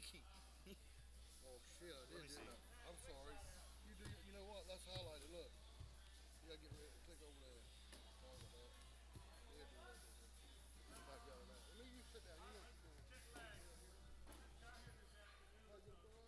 Pinky. Oh shit, I did, didn't I? I'm sorry. You do. You know what? Let's highlight it. Look, you gotta get ready. Click over there. Sorry about that. Yeah, do that. Back out of that. Let me you sit down. You know what you're doing.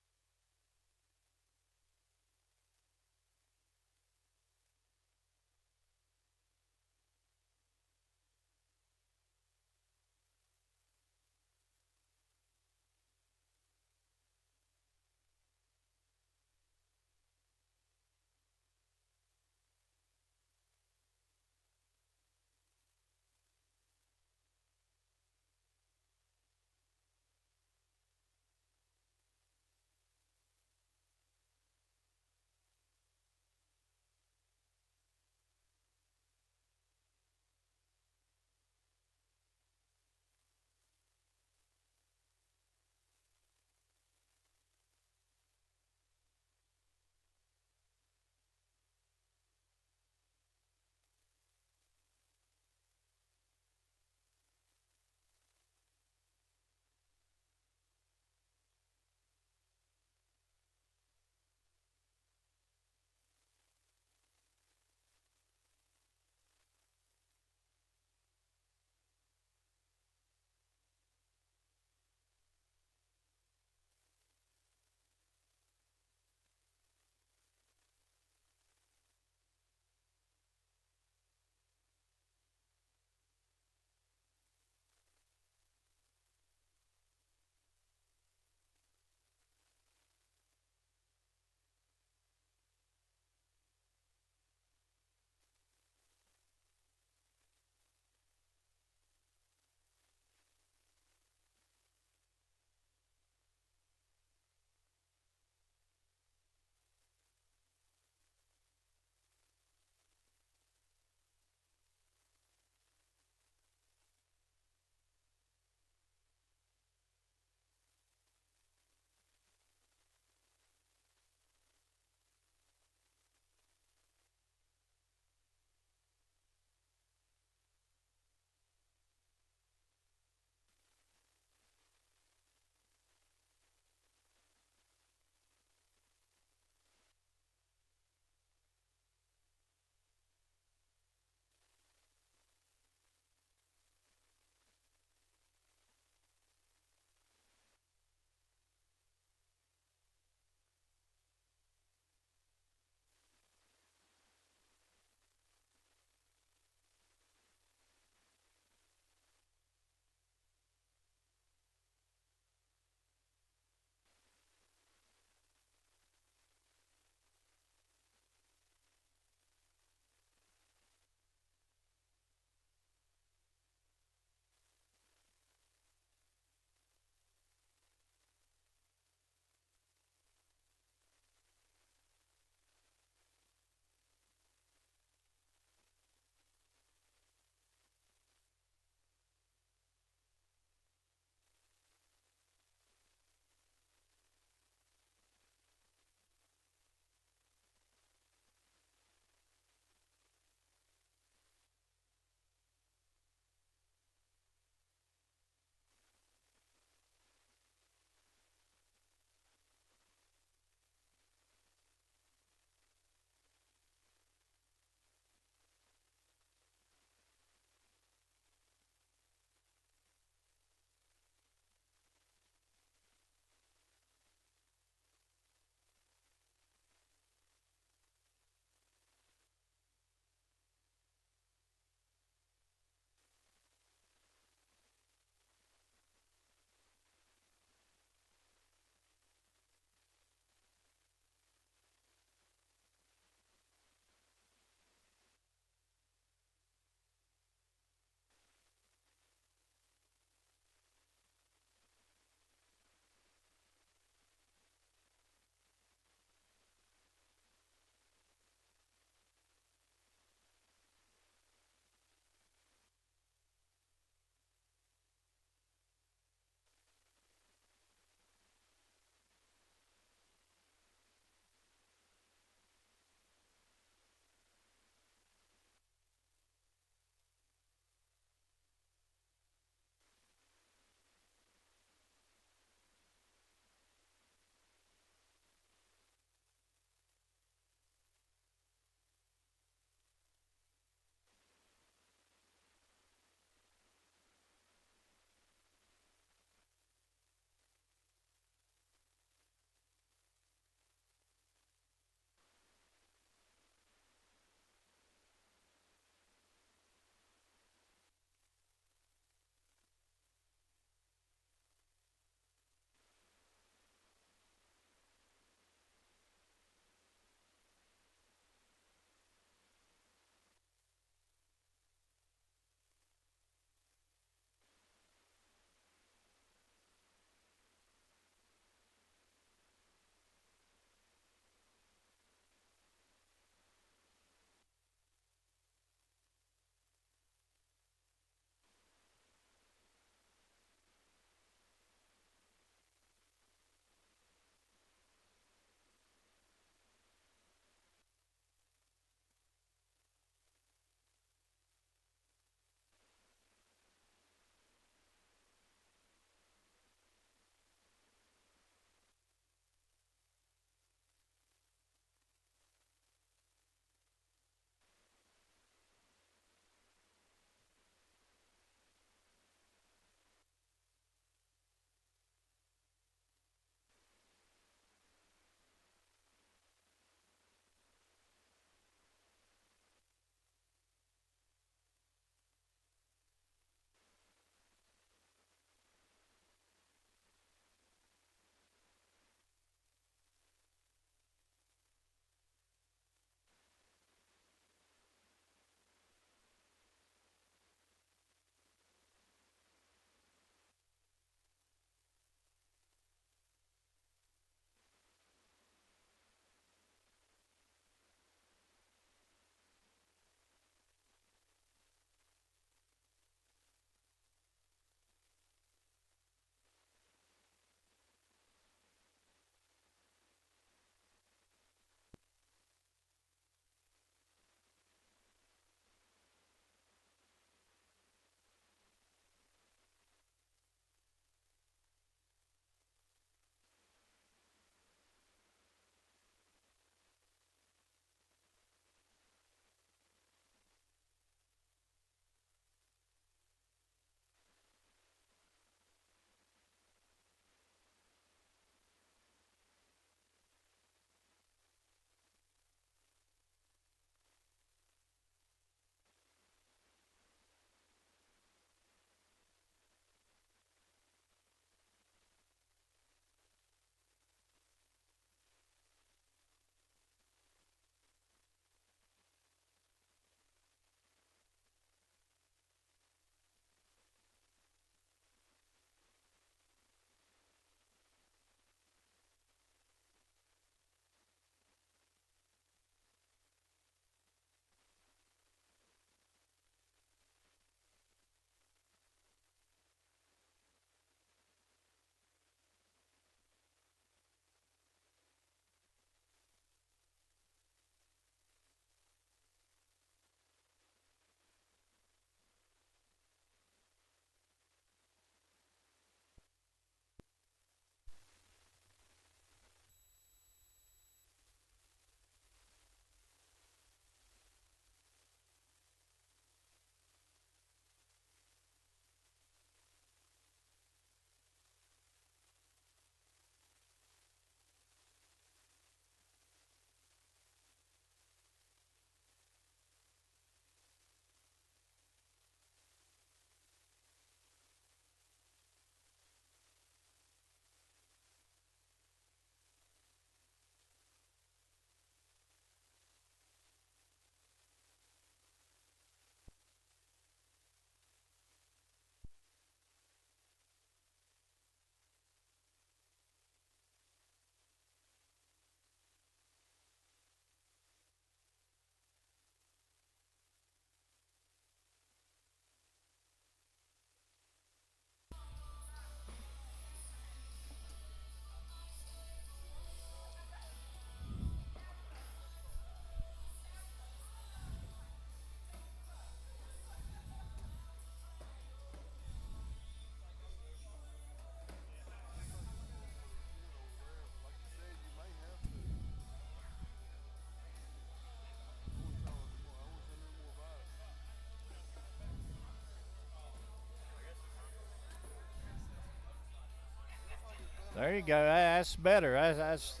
There you go. That's better. That's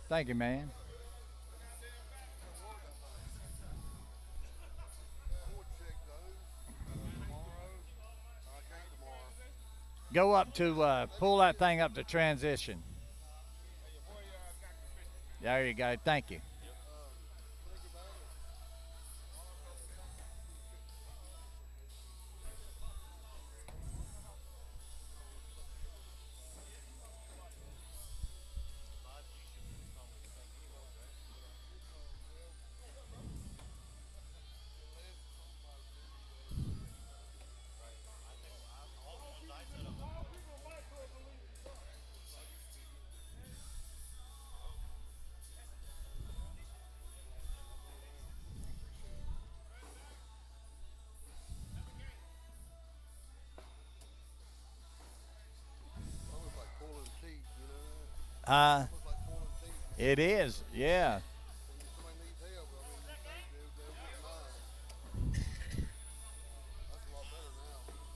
thank you, man. Go up to pull that thing up to transition. There you go. Thank you. Almost like pulling teeth, you know. Uh, Almost like pulling teeth. it is. Yeah. When somebody needs help, I mean, they'll get mine. That's a lot better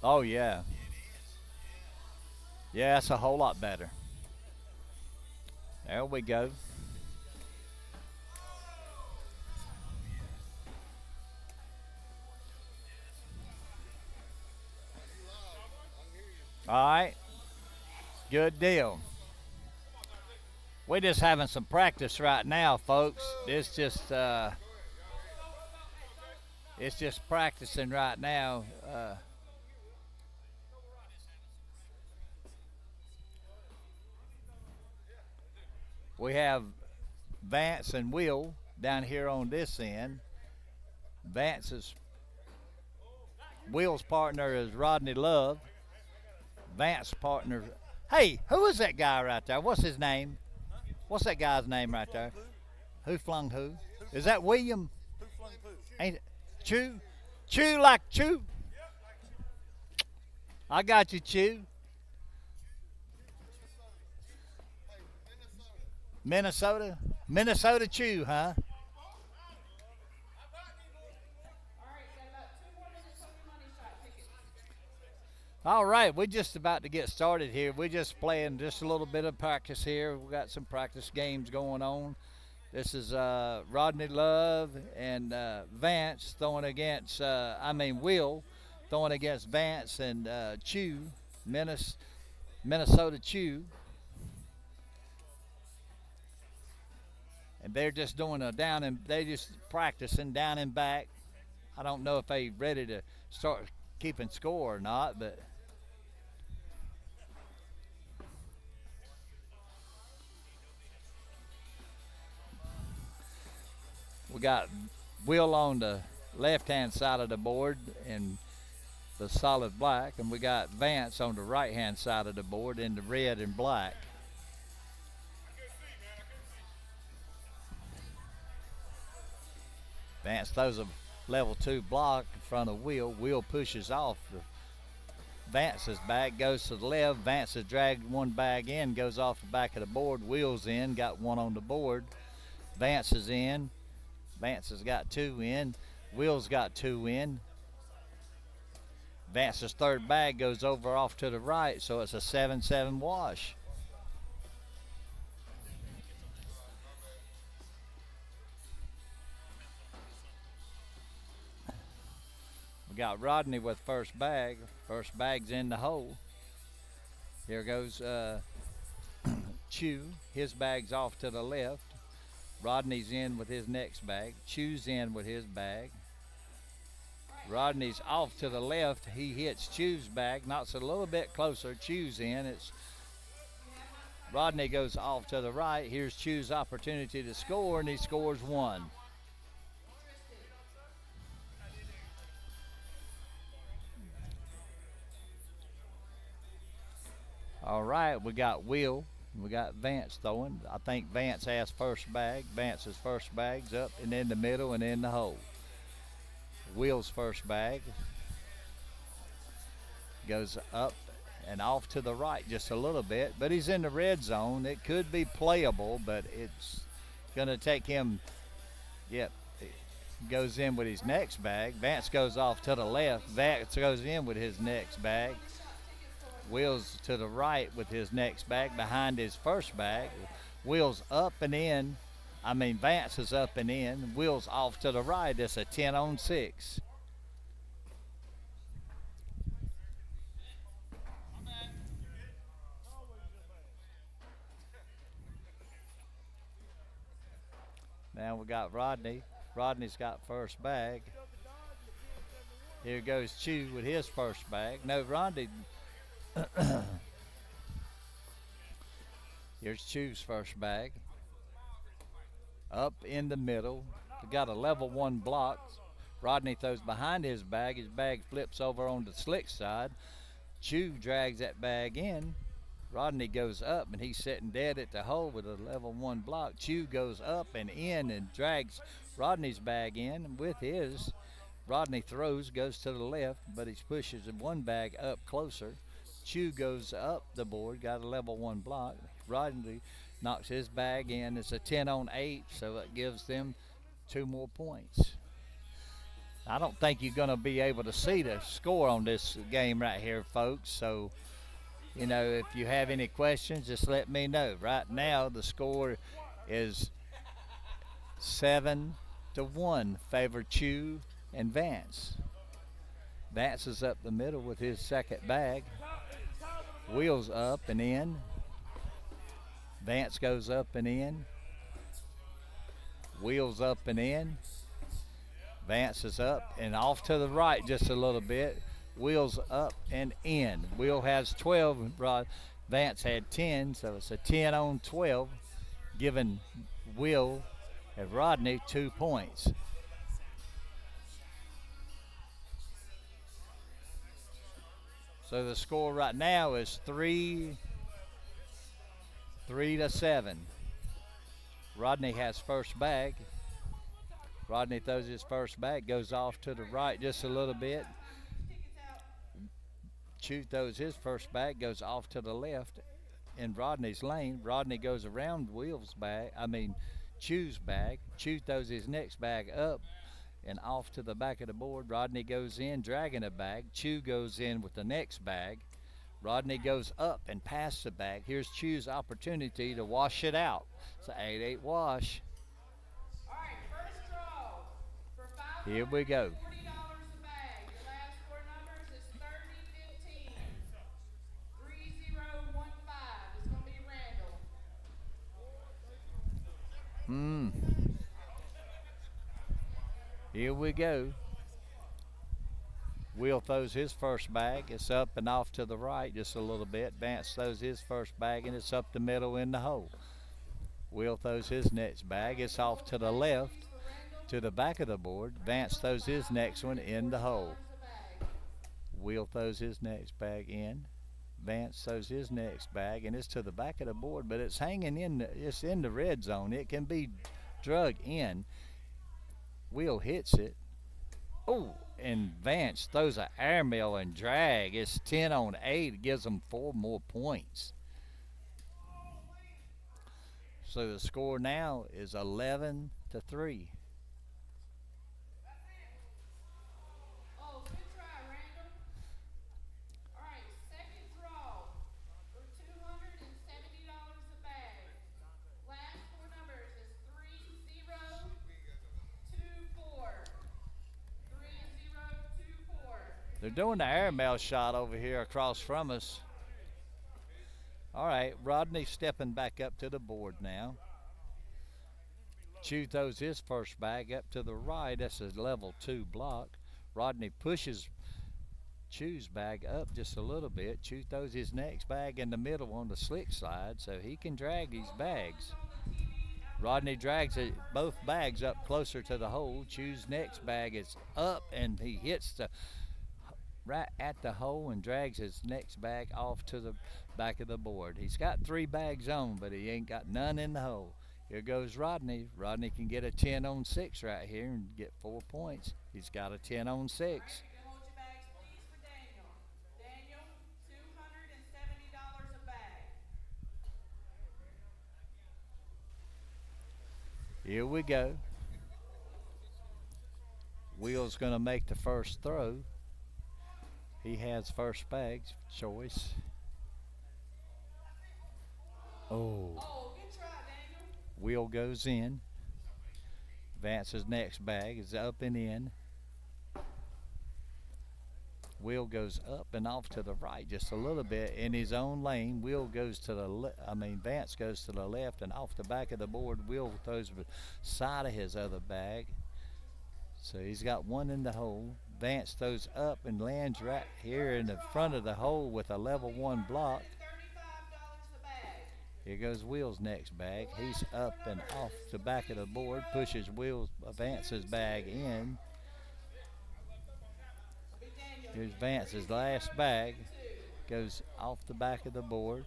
now. Oh yeah. Yeah, that's a whole lot better. There we go. You live. I can hear you. All right. Good deal. We're just having some practice right now, folks. It's just practicing right now. We have Vance and Will down here on this end. Vance's Will's partner is Rodney Love. Vance's partner. Hey, who is that guy right there? What's his name? What's that guy's name right there? Who flung who? Is that William? Who flung poo? Ain't it? Chew? Chew like chew? I got you, Chew. Hey, Minnesota? Minnesota Chew, huh? All right, we're just about to get started here. We're just playing just a little bit of practice here. We've got some practice games going on. This is Rodney Love and Vance throwing against, Will throwing against Vance and Chew, Minnesota Chew. And they're just doing a down and they just practicing down and back. I don't know if they ready to start keeping score or not, but we got Will on the left-hand side of the board in the solid black, and we got Vance on the right-hand side of the board in the red and black. Vance throws a level 2 block in front of Will. Will pushes off Vance's bag, goes to the left. Vance has dragged one bag in, goes off the back of the board. Will's in, got one on the board. Vance is in. Vance has got two in. Will's got two in. Vance's third bag goes over off to the right, so it's a 7-7 wash. We got Rodney with first bag. First bag's in the hole. Here goes Chew. His bag's off to the left. Rodney's in with his next bag. Chew's in with his bag. Rodney's off to the left. He hits Chew's bag, knocks it a little bit closer. Chew's in. It's Rodney goes off to the right. Here's Chew's opportunity to score, and he scores one. All right, we got Will. We got Vance throwing. I think Vance has first bag. Vance's first bag's up and in the middle and in the hole. Will's first bag goes up and off to the right just a little bit, but he's in the red zone. It could be playable, but it's going to take him, yep, goes in with his next bag. Vance goes off to the left. Vance goes in with his next bag. Will's to the right with his next bag behind his first bag. Will's up and in. Vance is up and in. Will's off to the right. It's a 10 on 6. Now we got Rodney. Rodney's got first bag. Here goes Chew with his first bag. No, Rodney. Here's Chew's first bag. Up in the middle. We got a level 1 block. Rodney throws behind his bag. His bag flips over on the slick side. Chew drags that bag in. Rodney goes up, and he's sitting dead at the hole with a level 1 block. Chew goes up and in and drags Rodney's bag in with his. Rodney throws, goes to the left, but he pushes one bag up closer. Chew goes up the board, got a level 1 block. Rodney knocks his bag in. It's a 10 on 8, so it gives them 2 more points. I don't think you're going to be able to see the score on this game right here, folks. So, if you have any questions, just let me know. Right now, the score is 7-1, favor Chew and Vance. Vance is up the middle with his second bag. Wheels up and in. Vance goes up and in. Wheels up and in. Vance is up and off to the right just a little bit. Wheels up and in. Wheel has 12. Vance had 10, so it's a 10 on 12, giving Will and Rodney 2 points. So the score right now is 3-7. Rodney has first bag. Rodney throws his first bag, goes off to the right just a little bit. Chew throws his first bag, goes off to the left in Rodney's lane. Rodney goes around Chew's bag. Chew throws his next bag up and off to the back of the board. Rodney goes in, dragging a bag. Chew goes in with the next bag. Rodney goes up and past the bag. Here's Chew's opportunity to wash it out. It's an 8-8 wash. All right, first draw for $540 Here we go. a bag. Your last 4 numbers is 3015. 3015. It's going to be Randall. Here we go. Will throws his first bag. It's up and off to the right just a little bit. Vance throws his first bag, and it's up the middle in the hole. Will throws his next bag. It's off to the left to the back of the board. Vance throws his next one in the hole. Will throws his next bag in. Vance throws his next bag, and it's to the back of the board, but it's hanging in. It's in the red zone. It can be drug in. Will hits it. Oh, and Vance throws an airmail and drag. It's 10 on 8. It gives them 4 more points. So the score now is 11-3. Oh, good try, Randall. All right, second draw for $270 a bag. Last 4 numbers is 3024. 3024. They're doing the airmail shot over here across from us. All right, Rodney stepping back up to the board now. Chew throws his first bag up to the right. That's a level 2 block. Rodney pushes Chew's bag up just a little bit. Chew throws his next bag in the middle on the slick side so he can drag these bags. Rodney drags both bags up closer to the hole. Chew's next bag is up, and he hits right at the hole and drags his next bag off to the back of the board. He's got 3 bags on, but he ain't got none in the hole. Here goes Rodney. Rodney can get a 10 on 6 right here and get 4 points. He's got a 10 on 6. All right, you can hold your bags, please, for Daniel. Daniel, $270 a bag. Here we go. Will's going to make the first throw. He has first bag choice. Oh. Oh, good try, Daniel. Will goes in. Vance's next bag is up and in. Will goes up and off to the right just a little bit in his own lane. Will goes to the Vance goes to the left and off the back of the board. Will throws the side of his other bag. So he's got one in the hole. Vance throws up and lands right here in the front of the hole with a level 1 block. $35 a bag. Here goes Will's next bag. He's up and off the back of the board, pushes Vance's bag in. Here's Vance's last bag. Goes off the back of the board.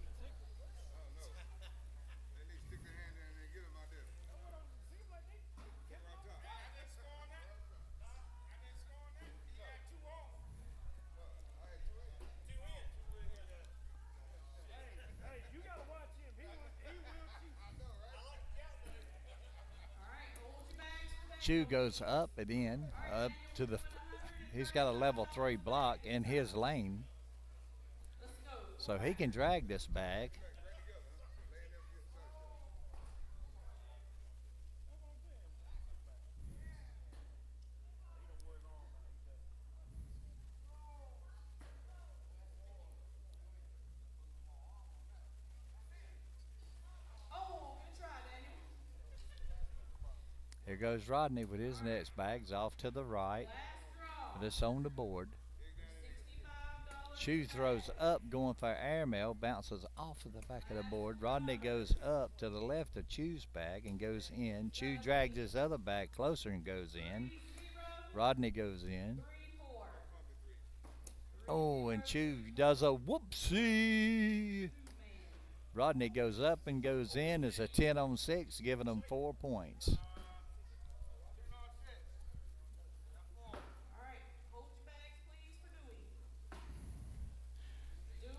Chew goes up and in, up to the. He's got a level 3 block in his lane, so he can drag this bag. Here goes Rodney with his next bags off to the right. This on the board. Chew throws up, going for airmail, bounces off of the back of the board. Rodney goes up to the left of Chew's bag and goes in. Chew drags his other bag closer and goes in. Rodney goes in. Oh, and Chew does a whoopsie. Rodney goes up and goes in. It's a 10-on-6, giving them 4 points.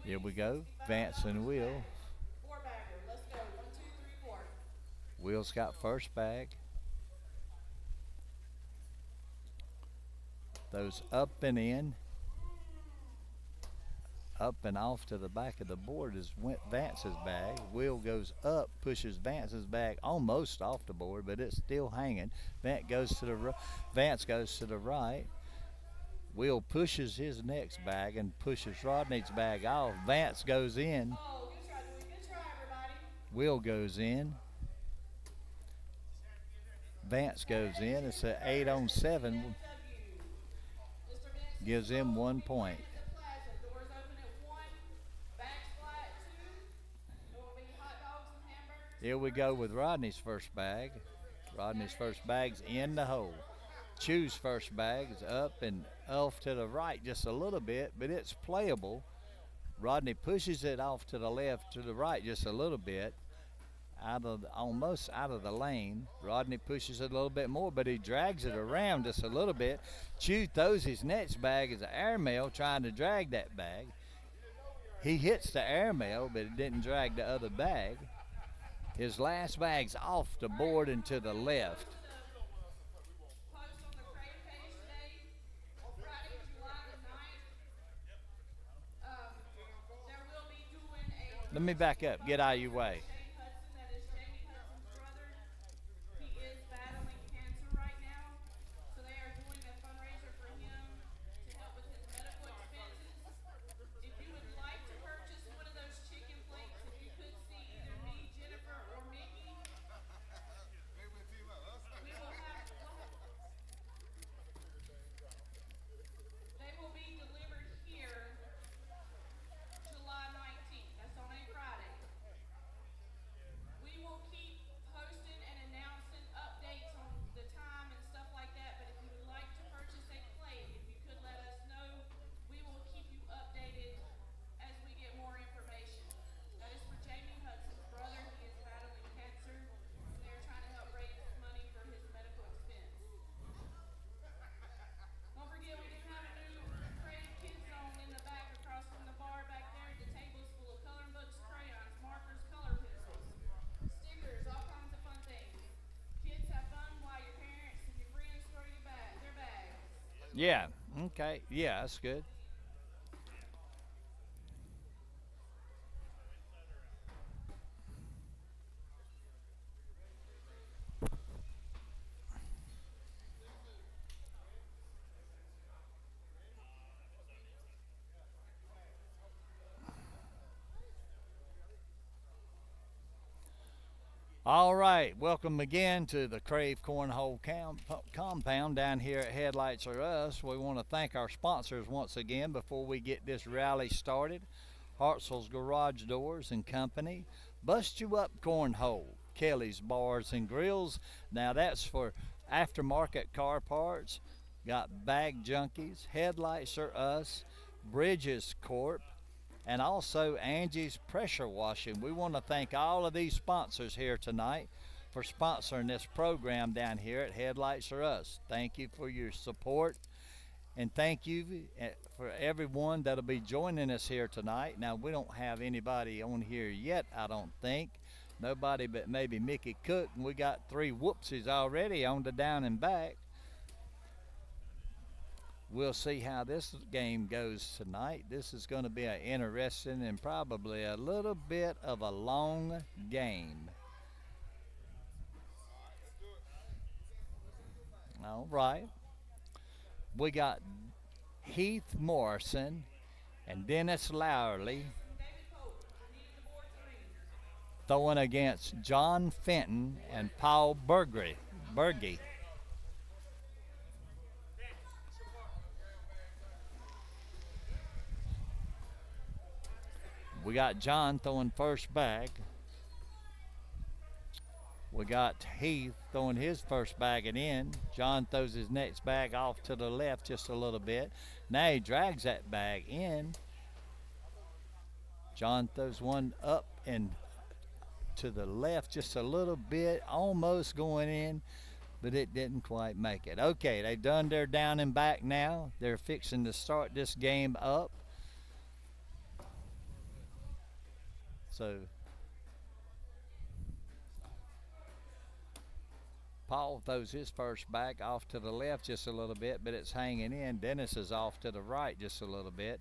Here we go, Vance and Will. Let's go. 1, 2, 3, 4. Will's got first bag. Those up and in. Up and off to the back of the board is Vance's bag. Will goes up, pushes Vance's bag almost off the board, but it's still hanging. Vance goes to the right. Will pushes his next bag and pushes Rodney's bag off. Vance goes in. Oh, good try, Dewey. Good try, everybody. Will goes in. Vance goes in. It's an 8-on-7. Gives him 1 point. Doors open at 1. Bags flat 2. There will be hot dogs and hamburgers. Here we go with Rodney's first bag. Rodney's first bag's in the hole. Chew's first bag is up and off to the right just a little bit, but it's playable. Rodney pushes it off to the left, to the right just a little bit, almost out of the lane. Rodney pushes it a little bit more, but he drags it around just a little bit. Chew throws his next bag as an airmail, trying to drag that bag. He hits the airmail, but it didn't drag the other bag. His last bag's off the board and to the left. Let me back up. Get out of your way. Yeah. Okay. Yeah, that's good. All right, welcome again to the Krave Cornhole Compound down here at Headlights Are Us. We want to thank our sponsors once again before we get this rally started. Hartzell's Garage Doors and Company, Bust You Up Cornhole, Kelly's Bars and Grills. Now that's for aftermarket car parts. Got Bag Junkies, Headlights Are Us, Bridges Corp, and also Angie's Pressure Washing. We want to thank all of these sponsors here tonight for sponsoring this program down here at Headlights Are Us. Thank you for your support, and thank you for everyone that'll be joining us here tonight. Now, we don't have anybody on here yet, I don't think. Nobody but maybe Mickey Cook, and we got 3 whoopsies already on the down and back. We'll see how this game goes tonight. This is going to be an interesting and probably a little bit of a long game. All right. We got Heath Morrison and Dennis Lowerly throwing against John Fenton and Paul Berge. We got John throwing first bag. We got Heath throwing his first bag and in. John throws his next bag off to the left just a little bit. Now he drags that bag in. John throws one up and to the left just a little bit, almost going in, but it didn't quite make it. Okay, they've done their down and back now. They're fixing to start this game up. So Paul throws his first back off to the left just a little bit, but it's hanging in. Dennis is off to the right just a little bit.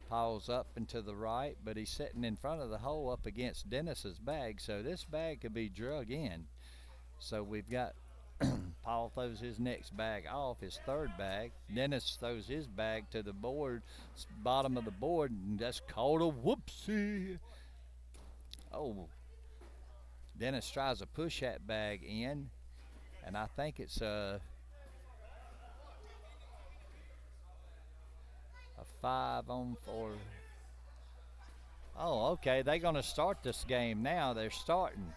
Paul's up and to the right, but he's sitting in front of the hole up against Dennis's bag, so this bag could be drug in. So we've got Paul throws his next bag off, his third bag. Dennis throws his bag to the board, bottom of the board, and that's called a whoopsie. Oh, Dennis tries to push that bag in, and I think it's a 5-on-4. Oh, okay, they're going to start this game now. They're starting.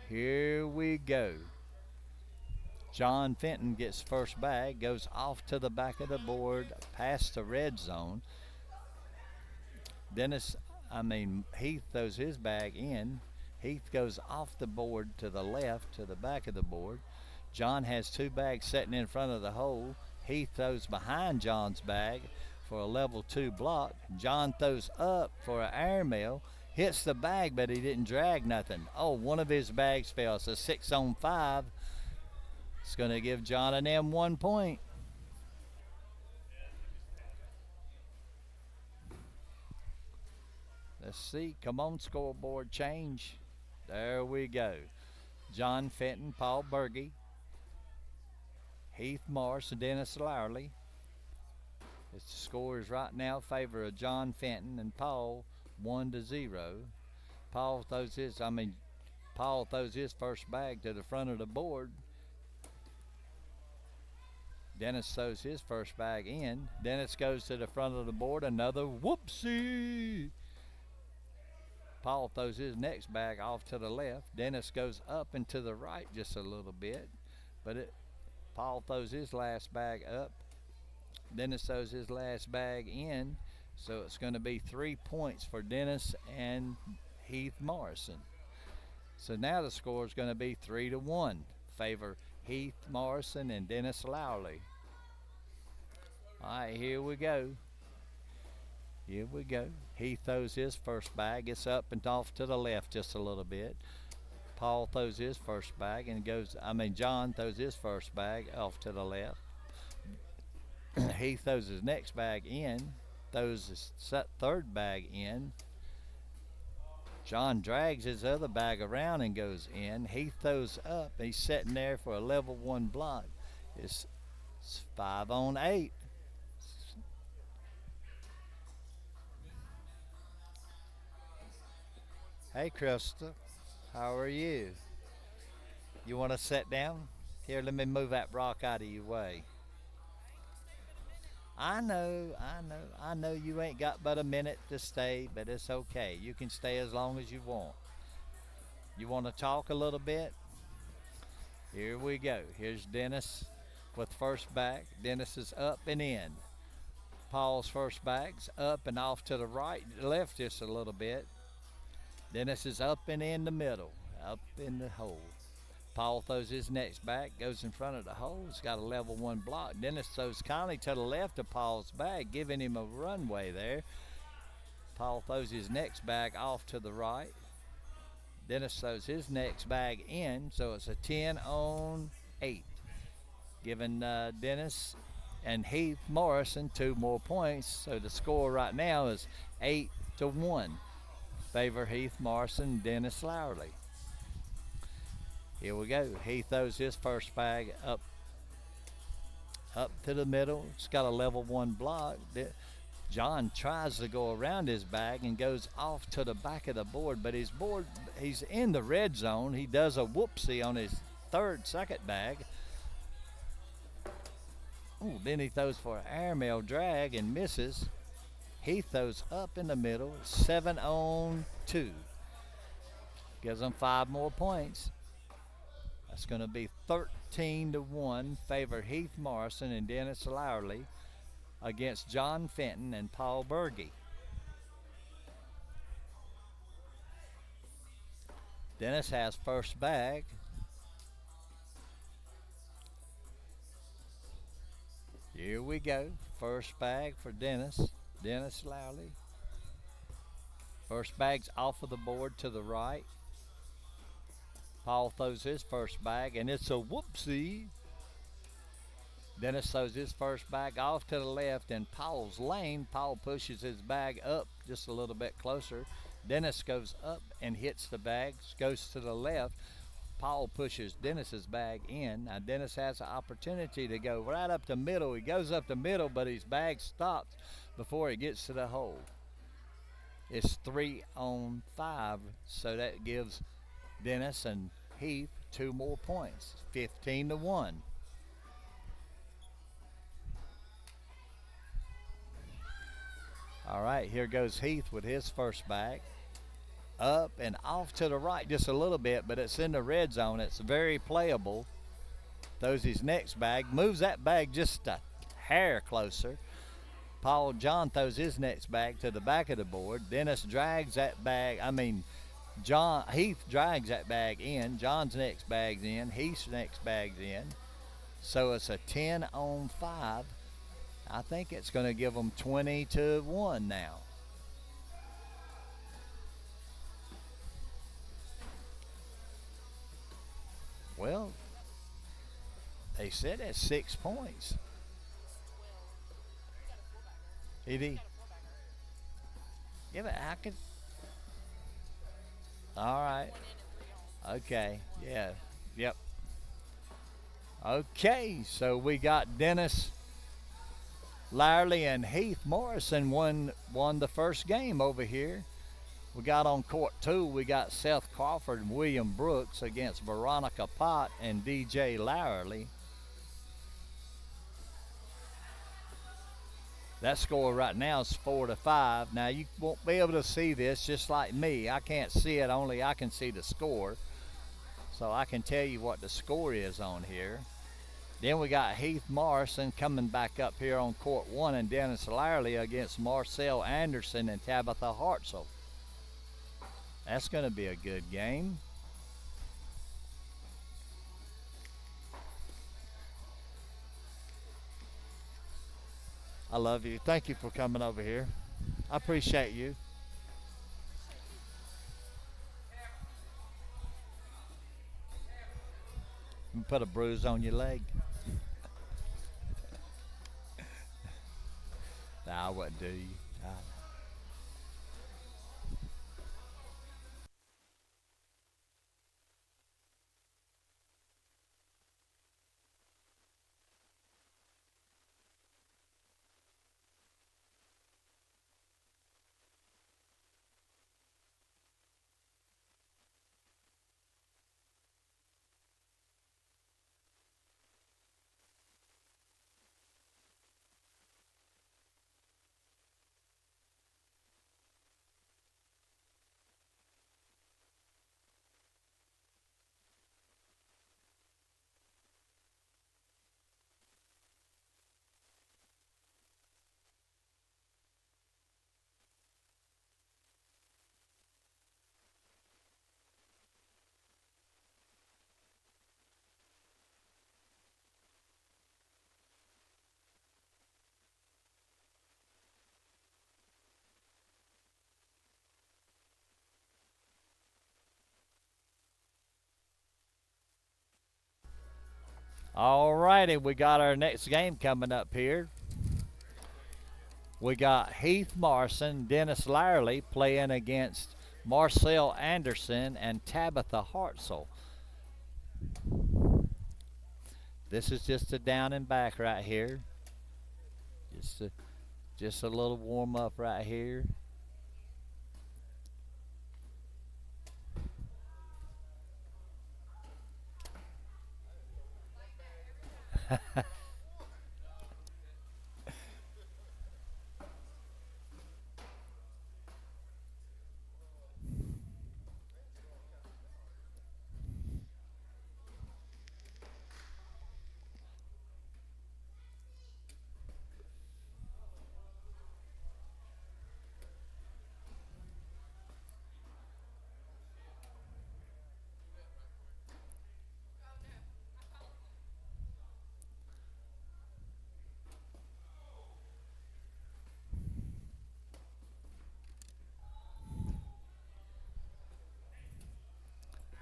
Here we go. John Fenton gets first bag, goes off to the back of the board, past the red zone. Heath throws his bag in. Heath goes off the board to the left, to the back of the board. John has 2 bags sitting in front of the hole. Heath throws behind John's bag for a level 2 block. John throws up for an airmail. Hits the bag, but he didn't drag nothing. Oh, one of his bags fell. So 6-on-5. It's going to give John and them 1 point. Let's see. Come on, scoreboard change. There we go. John Fenton, Paul Berge, Heath Morris, and Dennis Lowerly. The score is right now in favor of John Fenton and Paul, 1-0. Paul throws his first bag to the front of the board. Dennis throws his first bag in. Dennis goes to the front of the board. Another whoopsie. Paul throws his next bag off to the left. Dennis goes up and to the right just a little bit. Paul throws his last bag up. Dennis throws his last bag in. So it's going to be 3 points for Dennis and Heath Morrison. So now the score is going to be 3-1. Favor Heath Morrison and Dennis Lowerly. All right, here we go. Heath throws his first bag. It's up and off to the left just a little bit. Paul throws his first bag and John throws his first bag off to the left. He throws his next bag in, throws his third bag in. John drags his other bag around and goes in. He throws up. He's sitting there for a level 1 block. It's 5 on 8. Hey, Krista. How are you? You want to sit down? Here, let me move that rock out of your way. I know you ain't got but a minute to stay, but it's okay. You can stay as long as you want. You want to talk a little bit? Here we go. Here's Dennis with first bag. Dennis is up and in. Paul's first bag's up and off to the right, left just a little bit. Dennis is up and in the middle, up in the hole. Paul throws his next bag, goes in front of the hole. He's got a level 1 block. Dennis throws kindly to the left of Paul's bag, giving him a runway there. Paul throws his next bag off to the right. Dennis throws his next bag in, so it's a 10 on 8, giving Dennis and Heath Morrison 2 more points. So the score right now is 8-1. Favor Heath Morrison, Dennis Lowerly. Here we go. He throws his first bag up to the middle. It's got a level 1 block. John tries to go around his bag and goes off to the back of the board, but he's in the red zone. He does a whoopsie on his second bag. Ooh, then he throws for an airmail drag and misses. He throws up in the middle, 7 on 2. Gives them 5 more points. That's going to be 13-1, favor Heath Morrison and Dennis Lowerly against John Fenton and Paul Berge. Dennis has first bag. Here we go. First bag for Dennis Lowerly. First bag's off of the board to the right. Paul throws his first bag, and it's a whoopsie. Dennis throws his first bag off to the left in Paul's lane. Paul pushes his bag up just a little bit closer. Dennis goes up and hits the bag, goes to the left. Paul pushes Dennis's bag in. Now Dennis has an opportunity to go right up the middle. He goes up the middle, but his bag stops before he gets to the hole. It's 3 on 5, so that gives Dennis and Heath 2 more points, 15-1. All right, here goes Heath with his first bag. Up and off to the right just a little bit, but it's in the red zone. It's very playable. Throws his next bag, moves that bag just a hair closer. John throws his next bag to the back of the board. Dennis drags that bag, Heath drags that bag in. John's next bag's in. Heath's next bag's in. So it's a 10 on 5. I think it's going to give them 20-1 now. Well, they said it's 6 points. Did yeah, but I could. All right. Okay. Yeah. Yep. Okay. So we got Dennis Lowerly and Heath Morrison won the first game over here. We got on court 2. We got Seth Crawford and William Brooks against Veronica Pott and DJ Lowerly. That score right now is 4-5. Now you won't be able to see this, just like me. I can't see it, only I can see the score. So I can tell you what the score is on here. Then we got Heath Morrison coming back up here on court 1 and Dennis Lowerly against Marcel Anderson and Tabitha Hartzell. That's going to be a good game. I love you. Thank you for coming over here. I appreciate you. Put a bruise on your leg. Nah, I wouldn't do you. All righty, we got our next game coming up here. We got Heath Morrison, Dennis Larley playing against Marcel Anderson and Tabitha Hartzell. This is just a down and back right here. Just a little warm up right here.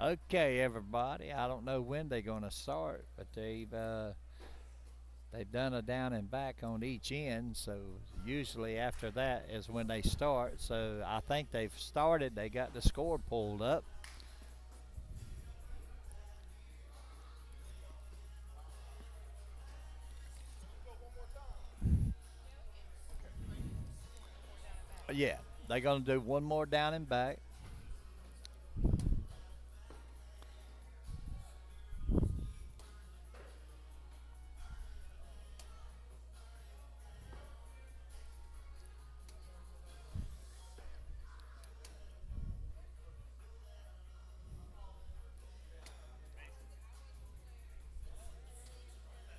Okay, everybody. I don't know when they're going to start, but they've done a down and back on each end. So usually after that is when they start. So I think they've started. They got the score pulled up. Yeah, they're going to do one more down and back.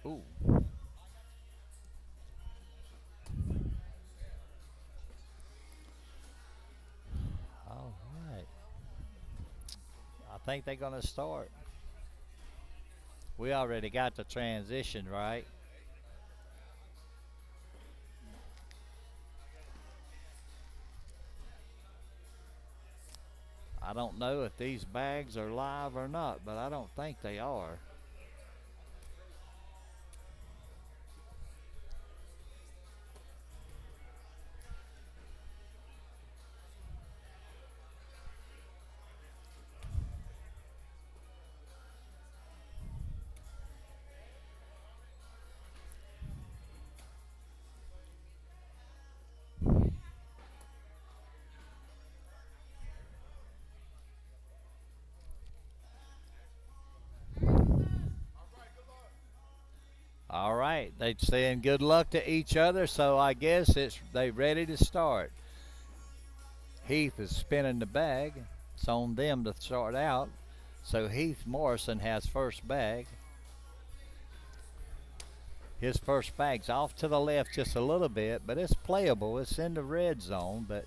Ooh. All right. I think they're going to start. We already got the transition, right? I don't know if these bags are live or not, but I don't think they are. All right, they're saying good luck to each other, so I guess they ready to start. Heath is spinning the bag. It's on them to start out. So Heath Morrison has first bag. His first bag's off to the left just a little bit, but it's playable. It's in the red zone, but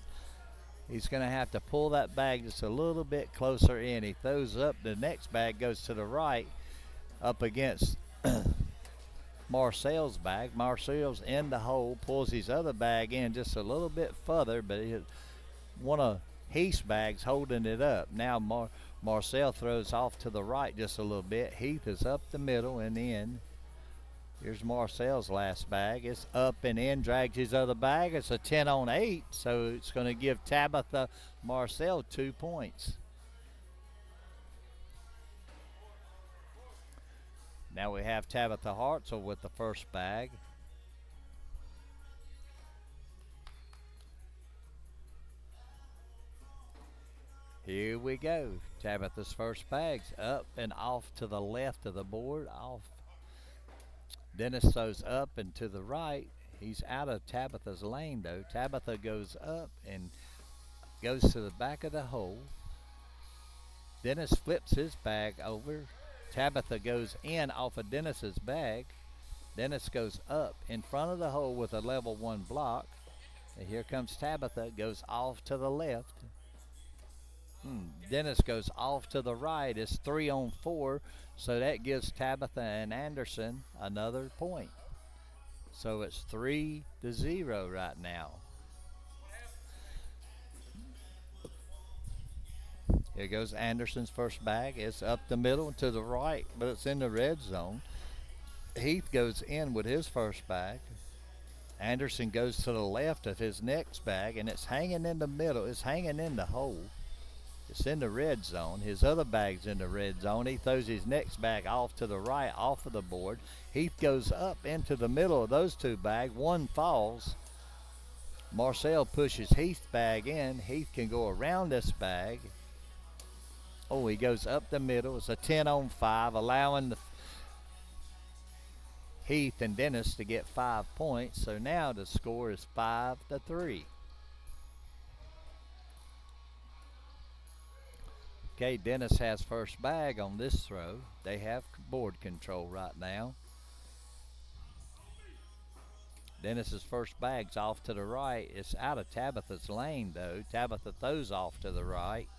he's going to have to pull that bag just a little bit closer in. He throws up. The next bag goes to the right up against Marcel's bag. Marcel's in the hole, pulls his other bag in just a little bit further, but he want to Heath's bag's holding it up. Now Marcel throws off to the right just a little bit. Heath is up the middle and in. Here's Marcel's last bag. It's up and in, drags his other bag. It's a 10 on 8, so it's going to give Tabitha Marcel 2 points. Now we have Tabitha Hartzell with the first bag. Here we go. Tabitha's first bag's up and off to the left of the board. Off. Dennis throws up and to the right. He's out of Tabitha's lane though. Tabitha goes up and goes to the back of the hole. Dennis flips his bag over. Tabitha goes in off of Dennis's bag. Dennis goes up in front of the hole with a level 1 block. And here comes Tabitha, goes off to the left. Dennis goes off to the right. It's 3 on 4, so that gives Tabitha and Anderson another point. So it's 3-0 right now. Here goes Anderson's first bag. It's up the middle and to the right, but it's in the red zone. Heath goes in with his first bag. Anderson goes to the left of his next bag, and it's hanging in the middle. It's hanging in the hole. It's in the red zone. His other bag's in the red zone. He throws his next bag off to the right, off of the board. Heath goes up into the middle of those two bags. One falls. Marcel pushes Heath's bag in. Heath can go around this bag. Oh, he goes up the middle. It's a 10 on 5, allowing the Heath and Dennis to get 5 points. So now the score is 5-3. Okay, Dennis has first bag on this throw. They have board control right now. Dennis's first bag's off to the right. It's out of Tabitha's lane though. Tabitha throws off to the right,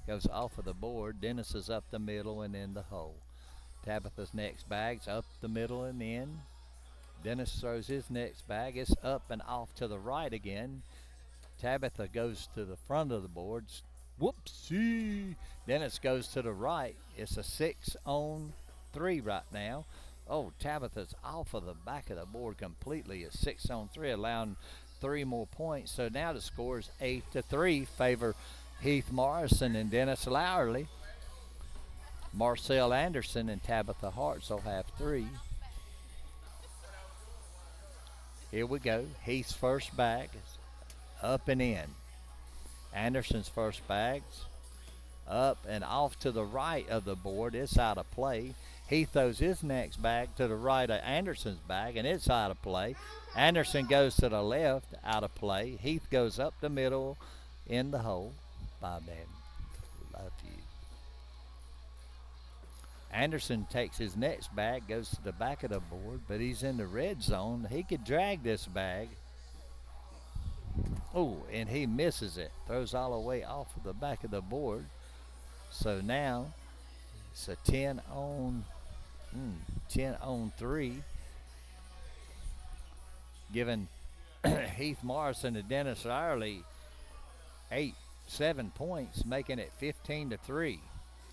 goes off of the board. Dennis is up the middle and in the hole. Tabitha's next bag's up the middle and in. Dennis throws his next bag. It's up and off to the right again. Tabitha goes to the front of the boards. Whoopsie! Dennis goes to the right. It's a 6 on 3 right now. Oh, Tabitha's off of the back of the board completely. It's 6 on 3, allowing 3 more points. So now the score is 8-3, favor Heath Morrison and Dennis Lowerly. Marcel Anderson and Tabitha Hartzell have 3. Here we go. Heath's first bag is up and in. Anderson's first bag's up and off to the right of the board. It's out of play. He throws his next bag to the right of Anderson's bag, and it's out of play. Anderson goes to the left, out of play. Heath goes up the middle in the hole. Bye, Dad. Love you. Anderson takes his next bag, goes to the back of the board, but he's in the red zone. He could drag this bag. Oh, and he misses it. Throws all the way off of the back of the board. So now it's a 10 on 3, giving Heath Morrison and Dennis Ireland 7 points, making it 15-3.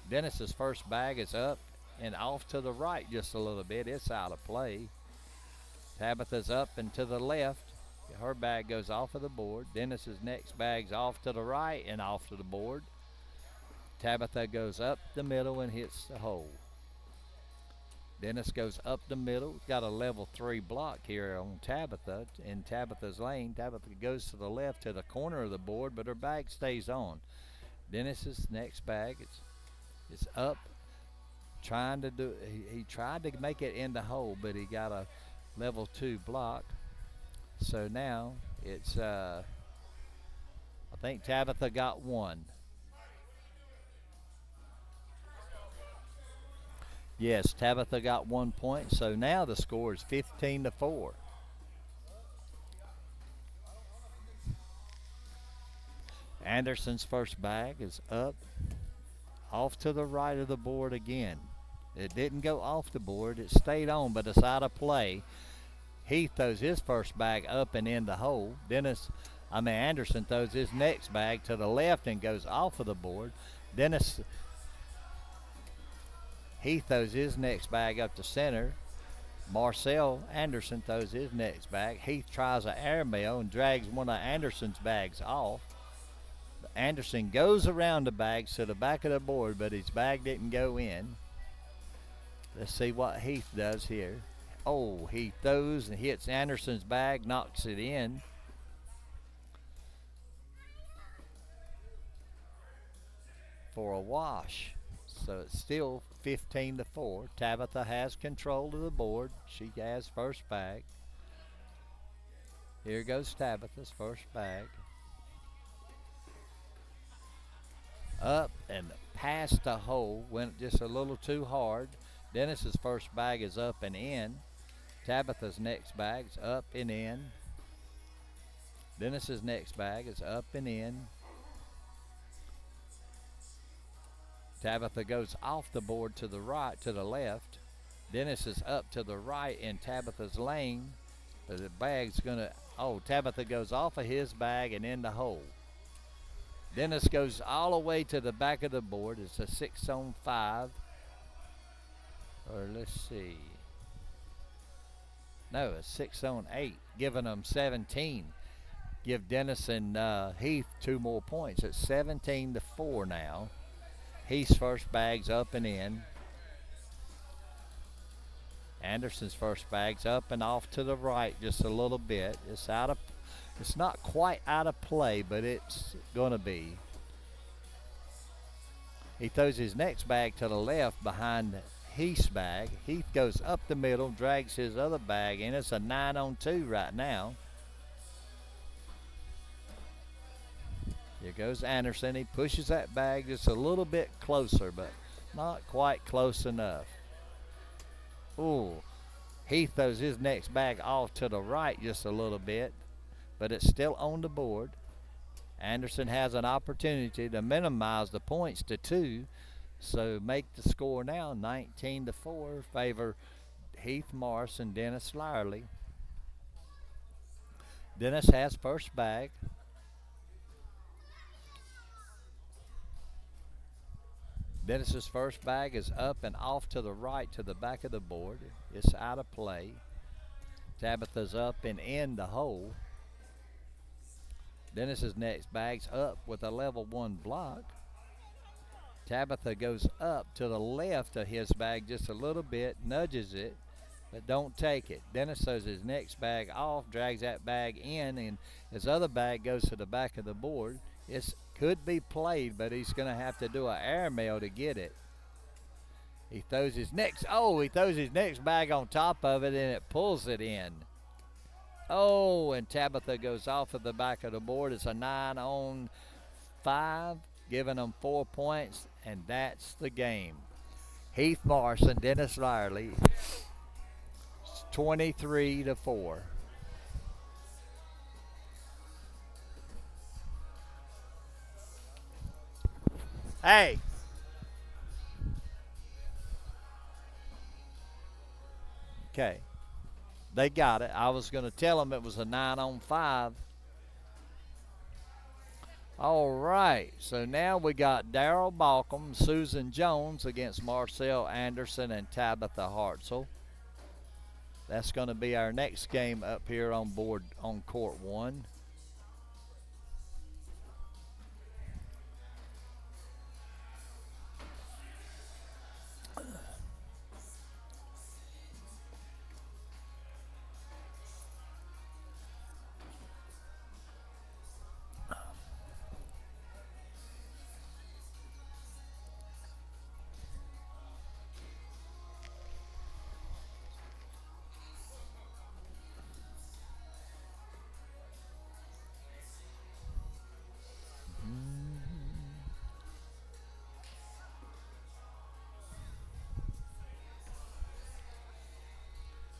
Dennis's first bag is up and off to the right just a little bit. It's out of play. Tabitha's up and to the left. Her bag goes off of the board. Dennis's next bag's off to the right and off to the board. Tabitha goes up the middle and hits the hole. Dennis goes up the middle. Got a level 3 block here on Tabitha in Tabitha's lane. Tabitha goes to the left to the corner of the board, but her bag stays on. Dennis's next bag is up. Trying to do. He tried to make it in the hole, but he got a level 2 block. So now it's, I think Tabitha got 1. Yes, Tabitha got 1 point. So now the score is 15-4. Anderson's first bag is up, off to the right of the board again. It didn't go off the board. It stayed on, but it's out of play. He throws his first bag up and in the hole. Dennis Anderson throws his next bag to the left and goes off of the board. Dennis, he throws his next bag up to center. Marcel Anderson throws his next bag. Heath tries an airmail and drags one of Anderson's bags off. Anderson goes around the bags to the back of the board, but his bag didn't go in. Let's see what Heath does here. Oh, he throws and hits Anderson's bag, knocks it in. For a wash. So it's still 15-4. Tabitha has control of the board. She has first bag. Here goes Tabitha's first bag. Up and past the hole. Went just a little too hard. Dennis's first bag is up and in. Tabitha's next bag's up and in. Dennis's next bag is up and in. Tabitha goes off the board to the right, to the left. Dennis is up to the right in Tabitha's lane. But the bag's gonna, Tabitha goes off of his bag and in the hole. Dennis goes all the way to the back of the board. It's a 6-on-5. Or let's see. No, a 6-on-8, giving them 17. Give Dennis and Heath 2 more points. It's 17-4 now. Heath's first bag's up and in. Anderson's first bag's up and off to the right just a little bit. It's not quite out of play, but it's gonna be. He throws his next bag to the left behind Heath's bag. Heath goes up the middle, drags his other bag in. It's a 9-on-2 right now. Here goes Anderson. He pushes that bag just a little bit closer, but not quite close enough. Ooh, Heath throws his next bag off to the right just a little bit, but it's still on the board. Anderson has an opportunity to minimize the points to 2, so make the score now 19-4, favor Heath Morris and Dennis Lyerly. Dennis has first bag. Dennis's first bag is up and off to the right to the back of the board. It's out of play. Tabitha's up and in the hole. Dennis's next bag's up with a level 1 block. Tabitha goes up to the left of his bag just a little bit, nudges it, but don't take it. Dennis throws his next bag off, drags that bag in, and his other bag goes to the back of the board. It could be played, but he's going to have to do an airmail to get it. He throws his next bag on top of it, and it pulls it in. Oh, and Tabitha goes off of the back of the board. It's a 9-on-5, giving them 4 points, and that's the game. Heath Morrison, Dennis Lyerly, 23-4. Hey. Okay. They got it. I was going to tell them it was a 9-on-5. All right. So now we got Daryl Balcom, Susan Jones against Marcel Anderson and Tabitha Hartzell. That's going to be our next game up here on board on court 1.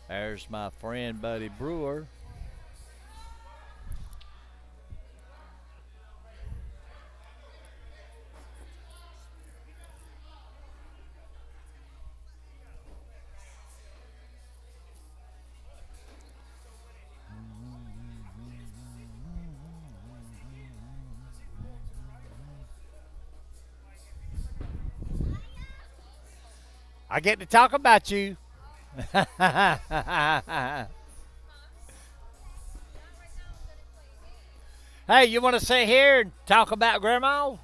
There's my friend Buddy Brewer. I get to talk about you. Hey, you want to sit here and talk about Grandma?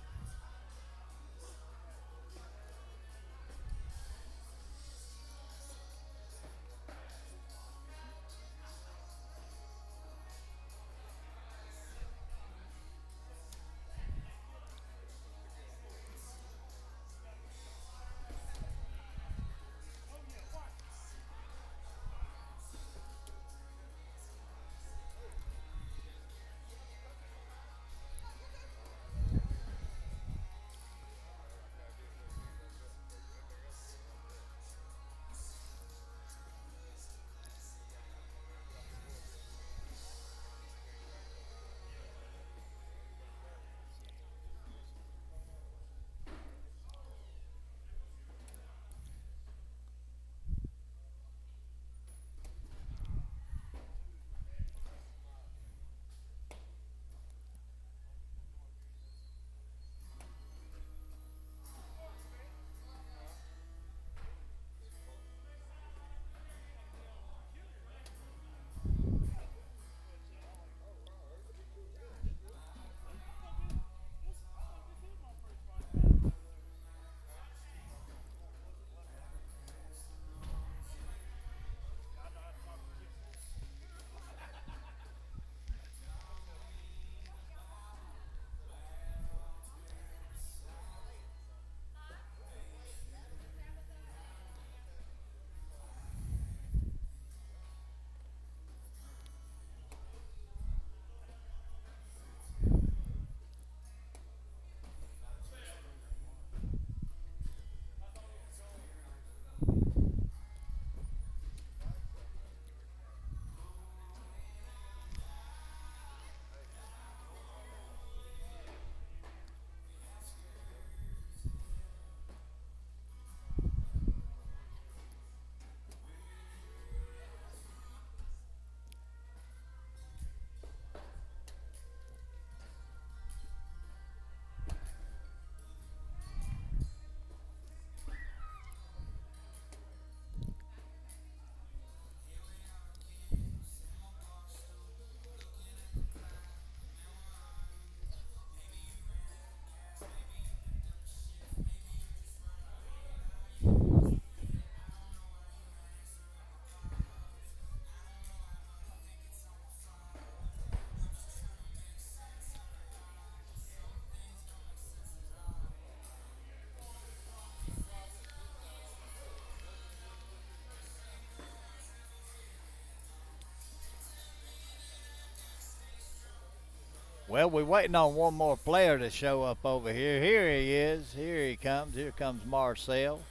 Well, we're waiting on one more player to show up over here. Here he is. Here he comes. Here comes Marcel.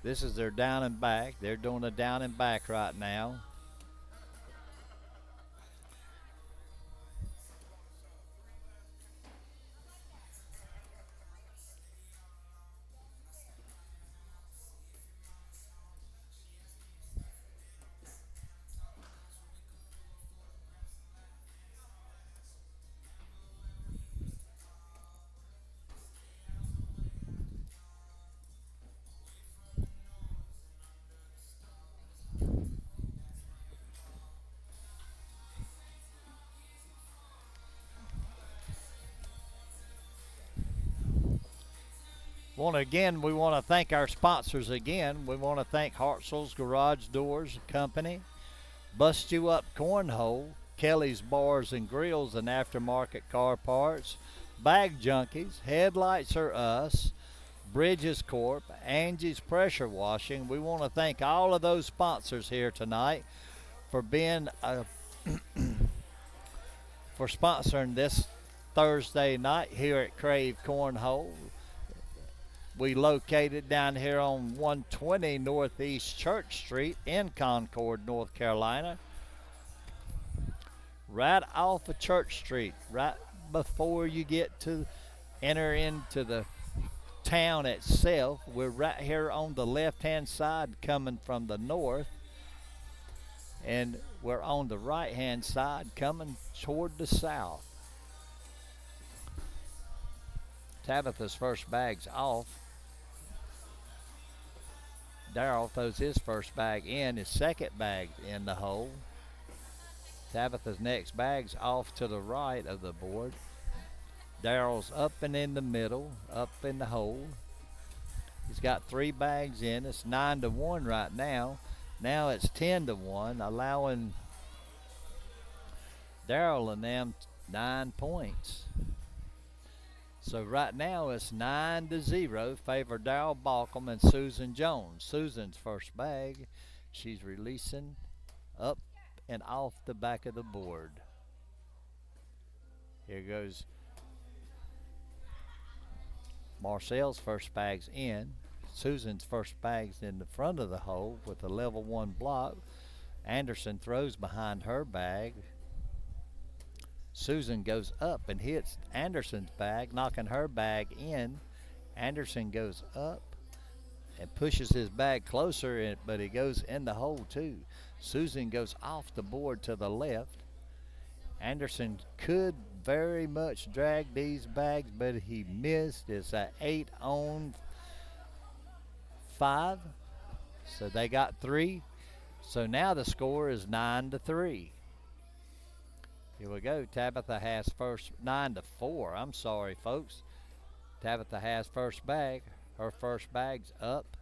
This is their down and back. They're doing a down and back right now. We want to thank our sponsors again. We want to thank Hartzell's Garage Doors Company, Bust You Up Cornhole, Kelly's Bars and Grills and Aftermarket Car Parts, Bag Junkies, Headlights Are Us, Bridges Corp, Angie's Pressure Washing. We want to thank all of those sponsors here tonight for being for sponsoring this Thursday night here at Krave Cornhole. We located down here on 120 Northeast Church Street in Concord, North Carolina. Right off of Church Street, right before you get to enter into the town itself. We're right here on the left-hand side coming from the north. And we're on the right-hand side coming toward the south. Tabitha's first bag's off. Darrell throws his first bag in. His second bag in the hole. Tabitha's next bag's off to the right of the board. Darrell's up and in the middle, up in the hole. He's got 3 bags in. It's 9-1 right now. Now it's 10-1, allowing Darrell and them 9 points. So right now it's 9-0, favor Darrell Balcom and Susan Jones. Susan's first bag, she's releasing up and off the back of the board. Here goes Marcel's first bag's in. Susan's first bag's in the front of the hole with a level 1 block. Anderson throws behind her bag. Susan goes up and hits Anderson's bag, knocking her bag in. Anderson goes up and pushes his bag closer, but he goes in the hole too. Susan goes off the board to the left. Anderson could very much drag these bags, but he missed. It's an 8-on-5. So they got 3. So now the score is 9-3. Here we go. Tabitha has first, 9-4. I'm sorry, folks. Tabitha has first bag. Her first bag's up.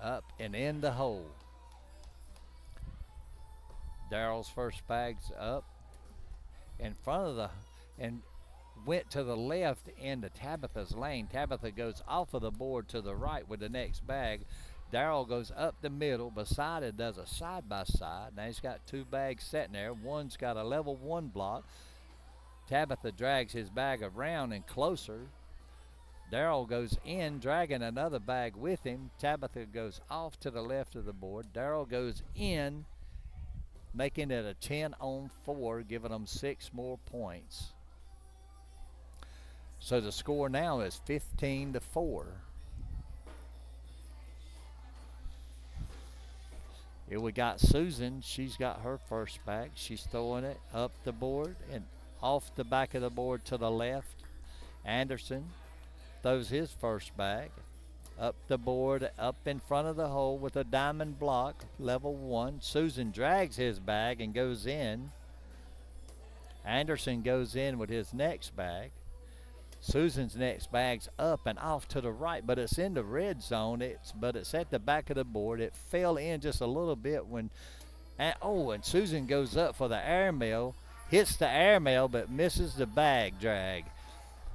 Up and in the hole. Darrell's first bag's up. In front of the, and went to the left into Tabitha's lane. Tabitha goes off of the board to the right with the next bag. Darrell goes up the middle beside it, does a side-by-side. Now he's got 2 bags sitting there. One's got a level 1 block. Tabitha drags his bag around and closer. Darrell goes in, dragging another bag with him. Tabitha goes off to the left of the board. Darrell goes in, making it a 10-on-4, giving them 6 more points. So the score now is 15-4. Here we got Susan. She's got her first bag. She's throwing it up the board and off the back of the board to the left. Anderson throws his first bag up the board, up in front of the hole with a diamond block, level 1. Susan drags his bag and goes in. Anderson goes in with his next bag. Susan's next bag's up and off to the right, but it's in the red zone. But it's at the back of the board. It fell in just a little bit when, and Susan goes up for the airmail, hits the airmail, but misses the bag drag.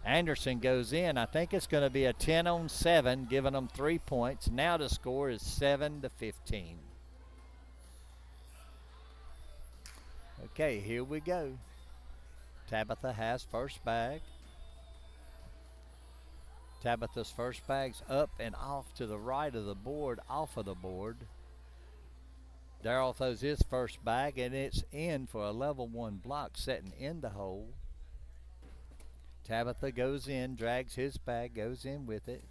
Anderson goes in. I think it's going to be a 10-on-7, giving them 3 points. Now the score is 7-15. Okay, here we go. Tabitha has first bag. Tabitha's first bag's up and off to the right of the board, off of the board. Darrell throws his first bag, and it's in for a level 1 block, setting in the hole. Tabitha goes in, drags his bag, goes in with it.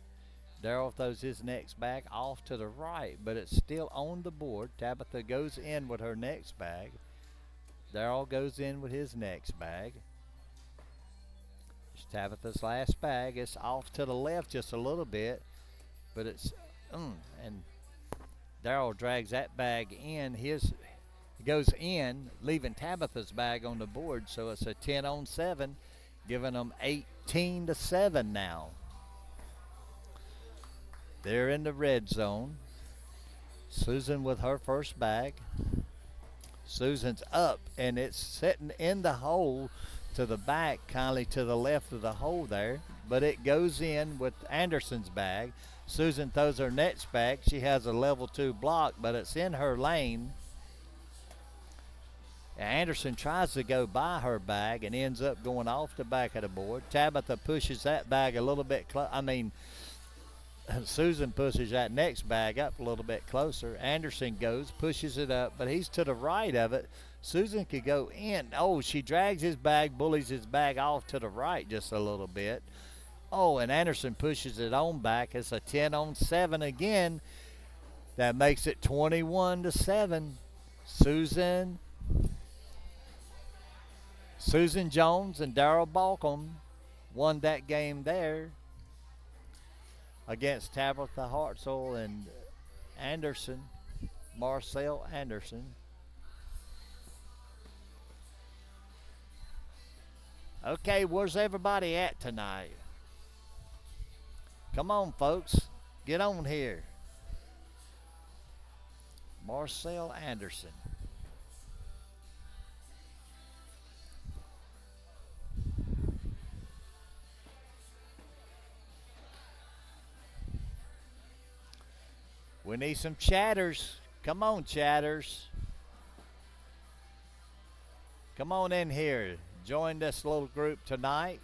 Darrell throws his next bag off to the right, but it's still on the board. Tabitha goes in with her next bag. Darrell goes in with his next bag. It's Tabitha's last bag. It's off to the left just a little bit, but it's, and Darrell drags that bag in. He goes in, leaving Tabitha's bag on the board, so it's a 10-on-7, giving them 18-7 now. They're in the red zone. Susan with her first bag. Susan's up, and it's sitting in the hole to the back, kindly to the left of the hole there, but it goes in with Anderson's bag. Susan throws her next bag. She has a level 2 block, but it's in her lane. Anderson tries to go by her bag and ends up going off the back of the board. Tabitha pushes that bag a little bit Susan pushes that next bag up a little bit closer. Anderson goes, pushes it up, but he's to the right of it. Susan could go in. She drags his bag, bullies his bag off to the right just a little bit. And Anderson pushes it on back. It's a 10-on-7 again. That makes it 21-7. Susan Jones and Darrell Balcom won that game there against Tabitha Hartzell and Anderson, Marcel Anderson. Okay, where's everybody at tonight? Come on, folks. Get on here. Marcel Anderson. We need some chatters. Come on, chatters. Come on in here. Join this little group tonight.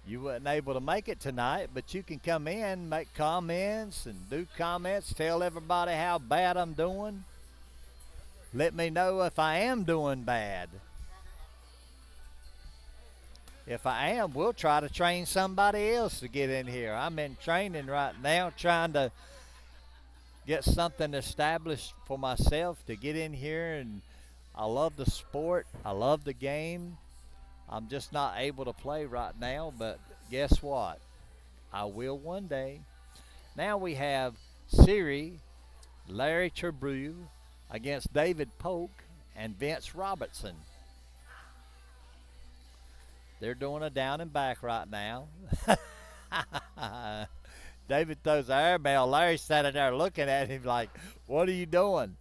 You weren't able to make it tonight, but you can come in, make comments, and do comments. Tell everybody how bad I'm doing. Let me know if I am doing bad. If I am, we'll try to train somebody else to get in here. I'm in training right now, trying to get something established for myself to get in here. And I love the sport. I love the game. I'm just not able to play right now, but guess what? I will one day. Now we have Siri, Larry Tribrew against David Polk and Vince Robertson. They're doing a down and back right now. David throws the airmail. Larry's standing there looking at him like, what are you doing?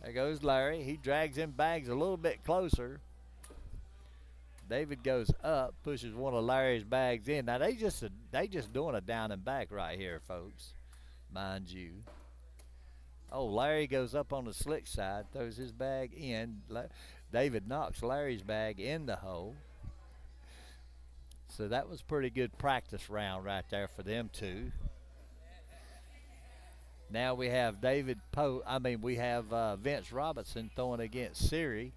There goes Larry. He drags them bags a little bit closer. David goes up, pushes one of Larry's bags in. Now they just doing a down and back right here, folks. Mind you. Oh, Larry goes up on the slick side, throws his bag in. David knocks Larry's bag in the hole. So that was pretty good practice round right there for them two. Now we have we have Vince Robertson throwing against Siri.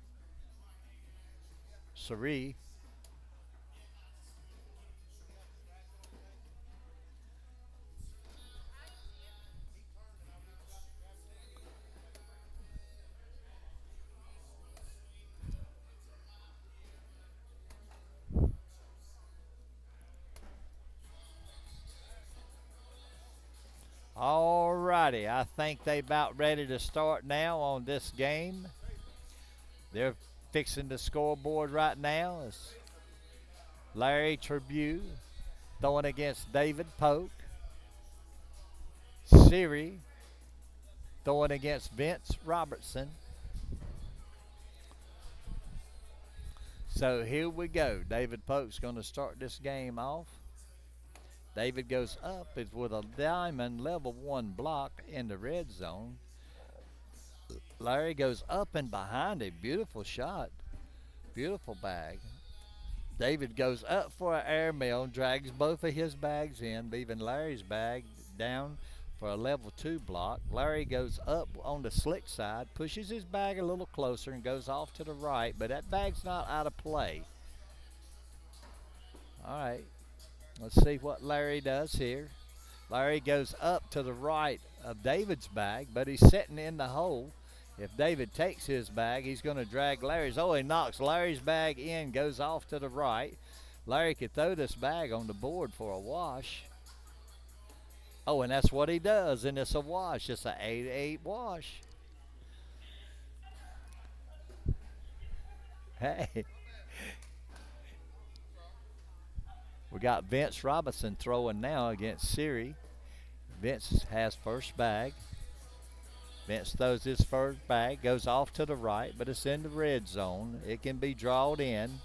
All righty, I think they about ready to start now on this game. They're fixing the scoreboard right now. It's Larry Tribune throwing against David Polk. Siri throwing against Vince Robertson. So here we go. David Polk's going to start this game off. David goes up with a diamond level 1 block in the red zone. Larry goes up and behind him. Beautiful shot. Beautiful bag. David goes up for an airmail, drags both of his bags in, leaving Larry's bag down for a level 2 block. Larry goes up on the slick side, pushes his bag a little closer and goes off to the right, but that bag's not out of play. All right. Let's see what Larry does here. Larry goes up to the right of David's bag, but he's sitting in the hole. If David takes his bag, he's going to drag Larry's. Oh, he knocks Larry's bag in, goes off to the right. Larry could throw this bag on the board for a wash. Oh, and that's what he does, and it's a wash. It's an 8-8 wash. Hey. We got Vince Robinson throwing now against Siri. Vince has first bag. Vince throws his first bag, goes off to the right, but it's in the red zone. It can be drawed in.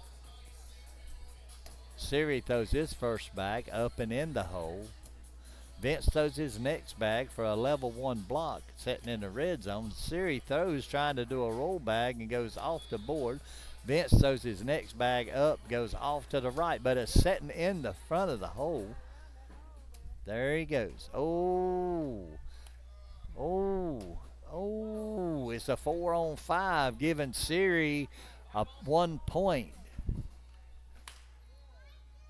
Siri throws his first bag up and in the hole. Vince throws his next bag for a level 1 block, sitting in the red zone. Siri throws, trying to do a roll bag, and goes off the board. Vince throws his next bag up, goes off to the right, but it's sitting in the front of the hole. There he goes. Oh, it's a 4-on-5, giving Siri a 1 point.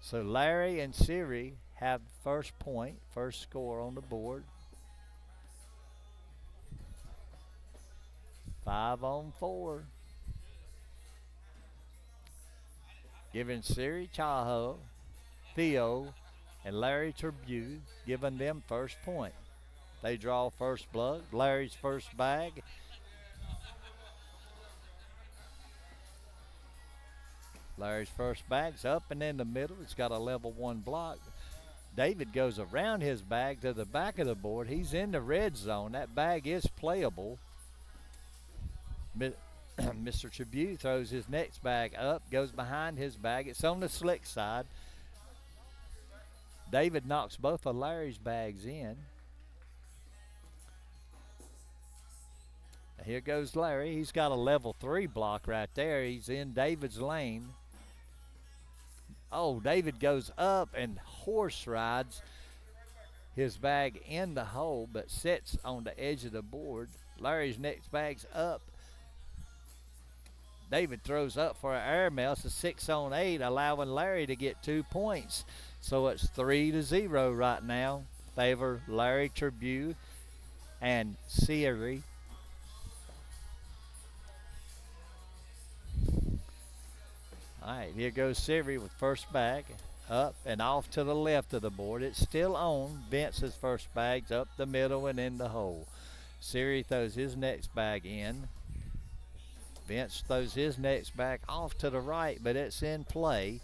So Larry and Siri have first point, first score on the board. 5-on-4. Giving Siri Chaho, Theo, and Larry Tribute, giving them first point. They draw first blood. Larry's first bag. Larry's first bag's up and in the middle. It's got a level 1 block. David goes around his bag to the back of the board. He's in the red zone. That bag is playable. Mr. Tribute throws his next bag up, goes behind his bag. It's on the slick side. David knocks both of Larry's bags in. Here goes Larry. He's got a level 3 block right there. He's in David's lane. Oh, David goes up and horse rides his bag in the hole, but sits on the edge of the board. Larry's next bag's up. David throws up for an air mail. It's a 6-on-8, allowing Larry to get 2 points. So it's 3-0 right now. Favor Larry Tribute and Siri. All right, here goes Siri with first bag. Up and off to the left of the board. It's still on. Vince's first bag's up the middle and in the hole. Siri throws his next bag in. Vince throws his next bag off to the right, but it's in play.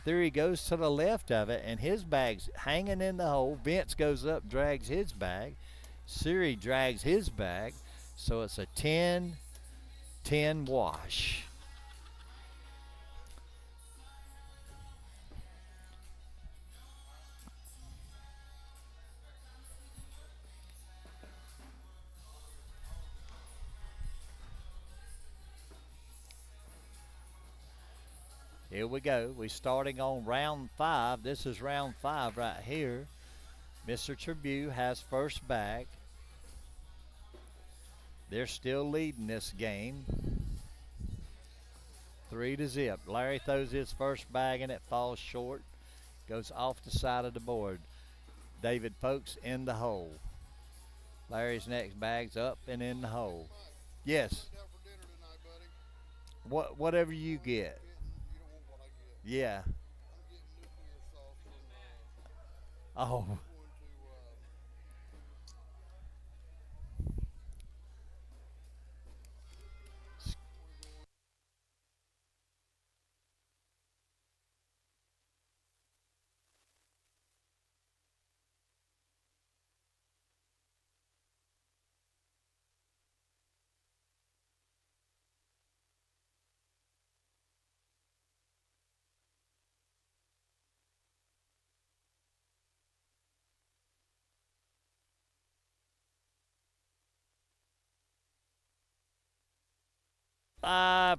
Theory goes to the left of it, and his bag's hanging in the hole. Vince goes up, drags his bag. Siri drags his bag. So it's a 10-10 wash. Here we go. We're starting on round 5. This is round 5 right here. Mr. Tribute has first bag. They're still leading this game. 3-0. Larry throws his first bag and it falls short. Goes off the side of the board. David pokes in the hole. Larry's next bag's up and in the hole. Yes. Whatever you get. Yeah. Oh.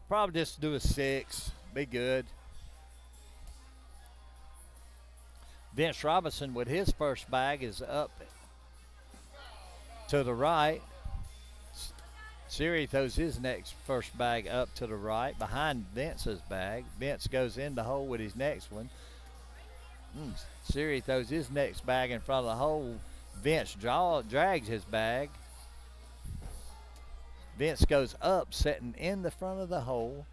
Probably just do a 6. Be good. Vince Robinson with his first bag is up to the right. Siri throws his next first bag up to the right behind Vince's bag. Vince goes in the hole with his next one. Siri throws his next bag in front of the hole. Vince drags his bag. Vince goes up, sitting in the front of the hole.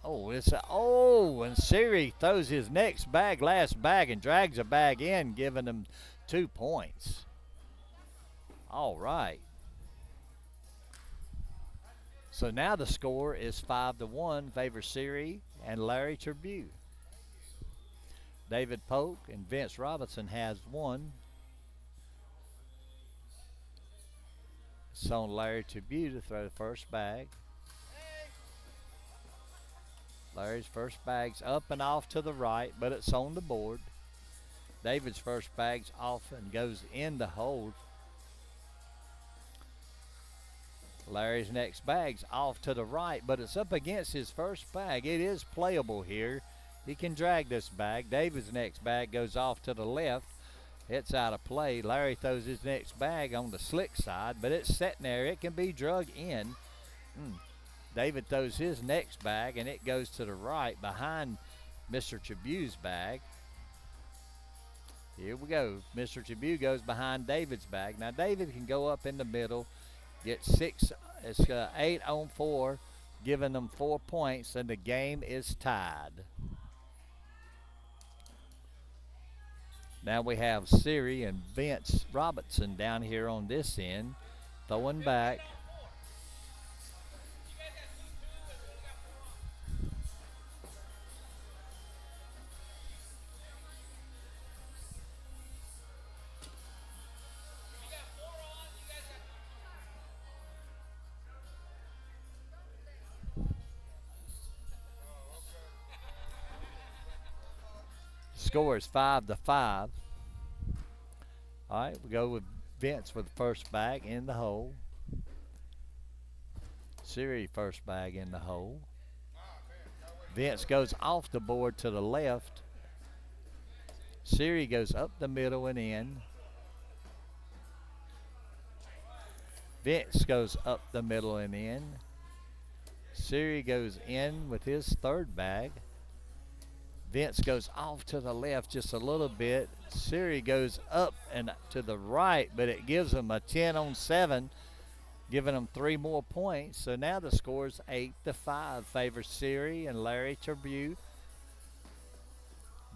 And Siri throws his next bag, last bag, and drags a bag in, giving him 2 points. All right. So now the score is 5-1, favor Siri and Larry Tribute. David Polk and Vince Robinson has 1. It's on Larry Tribute to throw the first bag. Larry's first bag's up and off to the right, but it's on the board. David's first bag's off and goes in the hole. Larry's next bag's off to the right, but it's up against his first bag. It is playable here. He can drag this bag. David's next bag goes off to the left. It's out of play. Larry throws his next bag on the slick side, but it's sitting there. It can be drug in. David throws his next bag, and it goes to the right behind Mr. Tribute's bag. Here we go. Mr. Tribute goes behind David's bag. Now David can go up in the middle, get six. It's 8 on 4, giving them 4 points, and the game is tied. Now we have Siri and Vince Robertson down here on this end, throwing back. Score is 5-5. All right, we go with Vince with the first bag in the hole. Siri first bag in the hole. Vince goes off the board to the left. Siri goes up the middle and in. Vince goes up the middle and in. Siri goes in with his third bag. Vince goes off to the left just a little bit. Siri goes up and to the right, but it gives him a 10 on 7, giving them 3 more points. So now the score is 8-5. Favors Siri and Larry Tribute.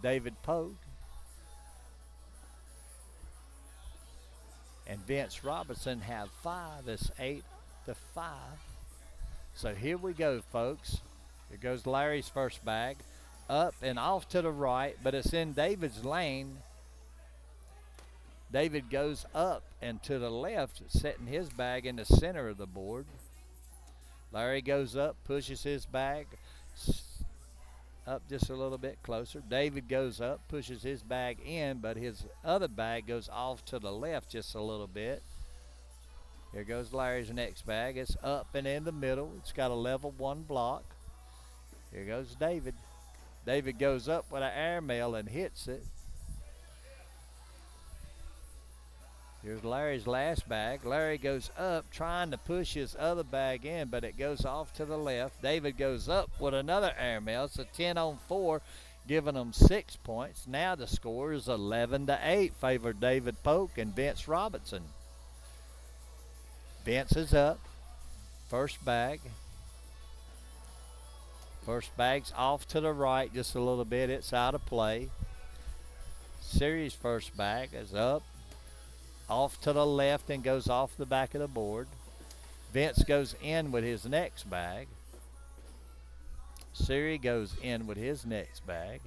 David Polk and Vince Robertson have 5. It's 8-5. So here we go, folks. Here goes Larry's first bag. Up and off to the right, but it's in David's lane. David goes up and to the left, setting his bag in the center of the board. Larry goes up, pushes his bag up just a little bit closer. David goes up, pushes his bag in, but his other bag goes off to the left just a little bit. Here goes Larry's next bag. It's up and in the middle. It's got a level 1 block. Here goes David. David goes up with an airmail and hits it. Here's Larry's last bag. Larry goes up trying to push his other bag in, but it goes off to the left. David goes up with another airmail. It's a 10 on 4, giving them 6 points. Now the score is 11-8, favor David Polk and Vince Robertson. Vince is up. First bag. First bag's off to the right just a little bit. It's out of play. Siri's first bag is up, off to the left and goes off the back of the board. Vince goes in with his next bag. Siri goes in with his next bag.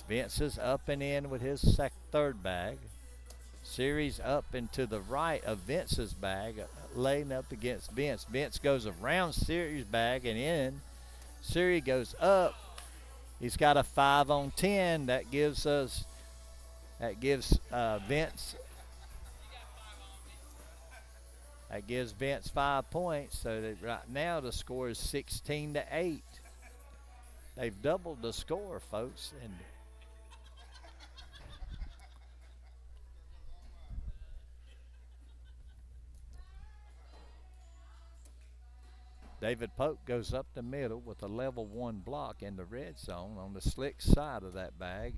Vince is up and in with his third bag. Siri's up and to the right of Vince's bag, laying up against Vince. Vince goes around Siri's bag and in. Siri goes up. He's got a 5 on 10. That gives Vince. That gives Vince 5 points. So that right now the score is 16-8. They've doubled the score, folks. And David Polk goes up the middle with a level 1 block in the red zone on the slick side of that bag.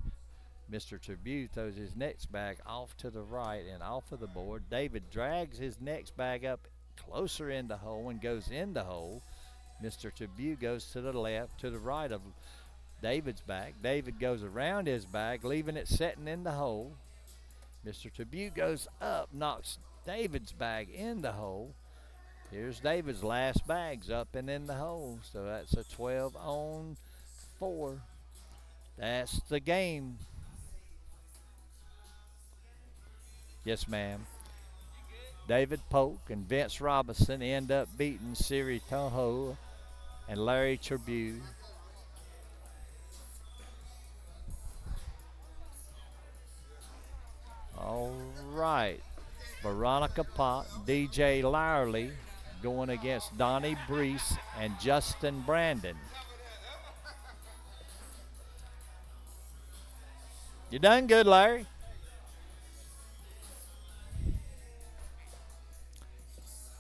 Mr. Tribute throws his next bag off to the right and off of the board. David drags his next bag up closer in the hole and goes in the hole. Mr. Tribute goes to the left, to the right of David's bag. David goes around his bag, leaving it setting in the hole. Mr. Tribute goes up, knocks David's bag in the hole. Here's David's last bags up and in the hole. So that's a 12 on 4. That's the game. Yes, ma'am. David Polk and Vince Robinson end up beating Siri Toho and Larry Tribute. All right. Veronica Pott, DJ Lowerly going against Donnie Brees and Justin Brandon. You done good, Larry.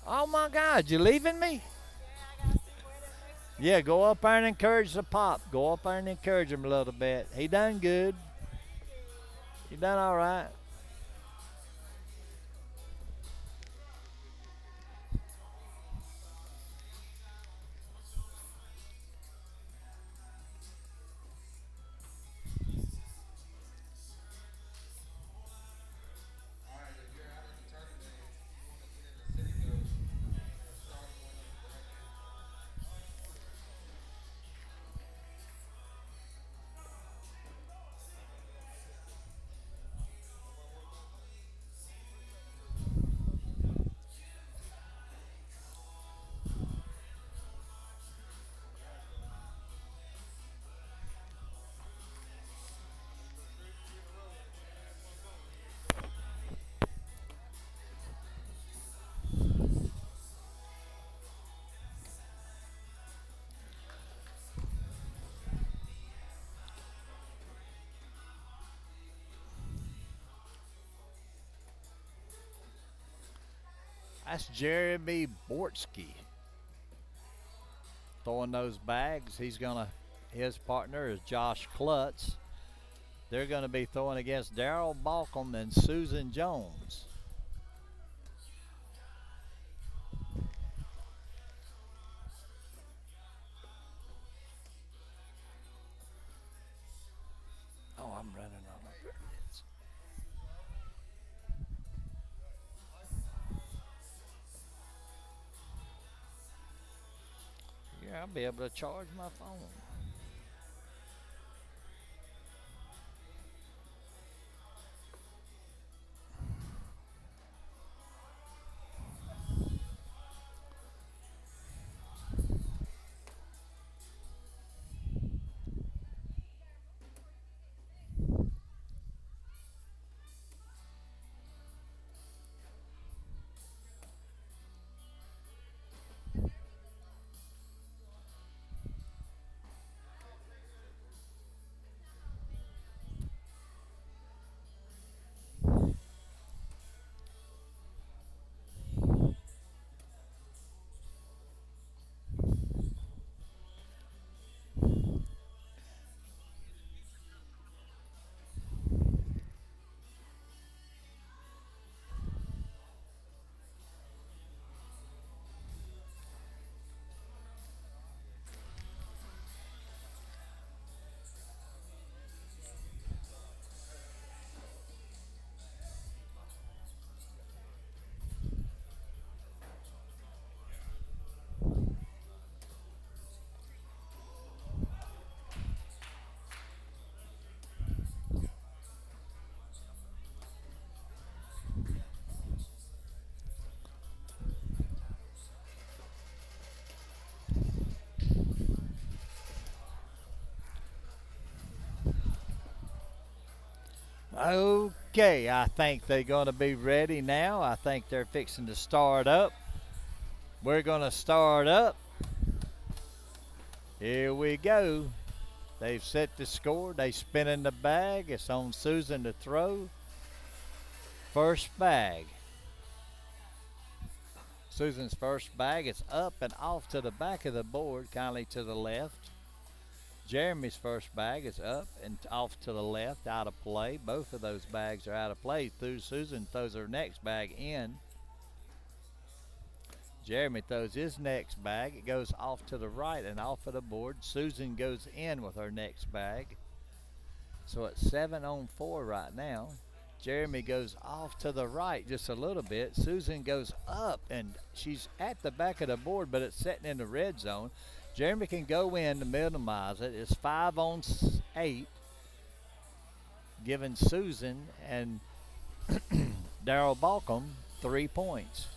Oh my God, you leaving me? Yeah, go up there and encourage the Pop. Go up there and encourage him a little bit. He done good. You done all right? That's Jeremy Bortsky throwing those bags. His partner is Josh Klutz. They're going to be throwing against Daryl Balcom and Susan Jones. Oh, I'm running on my periods. Yeah, I'll be able to charge my phone. Okay, I think they're going to be ready now. I think they're fixing to start up. We're going to start up. Here we go. They've set the score. They spinning the bag. It's on Susan to throw. First bag. Susan's first bag is up and off to the back of the board, kindly to the left. Jeremy's first bag is up and off to the left, out of play. Both of those bags are out of play. Susan throws her next bag in. Jeremy throws his next bag. It goes off to the right and off of the board. Susan goes in with her next bag. So it's 7-on-4 right now. Jeremy goes off to the right just a little bit. Susan goes up, and she's at the back of the board, but it's sitting in the red zone. Jeremy can go in to minimize it. It's 5-on-8, giving Susan and Daryl Balcom 3 points.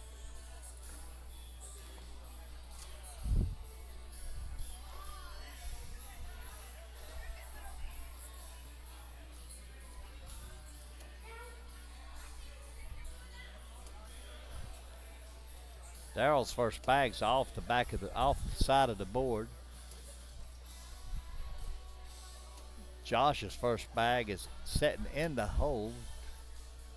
Daryl's first bag's off the side of the board. Josh's first bag is sitting in the hole.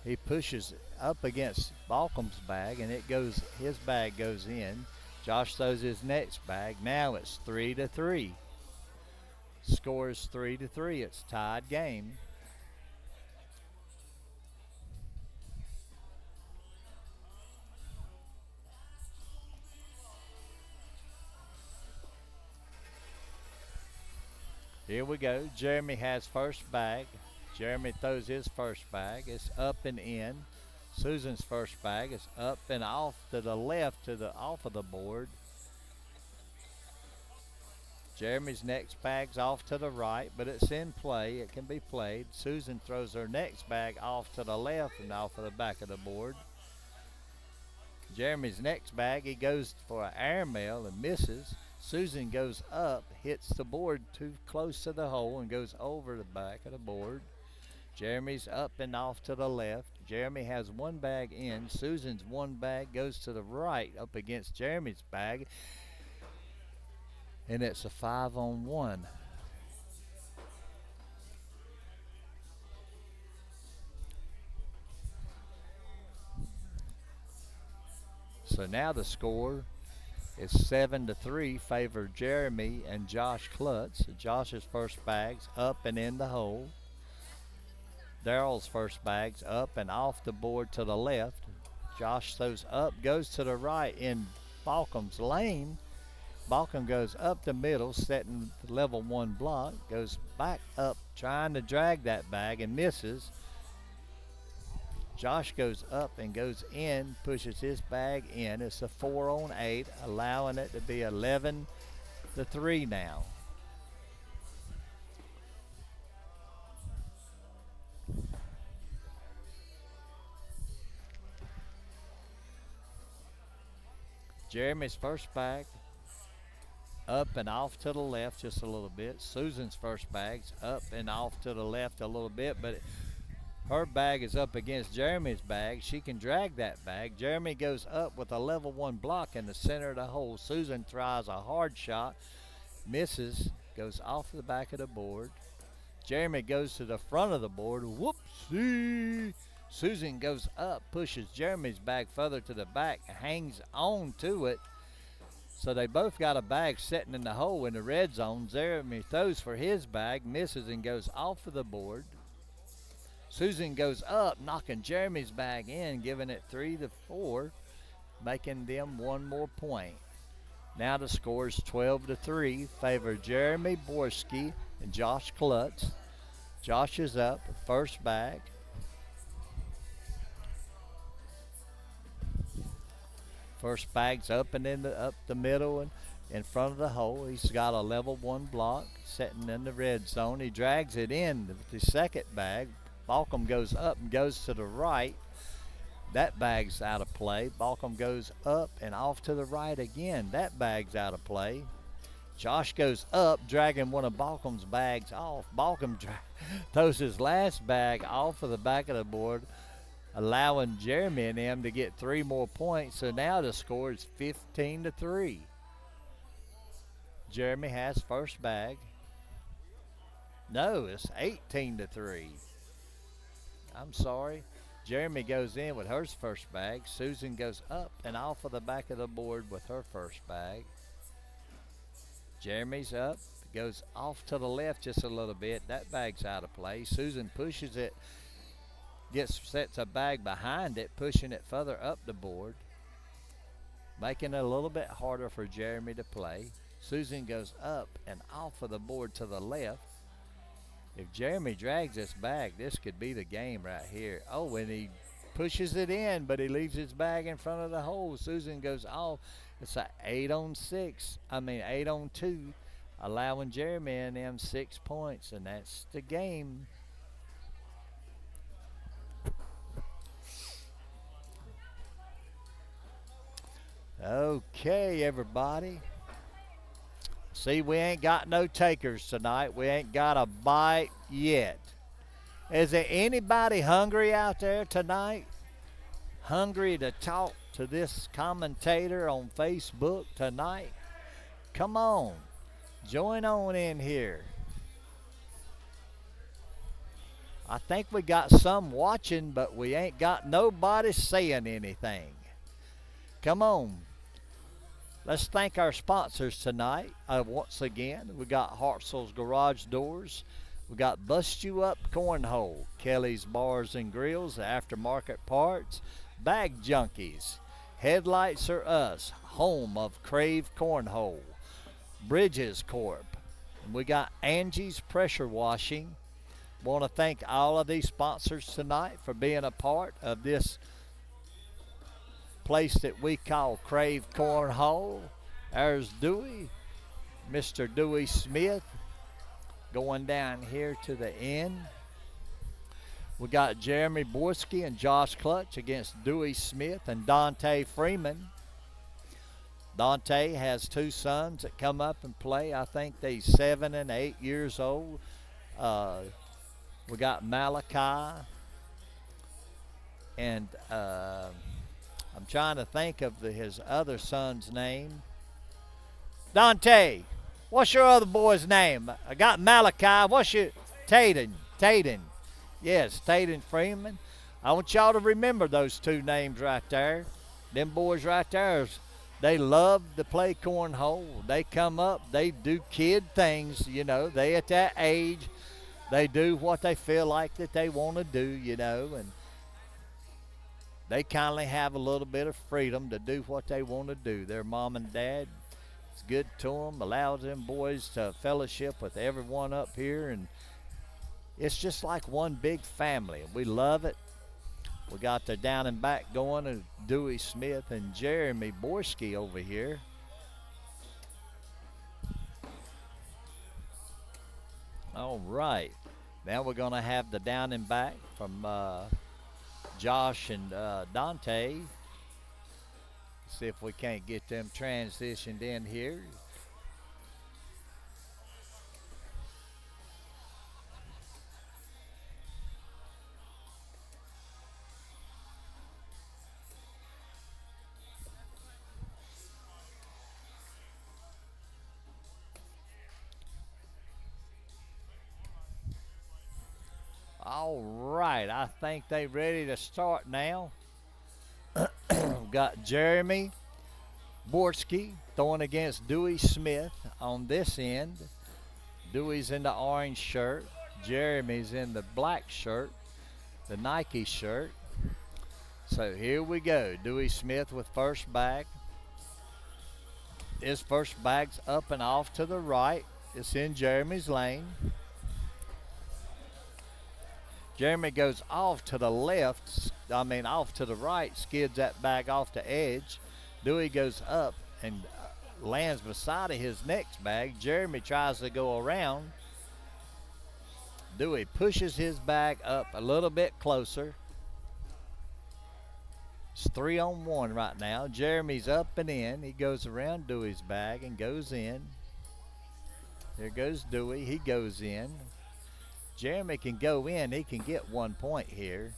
He pushes up against Balcom's bag, and his bag goes in. Josh throws his next bag. Now it's 3-3. Score is 3-3. It's tied game. Here we go. Jeremy has first bag. Jeremy throws his first bag. It's up and in. Susan's first bag is up and off to the left, to the off of the board. Jeremy's next bag's off to the right, but it's in play. It can be played. Susan throws her next bag off to the left and off of the back of the board. Jeremy's next bag, he goes for an airmail and misses. Susan goes up, hits the board too close to the hole and goes over the back of the board. Jeremy's up and off to the left. Jeremy has one bag in. Susan's one bag goes to the right up against Jeremy's bag. And it's a 5-on-1. So now the score is 7-3, favor Jeremy and Josh Klutz. Josh's first bag's up and in the hole. Daryl's first bag's up and off the board to the left. Josh throws up, goes to the right in Balcom's lane. Balcom goes up the middle, setting the level 1 block, goes back up, trying to drag that bag and misses. Josh goes up and goes in, pushes his bag in. It's a 4-on-8, allowing it to be 11-3 now. Jeremy's first bag up and off to the left just a little bit. Susan's first bag's up and off to the left a little bit, but her bag is up against Jeremy's bag. She can drag that bag. Jeremy goes up with a level 1 block in the center of the hole. Susan tries a hard shot, misses, goes off the back of the board. Jeremy goes to the front of the board. Whoopsie! Susan goes up, pushes Jeremy's bag further to the back, hangs on to it. So they both got a bag sitting in the hole in the red zone. Jeremy throws for his bag, misses, and goes off of the board. Susan goes up, knocking Jeremy's bag in, giving it 3-4, making them one more point. Now the score is 12-3, favor Jeremy Borski and Josh Klutz. Josh is up, first bag. First bag's up and up the middle and in front of the hole. He's got a level 1 block sitting in the red zone. He drags it in with the second bag. Balcom goes up and goes to the right. That bag's out of play. Balcom goes up and off to the right again. That bag's out of play. Josh goes up, dragging one of Balcom's bags off. Balcom throws his last bag off of the back of the board, allowing Jeremy and him to get 3 more points. So now the score is 15-3. Jeremy has first bag. No, it's 18-3. I'm sorry. Jeremy goes in with her first bag. Susan goes up and off of the back of the board with her first bag. Jeremy's up, goes off to the left just a little bit. That bag's out of play. Susan pushes it, sets a bag behind it, pushing it further up the board, making it a little bit harder for Jeremy to play. Susan goes up and off of the board to the left. If Jeremy drags this bag, this could be the game right here. Oh, and he pushes it in, but he leaves his bag in front of the hole. Susan goes off. It's an 8-on-2, allowing Jeremy and them 6 points, and that's the game. Okay, everybody. See, we ain't got no takers tonight. We ain't got a bite yet. Is there anybody hungry out there tonight? Hungry to talk to this commentator on Facebook tonight? Come on. Join on in here. I think we got some watching, but we ain't got nobody saying anything. Come on. Let's thank our sponsors tonight. Once again, we got Hartzell's Garage Doors. We got Bust You Up Cornhole, Kelly's Bars and Grills, Aftermarket Parts, Bag Junkies, Headlights Are Us, home of Krave Cornhole, Bridges Corp, We got Angie's Pressure Washing. Want to thank all of these sponsors tonight for being a part of this place that we call Krave Cornhole. There's Dewey, Mr. Dewey Smith, going down here to the end. We got Jeremy Borski and Josh Clutch against Dewey Smith and Dante Freeman. Dante has two sons that come up and play. I think they're 7 and 8 years old. We got Malachi, and I'm trying to think of his other son's name. Dante, what's your other boy's name? I got Malachi. What's your Taden? Yes, Taden Freeman. I want y'all to remember those two names right there. Them boys right there, they love to play cornhole. They come up, they do kid things, you know. They at that age, they do what they feel like that they want to do, you know, and they kindly have a little bit of freedom to do what they want to do. Their mom and dad, it's good to them, allows them boys to fellowship with everyone up here, and it's just like one big family. We love it. We got the down and back going, and Dewey Smith and Jeremy Borski over here. All right. Now we're going to have the down and back from Josh and Dante. See if we can't get them transitioned in here. All right, I think they're ready to start now. Got Jeremy Borski throwing against Dewey Smith on this end. Dewey's in the orange shirt. Jeremy's in the black shirt, the Nike shirt. So here we go. Dewey Smith with first bag. His first bag's up and off to the right. It's in Jeremy's lane. Jeremy goes off to the left, off to the right, skids that bag off the edge. Dewey goes up and lands beside of his next bag. Jeremy tries to go around. Dewey pushes his bag up a little bit closer. It's 3-on-1 right now. Jeremy's up and in. He goes around Dewey's bag and goes in. There goes Dewey. He goes in. Jeremy can go in. He can get 1 point here.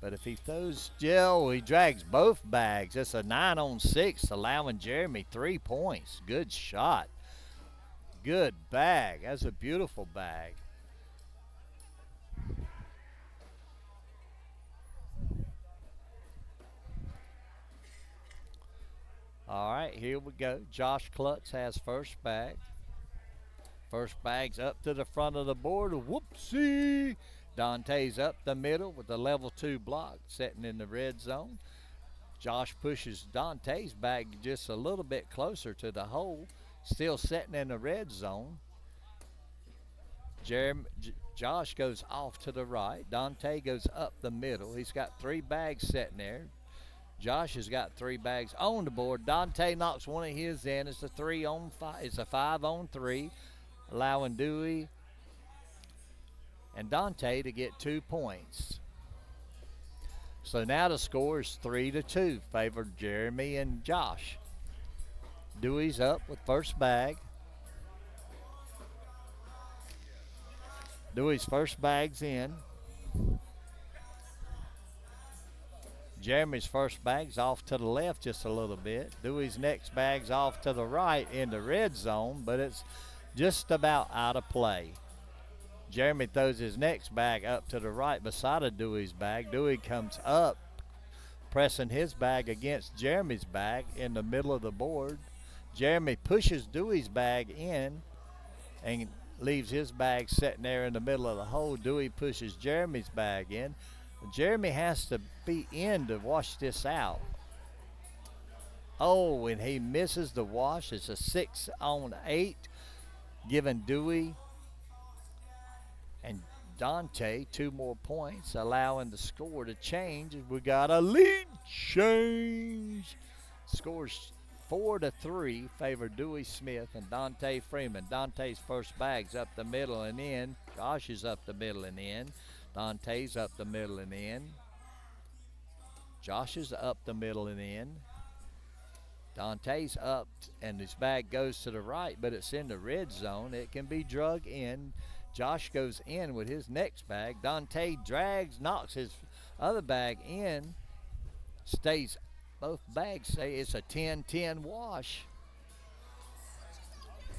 But if he throws Jill, he drags both bags. It's a 9-on-6, allowing Jeremy 3 points. Good shot. Good bag. That's a beautiful bag. All right, here we go. Josh Klutz has first bag. First bag's up to the front of the board. Whoopsie! Dante's up the middle with the level 2 block, sitting in the red zone. Josh pushes Dante's bag just a little bit closer to the hole, still sitting in the red zone. Josh goes off to the right. Dante goes up the middle. He's got 3 bags sitting there. Josh has got 3 bags on the board. Dante knocks one of his in. It's a 3-on-5. It's a 5-on-3. Allowing Dewey and Dante to get 2 points. So now the score is 3-2, favored Jeremy and Josh. Dewey's up with first bag. Dewey's first bag's in. Jeremy's first bag's off to the left just a little bit. Dewey's next bag's off to the right in the red zone, but it's just about out of play. Jeremy throws his next bag up to the right beside of Dewey's bag. Dewey comes up, pressing his bag against Jeremy's bag in the middle of the board. Jeremy pushes Dewey's bag in and leaves his bag sitting there in the middle of the hole. Dewey pushes Jeremy's bag in. Jeremy has to be in to wash this out. Oh, and he misses the wash. It's a 6-on-8. giving Dewey and Dante 2 more points, allowing the score to change. We got a lead change. Scores 4-3 favor Dewey Smith and Dante Freeman. Dante's first bag's up the middle and in. Josh is up the middle and in. Dante's up the middle and in. Josh is up the middle and in. Dante's up and his bag goes to the right, but it's in the red zone. It can be drug in. Josh goes in with his next bag. Dante drags, knocks his other bag in. Stays, both bags say it's a 10-10 wash.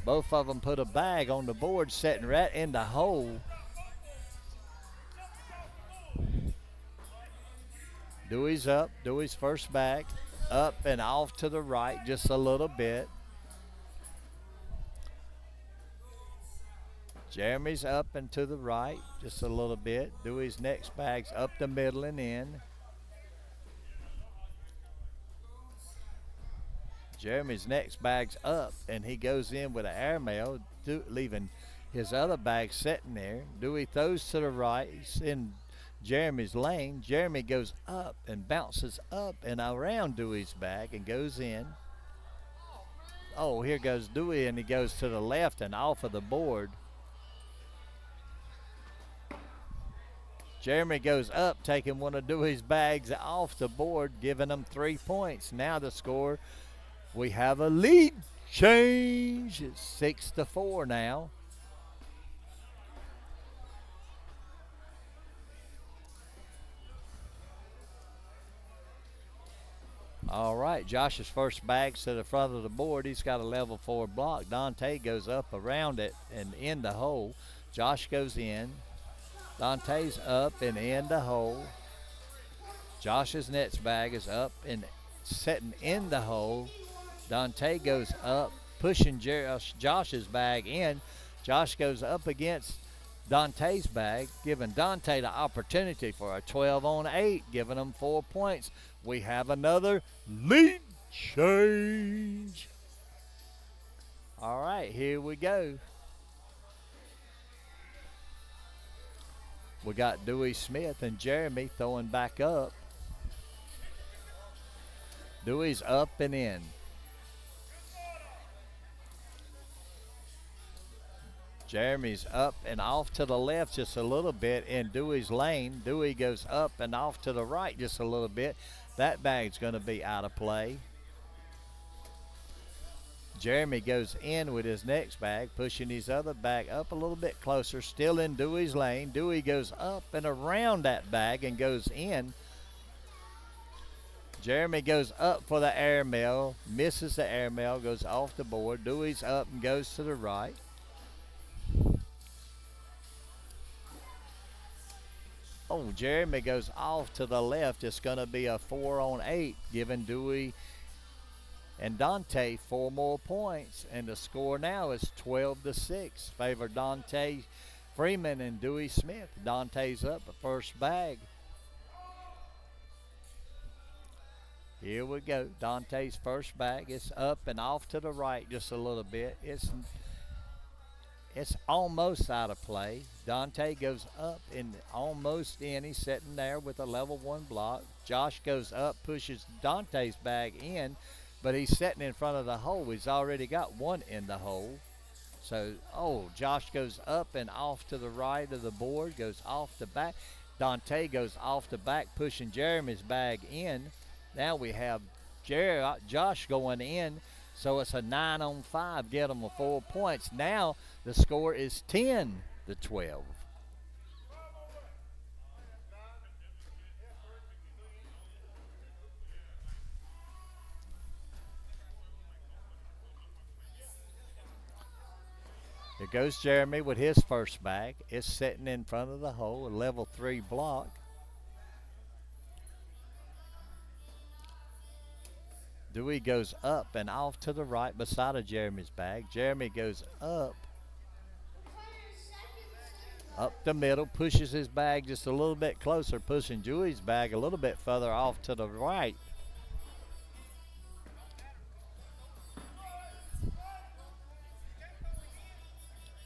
Both of them put a bag on the board, sitting right in the hole. Dewey's up. Dewey's first bag. Up and off to the right just a little bit. Jeremy's up and to the right just a little bit. Dewey's next bag's up the middle and in. Jeremy's next bag's up and he goes in with an airmail, leaving his other bag sitting there. Dewey throws to the right. He's in Jeremy's lane. Jeremy goes up and bounces up and around Dewey's bag and goes in. Oh, here goes Dewey, and he goes to the left and off of the board. Jeremy goes up, taking one of Dewey's bags off the board, giving him 3 points. Now the score, we have a lead change. It's 6-4 now. All right, Josh's first bag's to the front of the board. He's got a level 4 block. Dante goes up around it and in the hole. Josh goes in. Dante's up and in the hole. Josh's next bag is up and sitting in the hole. Dante goes up, pushing Josh's bag in. Josh goes up against Dante's bag, giving Dante the opportunity for a 12-on-8, giving him 4 points. We have another lead change. All right, here we go. We got Dewey Smith and Jeremy throwing back up. Dewey's up and in. Jeremy's up and off to the left just a little bit in Dewey's lane. Dewey goes up and off to the right just a little bit. That bag's going to be out of play. Jeremy goes in with his next bag, pushing his other bag up a little bit closer, still in Dewey's lane. Dewey goes up and around that bag and goes in. Jeremy goes up for the airmail, misses the airmail, goes off the board. Dewey's up and goes to the right. Oh, Jeremy goes off to the left. It's going to be a 4-on-8, giving Dewey and Dante 4 more points. And the score now is 12-6. Favor Dante Freeman and Dewey Smith. Dante's up the first bag. Here we go. Dante's first bag. It's up and off to the right just a little bit. It's almost out of play. Dante goes up and almost in. He's sitting there with a level 1 block. Josh goes up, pushes Dante's bag in, but he's sitting in front of the hole. He's already got one in the hole. So, Josh goes up and off to the right of the board, goes off the back. Dante goes off the back, pushing Jeremy's bag in. Now we have Josh going in. So it's a 9-on-5, get them 4 points. Now the score is 10-12. There goes Jeremy with his first bag. It's sitting in front of the hole, a level 3 block. Dewey goes up and off to the right beside of Jeremy's bag. Jeremy goes up the middle, pushes his bag just a little bit closer, pushing Dewey's bag a little bit further off to the right.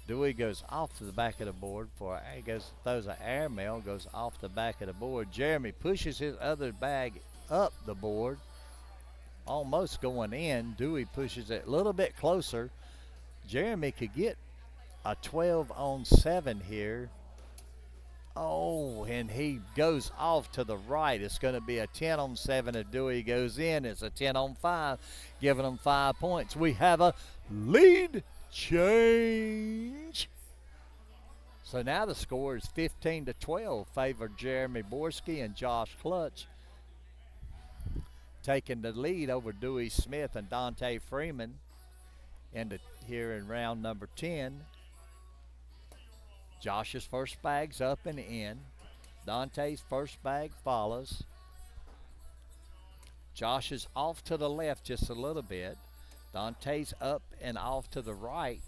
Dewey goes off to the back of the board for he goes throws an airmail, goes off the back of the board. Jeremy pushes his other bag up the board, almost going in. Dewey pushes it a little bit closer. Jeremy could get a 12 on 7 here. Oh, and he goes off to the right. It's going to be a 10 on 7 if Dewey goes in. It's a 10 on 5, giving them 5 points. We have a lead change. So now the score is 15-12, favor Jeremy Borski and Josh Clutch, taking the lead over Dewey Smith and Dante Freeman here in round number 10. Josh's first bag's up and in. Dante's first bag follows. Josh is off to the left just a little bit. Dante's up and off to the right.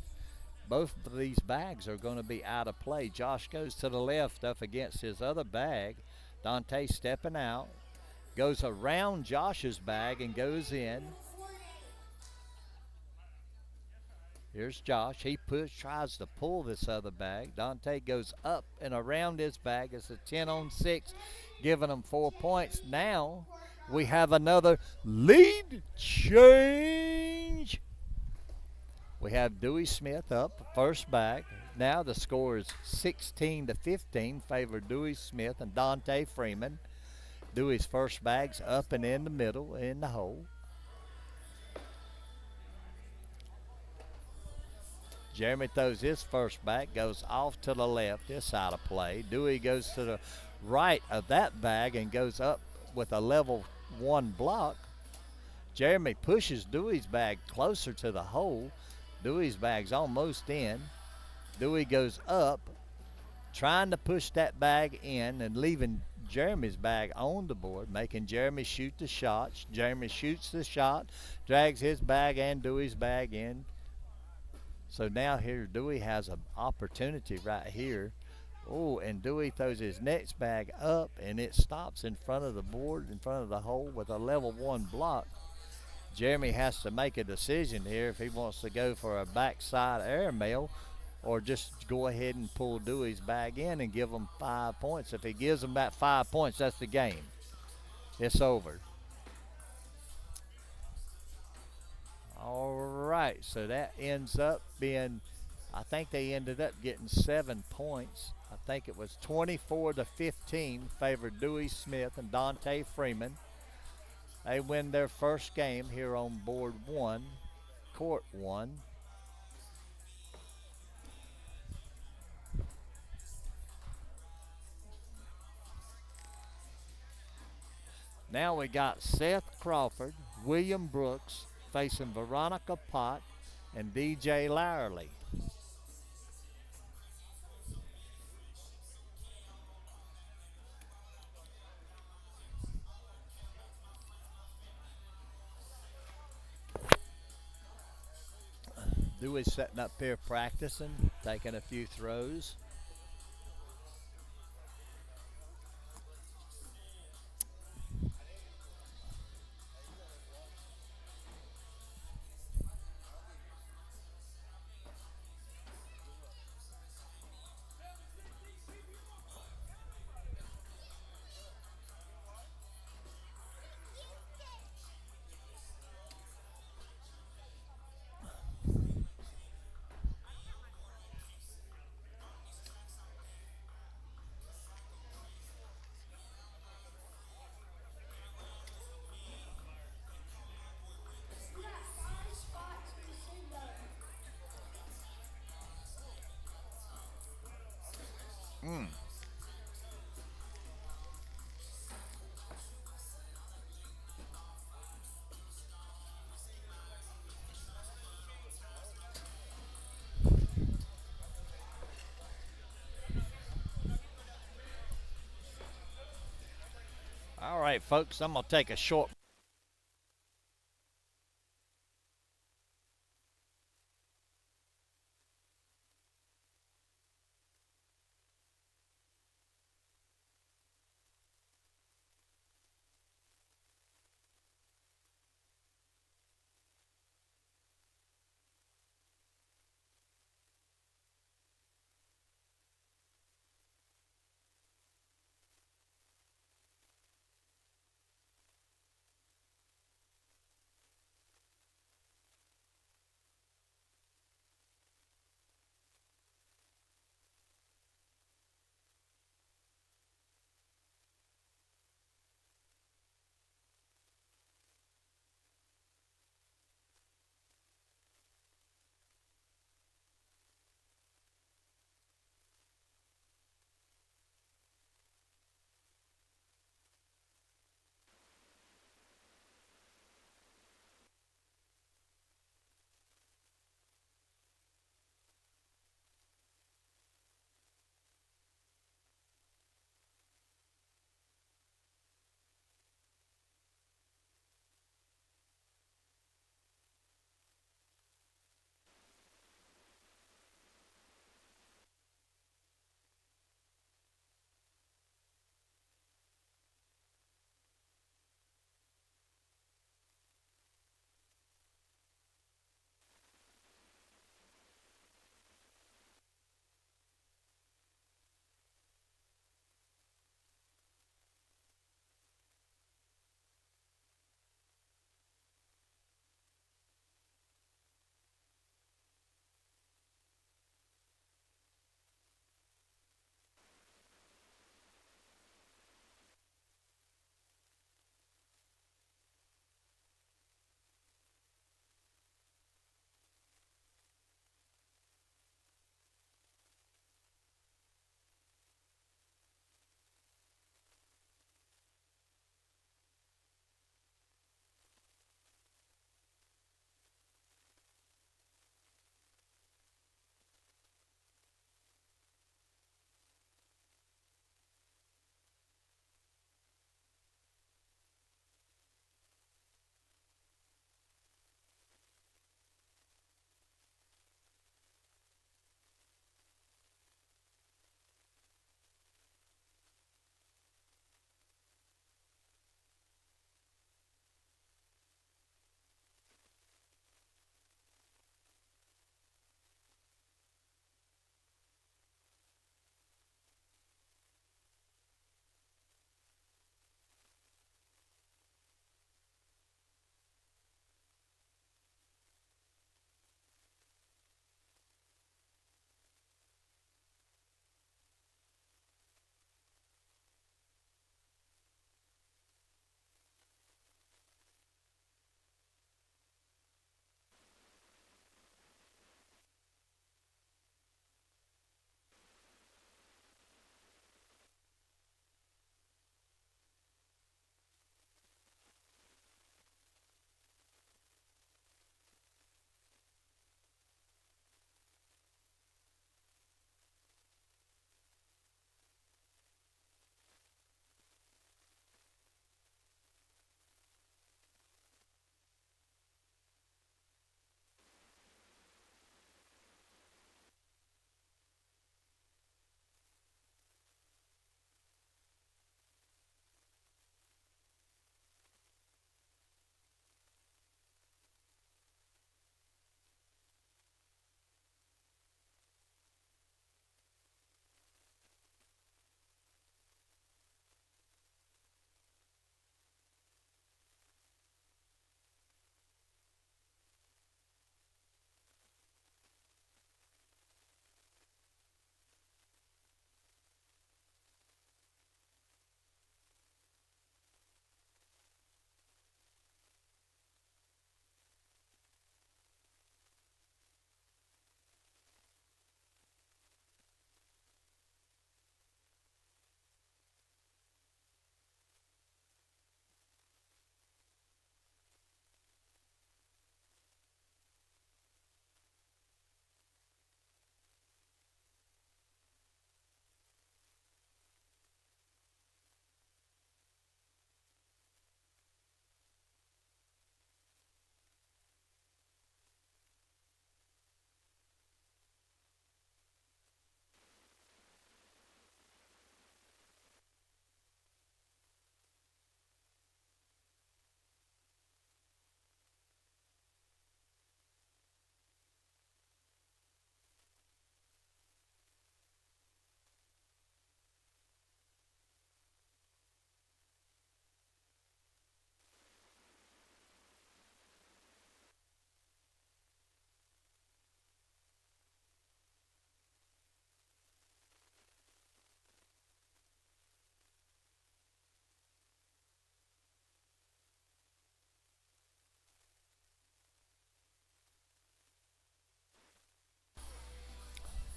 Both of these bags are going to be out of play. Josh goes to the left up against his other bag. Dante stepping out. Goes around Josh's bag and goes in. Here's Josh. He tries to pull this other bag. Dante goes up and around his bag. It's a 10 on 6, giving him 4 points. Now we have another lead change. We have Dewey Smith up, first bag. Now the score is 16-15, favor Dewey Smith and Dante Freeman. Dewey's first bag's up and in the middle, in the hole. Jeremy throws his first bag, goes off to the left. It's out of play. Dewey goes to the right of that bag and goes up with a level 1 block. Jeremy pushes Dewey's bag closer to the hole. Dewey's bag's almost in. Dewey goes up, trying to push that bag in and leaving Jeremy's bag on the board, making Jeremy shoot the shot. Jeremy shoots the shot, drags his bag and Dewey's bag in. So now here Dewey has an opportunity right here. Oh, and Dewey throws his next bag up and it stops in front of the board, in front of the hole with a level 1 block. Jeremy has to make a decision here if he wants to go for a backside airmail or just go ahead and pull Dewey's bag in and give him 5 points. If he gives him that 5 points, that's the game. It's over. All right, so that ends up being, I think they ended up getting 7 points. I think it was 24-15, favored Dewey Smith and Dante Freeman. They win their first game here on board 1, court 1. Now we got Seth Crawford, William Brooks facing Veronica Pott and DJ Lowerly. Dewey's setting up here practicing, taking a few throws. All right, folks, I'm going to take a short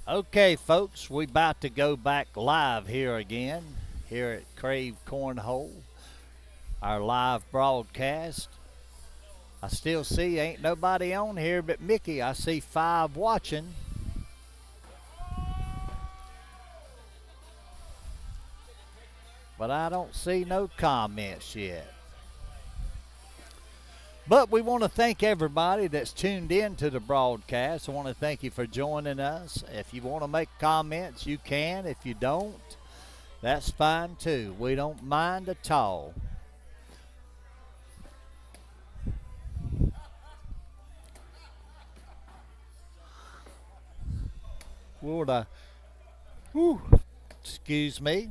Okay, folks, we about to go back live here again, here at Krave Cornhole, our live broadcast. I still see ain't nobody on here but Mickey. I see 5 watching. But I don't see no comments yet. But we want to thank everybody that's tuned in to the broadcast. I want to thank you for joining us. If you want to make comments, you can. If you don't, that's fine too. We don't mind at all. Would excuse me.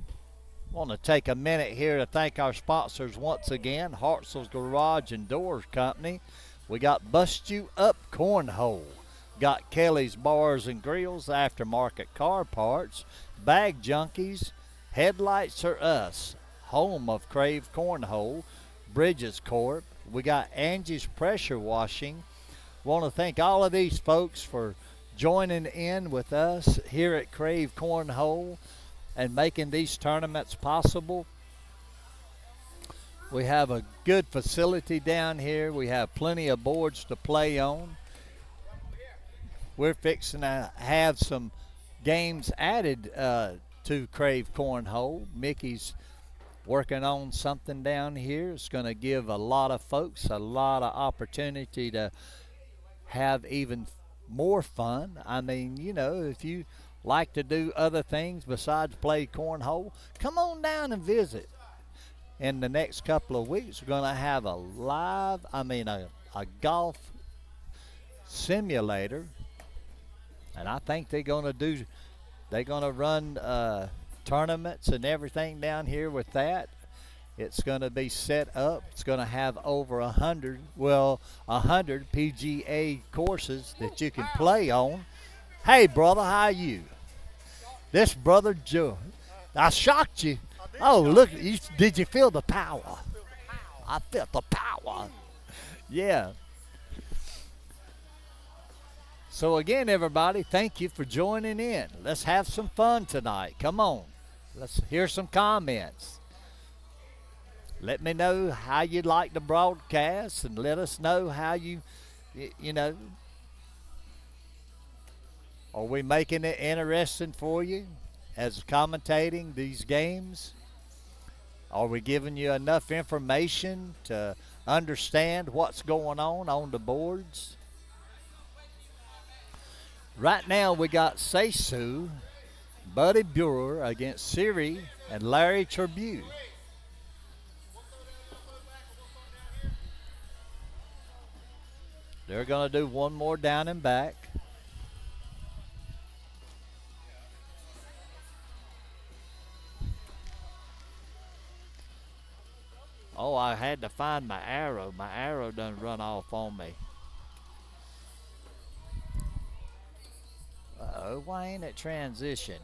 Want to take a minute here to thank our sponsors once again, Hartzell's Garage and Doors Company. We got Bust You Up Cornhole. Got Kelly's Bars and Grills, Aftermarket Car Parts, Bag Junkies, Headlights Are Us, home of Krave Cornhole, Bridges Corp. We got Angie's Pressure Washing. Want to thank all of these folks for joining in with us here at Krave Cornhole and making these tournaments possible. We have a good facility down here. We have plenty of boards to play on. We're fixing to have some games added to Krave Cornhole. Mickey's working on something down here. It's going to give a lot of folks a lot of opportunity to have even more fun. I mean, you know, if you like to do other things besides play cornhole, come on down and visit. In the next couple of weeks, we're going to have a golf simulator, and I think they're going to run tournaments and everything down here with that. It's going to be set up. It's going to have over 100 PGA courses that you can play on. Hey, brother, how you? This brother Joe. I shocked you. Oh, look, did you feel the power? I felt the power. Yeah. So again, everybody, thank you for joining in. Let's have some fun tonight. Come on. Let's hear some comments. Let me know how you'd like the broadcast, and let us know how you know, are we making it interesting for you as commentating these games? Are we giving you enough information to understand what's going on the boards? Right now we got Seisu, Buddy Brewer against Siri and Larry Tribute. They're going to do one more down and back. Oh, I had to find my arrow. My arrow done run off on me. Uh-oh, why ain't it transition?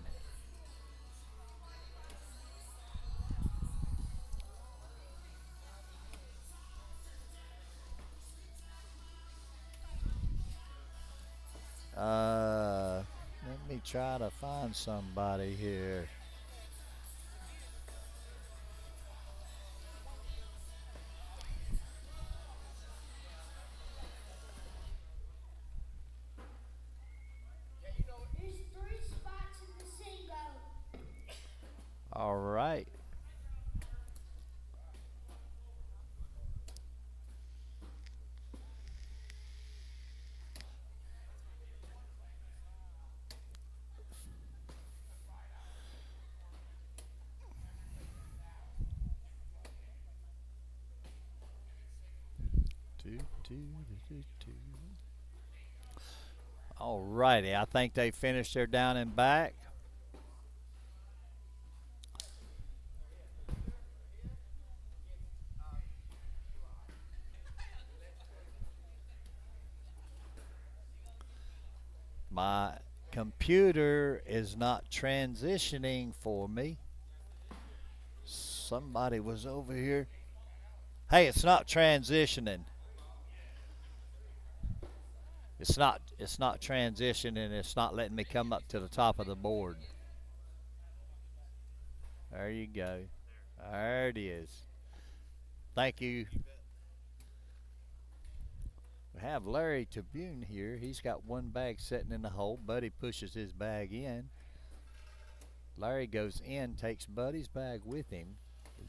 Let me try to find somebody here. There's 3 spots in the single. All right. All righty, I think they finished their down and back. My computer is not transitioning for me. Somebody was over here. Hey, it's not transitioning. It's not transitioning. It's not letting me come up to the top of the board. There you go. There it is. Thank you. We have Larry Tribune here. He's got one bag sitting in the hole. Buddy pushes his bag in. Larry goes in, takes Buddy's bag with him.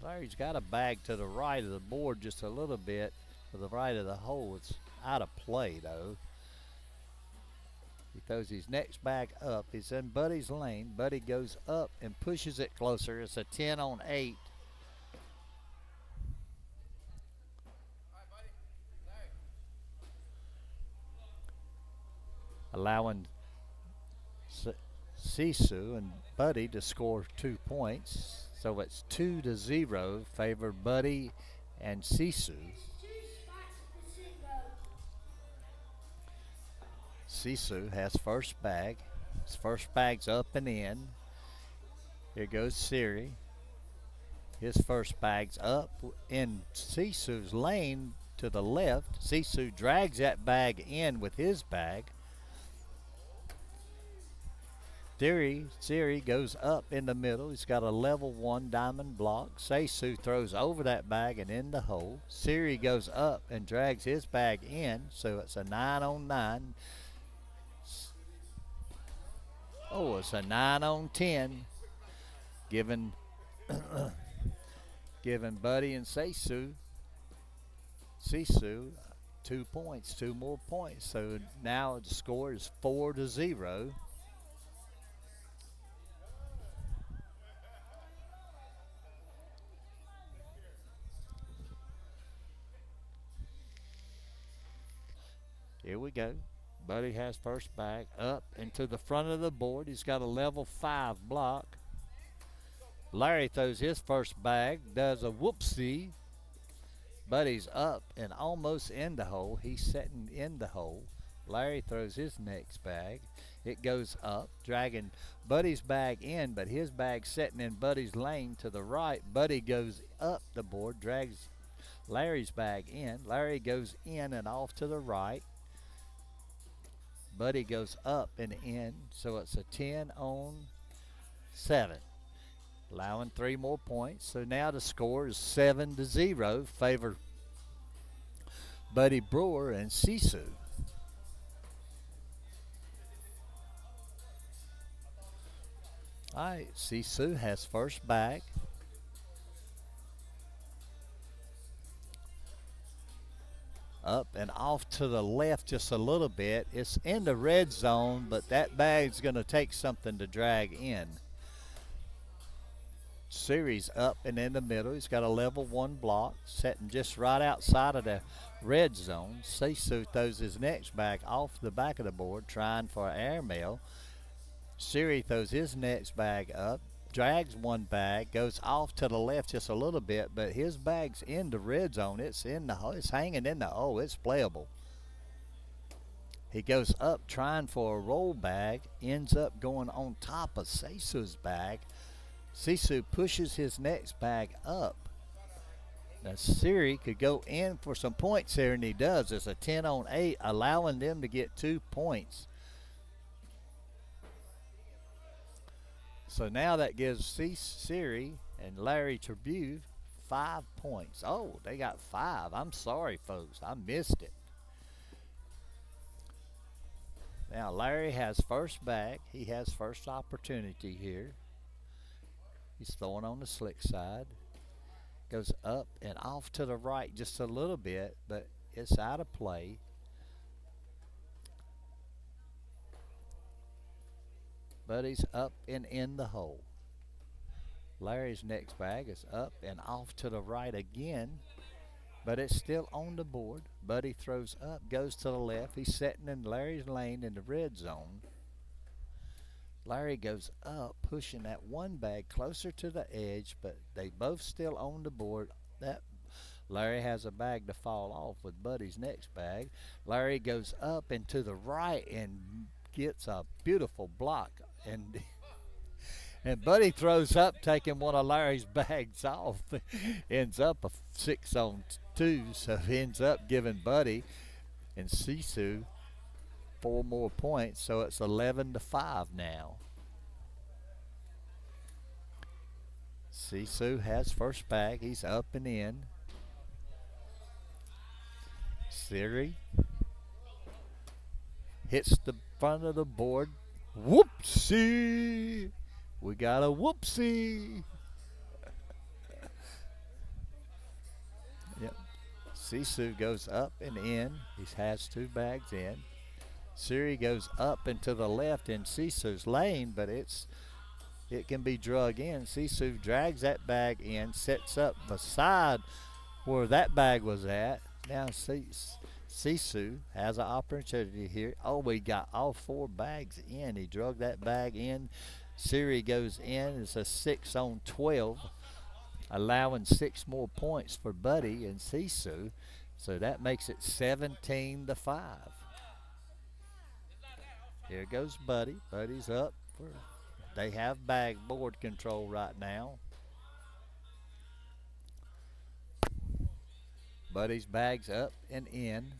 Larry's got a bag to the right of the board just a little bit to the right of the hole. It's out of play though. He throws his next bag up. He's in Buddy's lane. Buddy goes up and pushes it closer. It's a 10 on 8. Allowing Sisu and Buddy to score 2 points. So it's 2-0 favor Buddy and Sisu. Sisu has first bag. His first bag's up and in. Here goes Siri. His first bag's up in Sisu's lane to the left. Sisu drags that bag in with his bag. Siri goes up in the middle. He's got a level 1 diamond block. Sisu throws over that bag and in the hole. Siri goes up and drags his bag in, so it's a 9 on 9. Oh, it's a 9 on 10. Giving Buddy and Sisu 2 points, 2 more points. So now the score is 4-0. Here we go. Buddy has first bag up and to the front of the board. He's got a level 5 block. Larry throws his first bag, does a whoopsie. Buddy's up and almost in the hole. He's sitting in the hole. Larry throws his next bag. It goes up, dragging Buddy's bag in, but his bag's sitting in Buddy's lane to the right. Buddy goes up the board, drags Larry's bag in. Larry goes in and off to the right. Buddy goes up and in, so it's a 10 on 7. Allowing 3 more points. So now the score is 7-0. Favor Buddy Brewer and Sisu. All right, Sisu has first bag. Up and off to the left just a little bit. It's in the red zone, but that bag's going to take something to drag in. Series up and in the middle. He's got a level 1 block, sitting just right outside of the red zone. Sisu throws his next bag off the back of the board, trying for an airmail. Siri throws his next bag up, drags one bag, goes off to the left just a little bit, but his bag's in the red zone. It's hanging in the hole. It's playable. He goes up trying for a roll bag, ends up going on top of Sisu's bag. Sisu pushes his next bag up. Now Siri could go in for some points here, and he does. It's a 10 on 8, allowing them to get 2 points. So now that gives Siri and Larry Tribune 5 points. Oh, they got 5. I'm sorry, folks. I missed it. Now Larry has first bag. He has first opportunity here. He's throwing on the slick side. Goes up and off to the right just a little bit, but it's out of play. Buddy's up and in the hole. Larry's next bag is up and off to the right again, but it's still on the board. Buddy throws up, goes to the left. He's sitting in Larry's lane in the red zone. Larry goes up, pushing that one bag closer to the edge, but they both still on the board. That Larry has a bag to fall off with Buddy's next bag. Larry goes up and to the right and gets a beautiful block, and Buddy throws up, taking one of Larry's bags off. Ends up a 6 on 2, so ends up giving Buddy and Sisu 4 more points, so it's 11-5 now. Sisu has first bag. He's up and in. Siri hits the front of the board. Whoopsie! We got a whoopsie. Yep. Sisu goes up and in. He has 2 bags in. Siri goes up and to the left in Sisu's lane, but it can be drug in. Sisu drags that bag in, sets up beside where that bag was at. Now Sisu has an opportunity here. Oh, we got all 4 bags in. He drug that bag in. Siri goes in. It's a 6 on 12, allowing 6 more points for Buddy and Sisu. So that makes it 17-5. Here goes Buddy. Buddy's up. They have bag board control right now. Buddy's bag's up and in.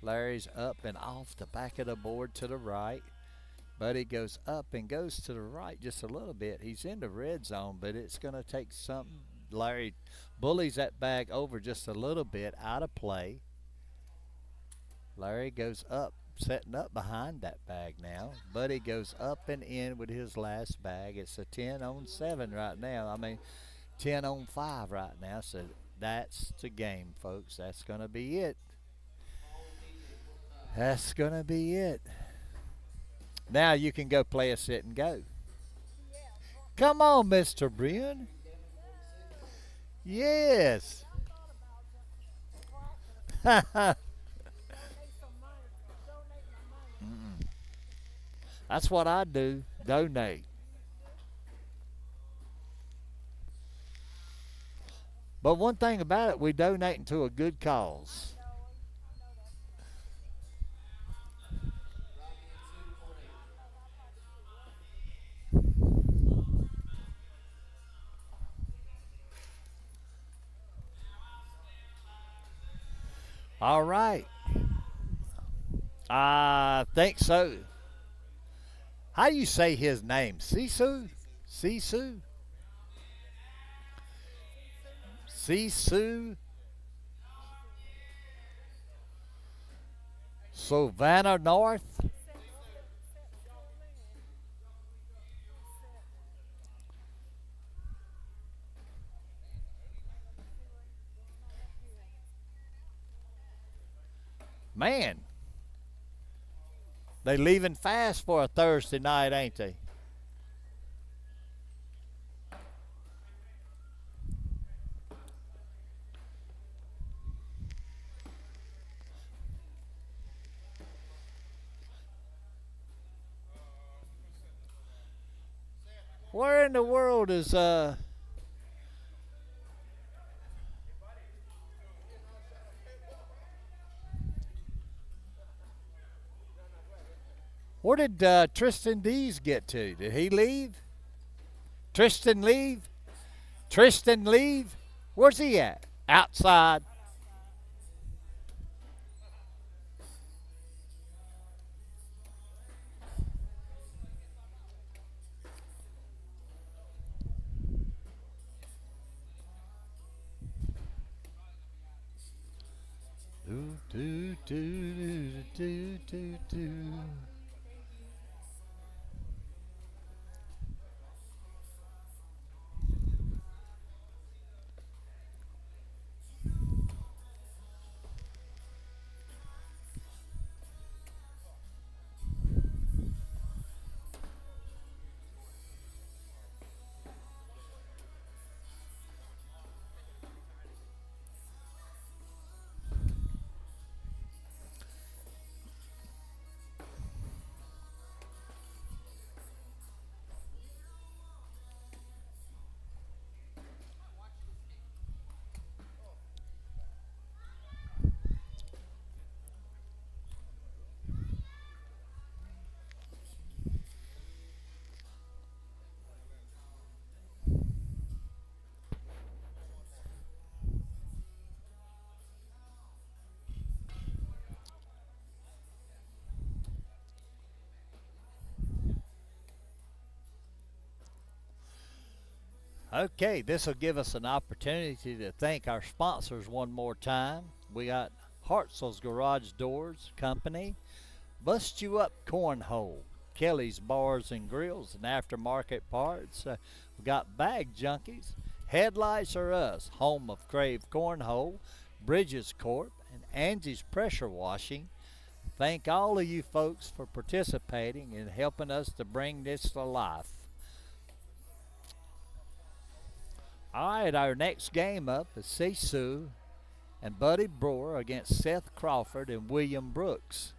Larry's up and off the back of the board to the right. Buddy goes up and goes to the right just a little bit. He's in the red zone, but it's going to take something. Larry bullies that bag over just a little bit out of play. Larry goes up, setting up behind that bag now. Buddy goes up and in with his last bag. It's a 10 on 7 right now. 10 on 5 right now. So that's the game, folks. That's going to be it. That's going to be it. Now you can go play a sit and go. Come on, Mr. Bryn. Yes. That's what I do. Donate. But one thing about it, we donating to a good cause. All right. I think so. How do you say his name? Sisu? Sisu? Sisu? Savannah North? Man, they leaving fast for a Thursday night, ain't they? Where in the world is where did Tristan Dees get to? Did he leave? Tristan leave? Tristan leave? Where's he at? Outside. Do do do do do do. Okay, this will give us an opportunity to thank our sponsors one more time. We got Hartzell's Garage Doors Company, Bust You Up Cornhole, Kelly's Bars and Grills and Aftermarket Parts. We got Bag Junkies, Headlights Are Us, home of Krave Cornhole, Bridges Corp, and Angie's Pressure Washing. Thank all of you folks for participating and helping us to bring this to life. All right, our next game up is Sisu and Buddy Brewer against Seth Crawford and William Brooks.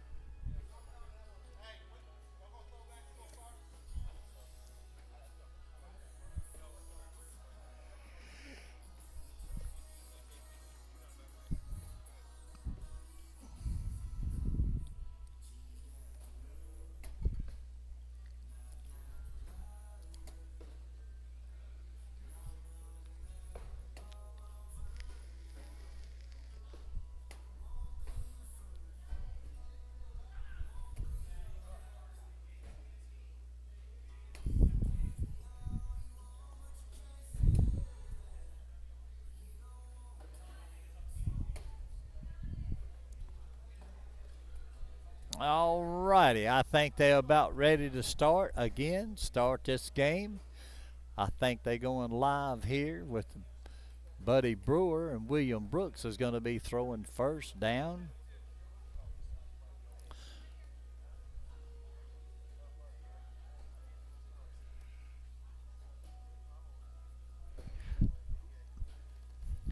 All righty, I think they're about ready to start this game. I think they're going live here with Buddy Brewer, and William Brooks is going to be throwing first down.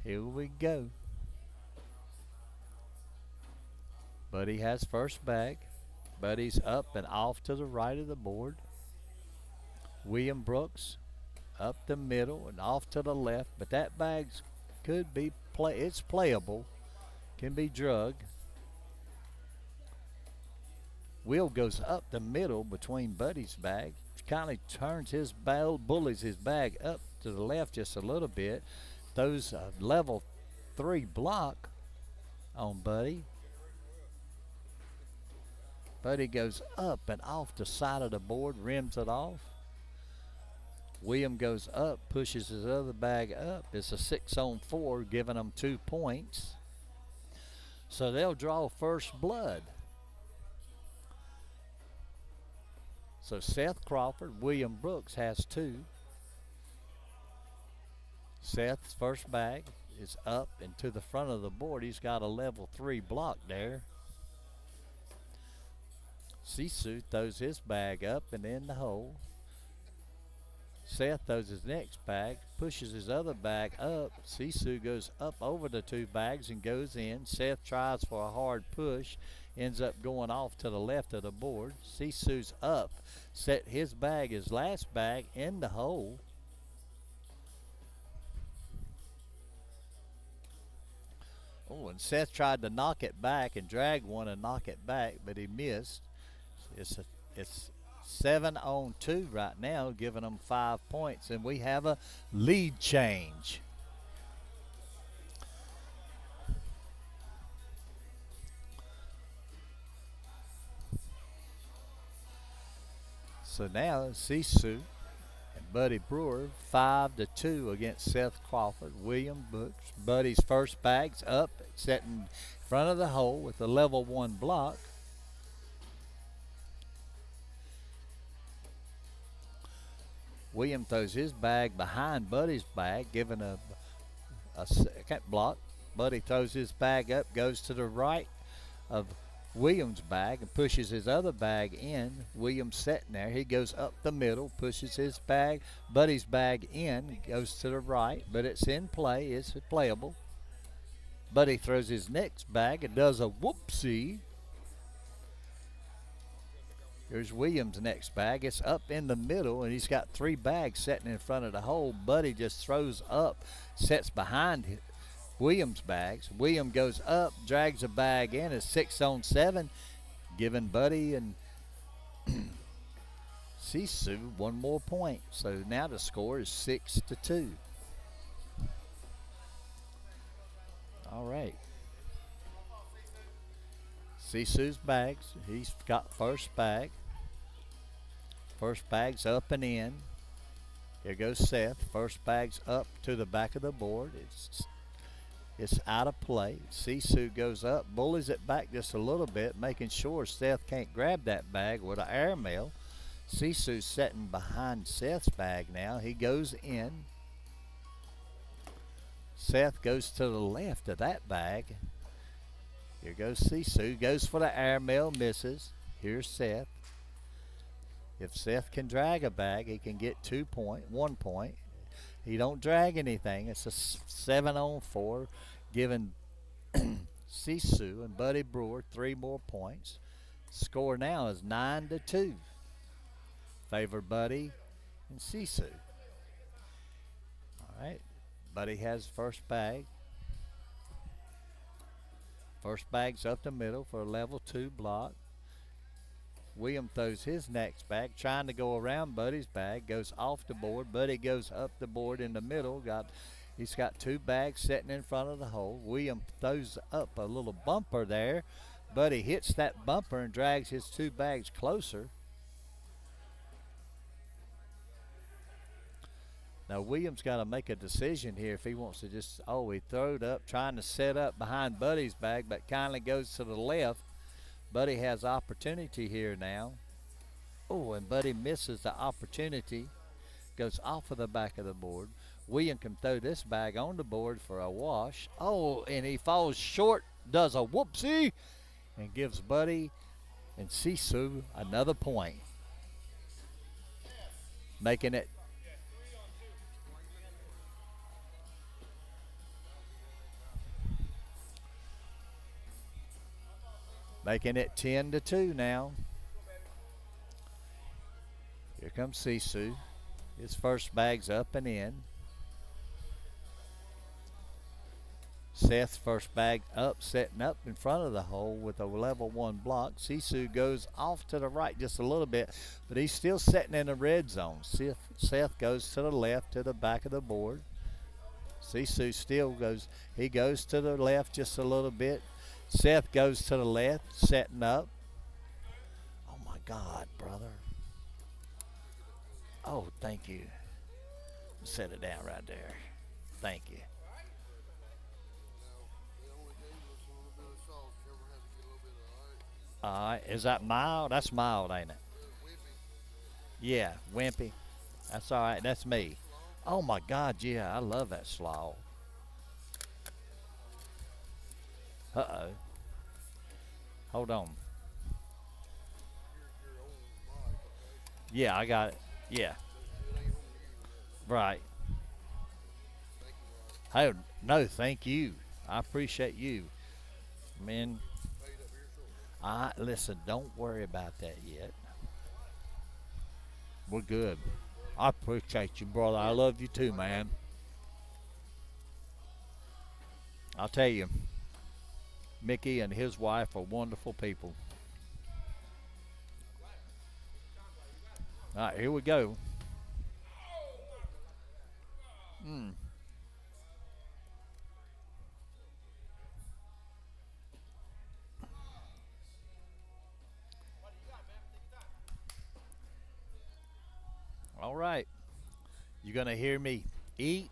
Here we go. Buddy has first bag. Buddy's up and off to the right of the board. William Brooks up the middle and off to the left, but that bag could be it's playable, can be drug. Will goes up the middle between Buddy's bag, kind of turns his bullies his bag up to the left just a little bit. Those level 3 block on Buddy. Buddy goes up and off the side of the board, rims it off. William goes up, pushes his other bag up. It's a 6-on-4, giving them 2 points. So they'll draw first blood. So Seth Crawford, William Brooks has 2. Seth's first bag is up and to the front of the board. He's got a level 3 block there. Sisu throws his bag up and in the hole. Seth throws his next bag, pushes his other bag up. Sisu goes up over the 2 bags and goes in. Seth tries for a hard push, ends up going off to the left of the board. Sisu's up, set his bag, his last bag, in the hole. Oh, and Seth tried to knock it back and drag one and knock it back, but he missed. It's 7-on-2 right now, giving them 5 points, and we have a lead change. So now Sisu and Buddy Brewer 5-2 against Seth Crawford. William Brooks, Buddy's first bag's up, set in front of the hole with the level 1 block. William throws his bag behind Buddy's bag, giving a second block. Buddy throws his bag up, goes to the right of William's bag and pushes his other bag in. William's sitting there. He goes up the middle, pushes his bag, Buddy's bag in, goes to the right, but it's in play. It's playable. Buddy throws his next bag and does a whoopsie. Here's Williams' next bag. It's up in the middle, and he's got 3 bags sitting in front of the hole. Buddy just throws up, sets behind Williams' bags. William goes up, drags a bag in. It's 6-on-7, giving Buddy and Sisu 1 more point. So now the score is 6-2. All right. Sisu's bags. He's got first bag. First bag's up and in. Here goes Seth. First bag's up to the back of the board. It's out of play. Sisu goes up, bullies it back just a little bit, making sure Seth can't grab that bag with an airmail. Sisu's sitting behind Seth's bag now. He goes in. Seth goes to the left of that bag. Here goes Sisu. Goes for the airmail, misses. Here's Seth. If Seth can drag a bag, he can get 1 point. He don't drag anything. It's a 7-on-4, giving Sisu and Buddy Brewer 3 more points. Score now is 9-2. Favor Buddy and Sisu. All right. Buddy has first bag. First bag's up the middle for a level 2 block. William throws his next bag, trying to go around Buddy's bag, goes off the board. Buddy goes up the board in the middle. He's got 2 bags sitting in front of the hole. William throws up a little bumper there. Buddy hits that bumper and drags his 2 bags closer. Now William's got to make a decision here if he wants to just, he throwed up, trying to set up behind Buddy's bag, but kindly goes to the left. Buddy has opportunity here now. Oh, and Buddy misses the opportunity. Goes off of the back of the board. William can throw this bag on the board for a wash. Oh, and he falls short, does a whoopsie, and gives Buddy and Sisu another point. Making it Making it 10-2 now. Here comes Sisu. His first bag's up and in. Seth's first bag up, setting up in front of the hole with a level 1 block. Sisu goes off to the right just a little bit, but he's still sitting in the red zone. Seth goes to the left to the back of the board. Sisu still goes to the left just a little bit. Seth goes to the left, setting up. Oh my God, brother. Oh, thank you. Set it down right there. Thank you. All right, is that mild? That's mild, ain't it? Yeah, wimpy. That's all right. That's me. Oh my God, yeah, I love that slaw. Uh-oh. Hold on. Yeah, I got it. Yeah. Right. Hey, no, thank you. I appreciate you. Man, listen, don't worry about that yet. We're good. I appreciate you, brother. I love you too, man. I'll tell you, Mickey and his wife are wonderful people. All right, here we go. All right. You're going to hear me eat.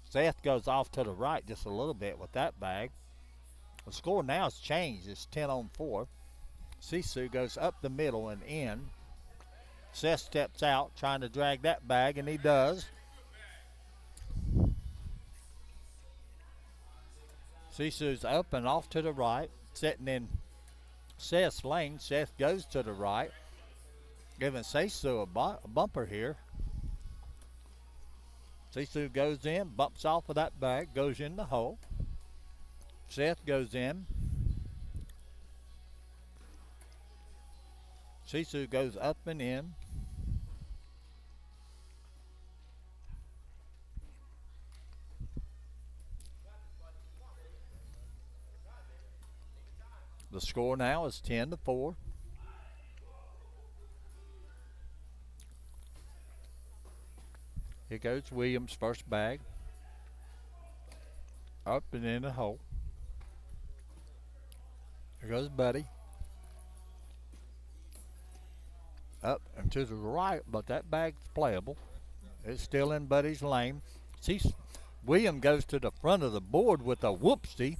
Seth goes off to the right just a little bit with that bag. The score now has changed. It's 10-4. Sisu goes up the middle and in. Seth steps out trying to drag that bag, and he does. Sisu's up and off to the right, sitting in Seth's lane. Seth goes to the right, giving Sisu a bumper here. Sisu goes in, bumps off of that bag, goes in the hole. Seth goes in. Sisu goes up and in. The score now is 10-4. Here goes Williams' first bag. Up and in the hole. Here goes Buddy. up and to the right, but that bag's playable. It's still in Buddy's lane. See, William goes to the front of the board with a whoopsie.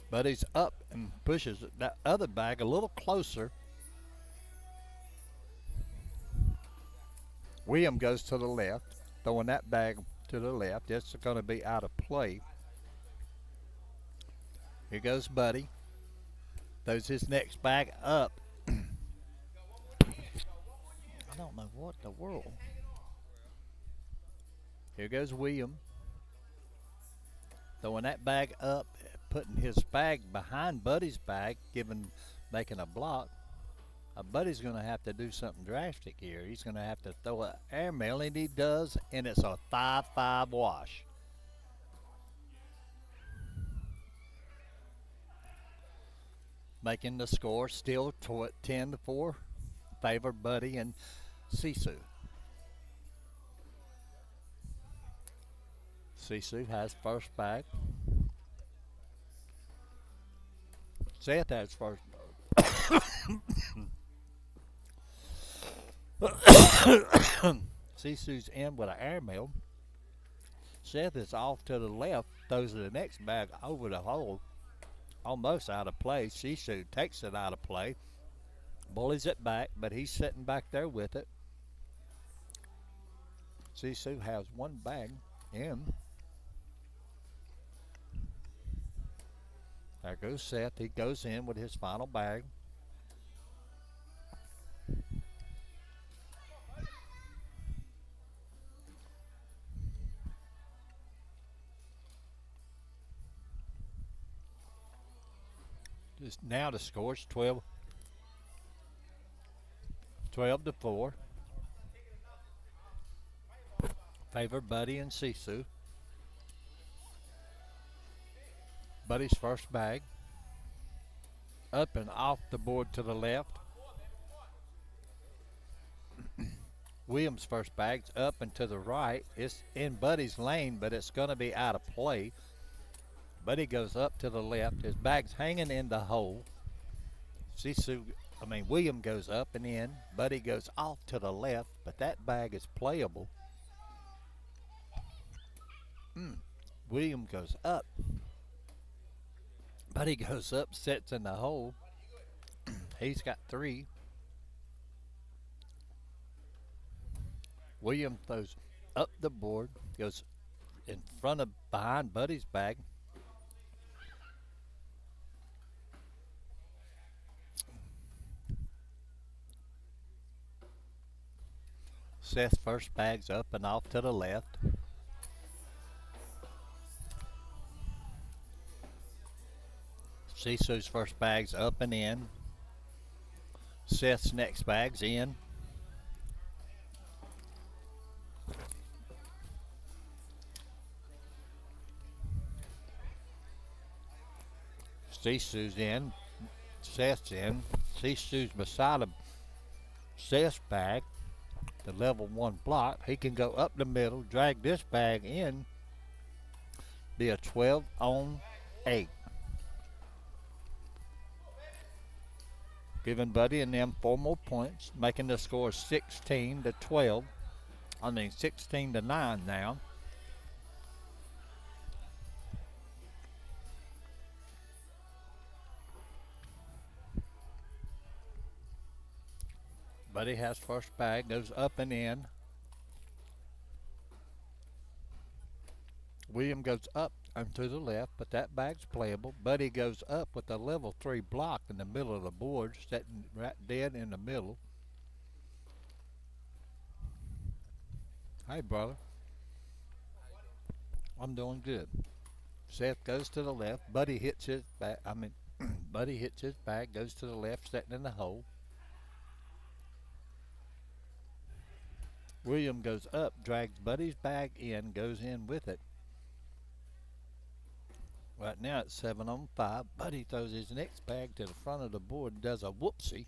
Buddy's up and pushes that other bag a little closer. William goes to the left, throwing that bag to the left. It's going to be out of play. Here goes Buddy. Throws his next bag up. I don't know what the world. Here goes William. Throwing that bag up, putting his bag behind Buddy's bag, making a block. Buddy's going to have to do something drastic here. He's going to have to throw an airmail, and he does, and it's a 5-5 wash. Making the score still 10-4, favor Buddy and Sisu. Sisu has first bag. Seth has first. Sisu's in with an airmail. Seth is off to the left, throws the next bag over the hole, almost out of play. Sisu takes it out of play, bullies it back, but he's sitting back there with it. Sisu has one bag in. There goes Seth. He goes in with his final bag. Now the score's 12-4. Favor Buddy and Sisu. Buddy's first bag. Up and off the board to the left. Williams' first bag's up and to the right. It's in Buddy's lane, but it's going to be out of play. Buddy goes up to the left. His bag's hanging in the hole. William goes up and in. Buddy goes off to the left, but that bag is playable. William goes up. Buddy goes up, sits in the hole. He's got 3. William throws up the board, goes behind Buddy's bag. Seth's first bag's up and off to the left. Sisu's first bag's up and in. Seth's next bag's in. Sisu's in. Seth's in. Sisu's beside Seth's bag. The level 1 block. He can go up the middle, drag this bag in, be a 12-on-8. Giving Buddy and them 4 more points, making the score 16-12. 16-9 now. Buddy has first bag, goes up and in. William goes up and to the left, but that bag's playable. Buddy goes up with a level 3 block in the middle of the board, sitting right dead in the middle. Hey, brother. I'm doing good. Seth goes to the left. Buddy hits his bag. Buddy hits his bag, goes to the left, sitting in the hole. William goes up, drags Buddy's bag in, goes in with it. Right now it's 7-on-5. Buddy throws his next bag to the front of the board and does a whoopsie.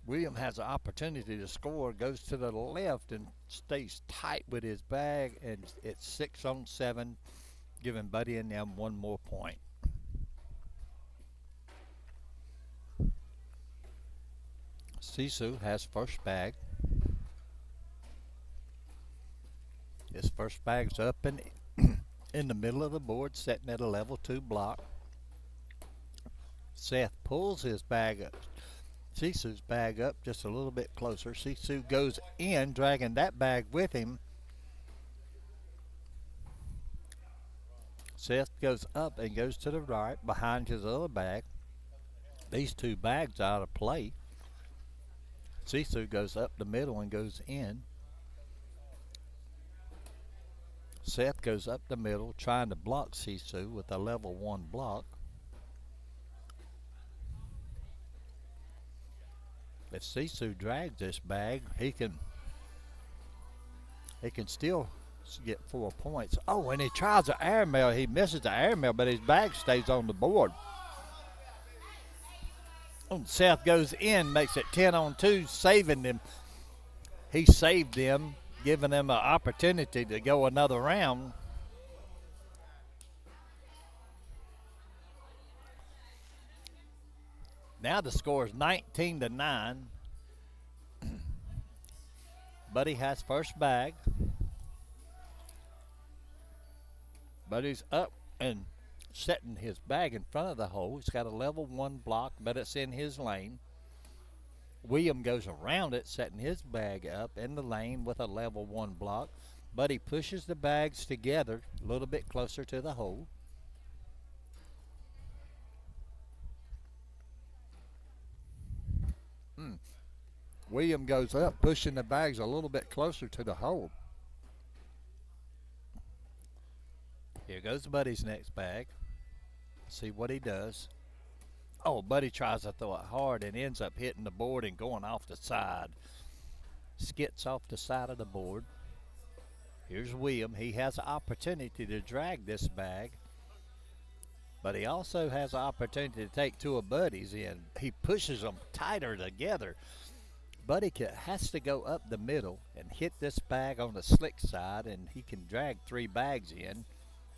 William has an opportunity to score, goes to the left and stays tight with his bag, and it's 6-on-7. giving Buddy and them one more point. Sisu has first bag. His first bag's up and in the middle of the board, setting at a level 2 block. Seth pulls his bag up. Sisu's bag up just a little bit closer. Sisu goes in, dragging that bag with him. Seth goes up and goes to the right behind his other bag. These two bags out of play. Sisu goes up the middle and goes in. Seth goes up the middle trying to block Sisu with a level 1 block. If Sisu drags this bag, he can still get 4 points. Oh, and he tries the airmail. He misses the airmail, but his bag stays on the board. Oh, Seth goes in, makes it 10-on-2, saving them. He saved them, giving them an opportunity to go another round. Now the score is 19-9. Buddy has first bag. Buddy's up and setting his bag in front of the hole. He's got a level 1 block, but it's in his lane. William goes around it, setting his bag up in the lane with a level 1 block. Buddy pushes the bags together a little bit closer to the hole. William goes up, pushing the bags a little bit closer to the hole. Here goes Buddy's next bag. See what he does. Oh, Buddy tries to throw it hard and ends up hitting the board and going off the side. Skits off the side of the board. Here's William. He has an opportunity to drag this bag, but he also has an opportunity to take two of Buddy's in. He pushes them tighter together. Buddy has to go up the middle and hit this bag on the slick side, and he can drag 3 bags in.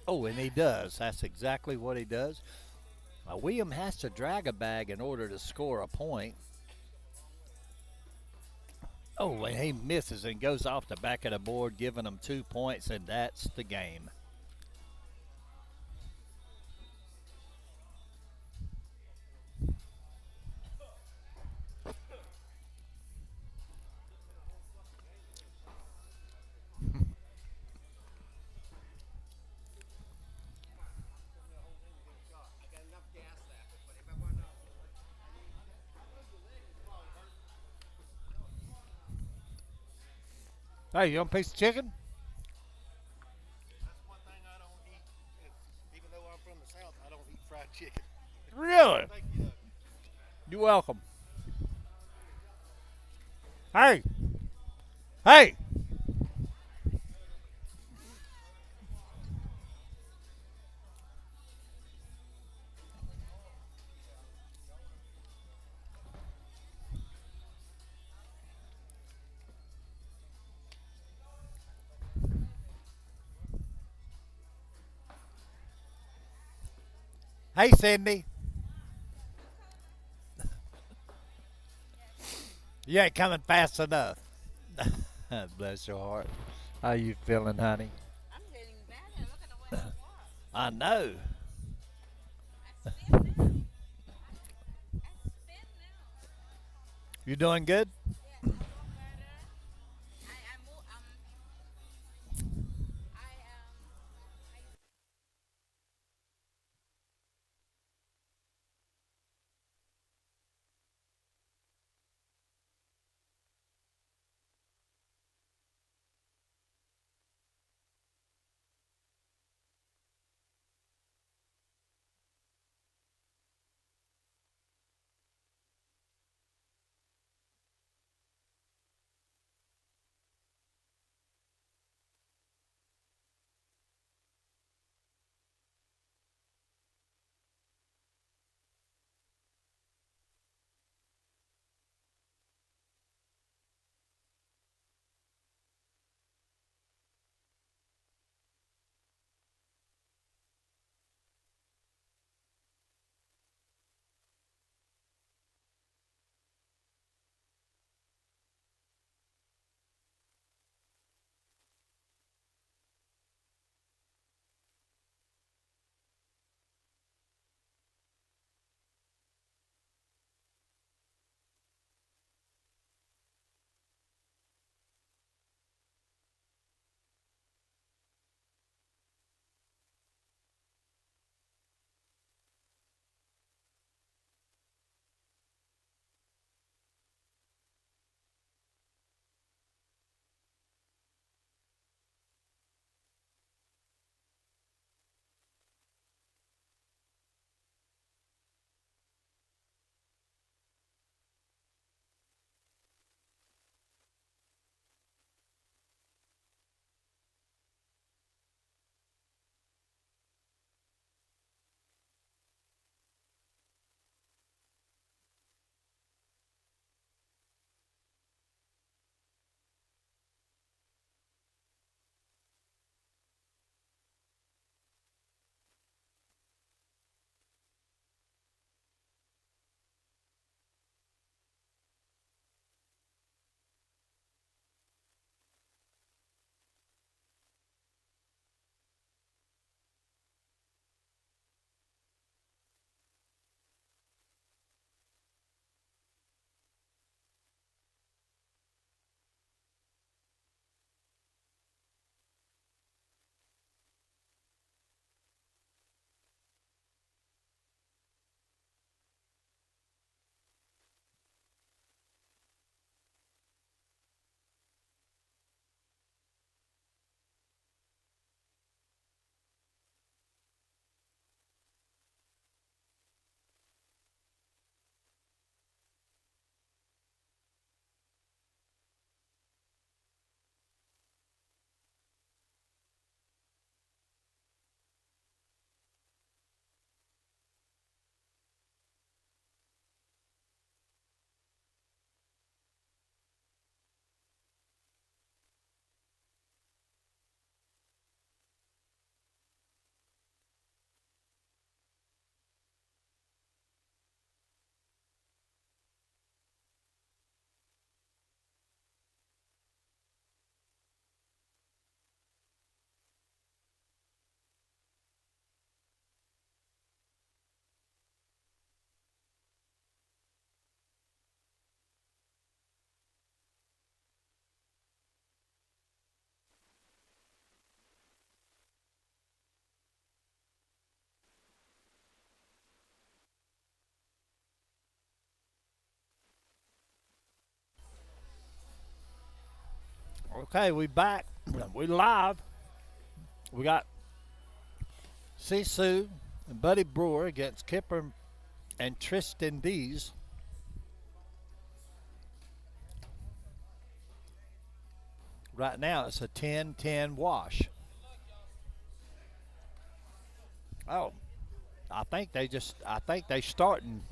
Oh, and he does. That's exactly what he does. William has to drag a bag in order to score a point. Oh, and he misses and goes off the back of the board, giving them 2 points, and that's the game. Hey, you want a piece of chicken? That's one thing I don't eat. Even though I'm from the South, I don't eat fried chicken. Really? Thank you. You're welcome. Hey! Hey! Hey, Cindy. You ain't coming fast enough. Bless your heart. How you feeling, honey? I'm getting better. Look at the way I walk. I know. I spin now. I spin now. You doing good? Yes, I walk better. I move. I Okay, we back. We live. We got Sisu and Buddy Brewer against Kipper and Tristan Dees. Right now it's a 10-10 wash. Oh, I think they starting.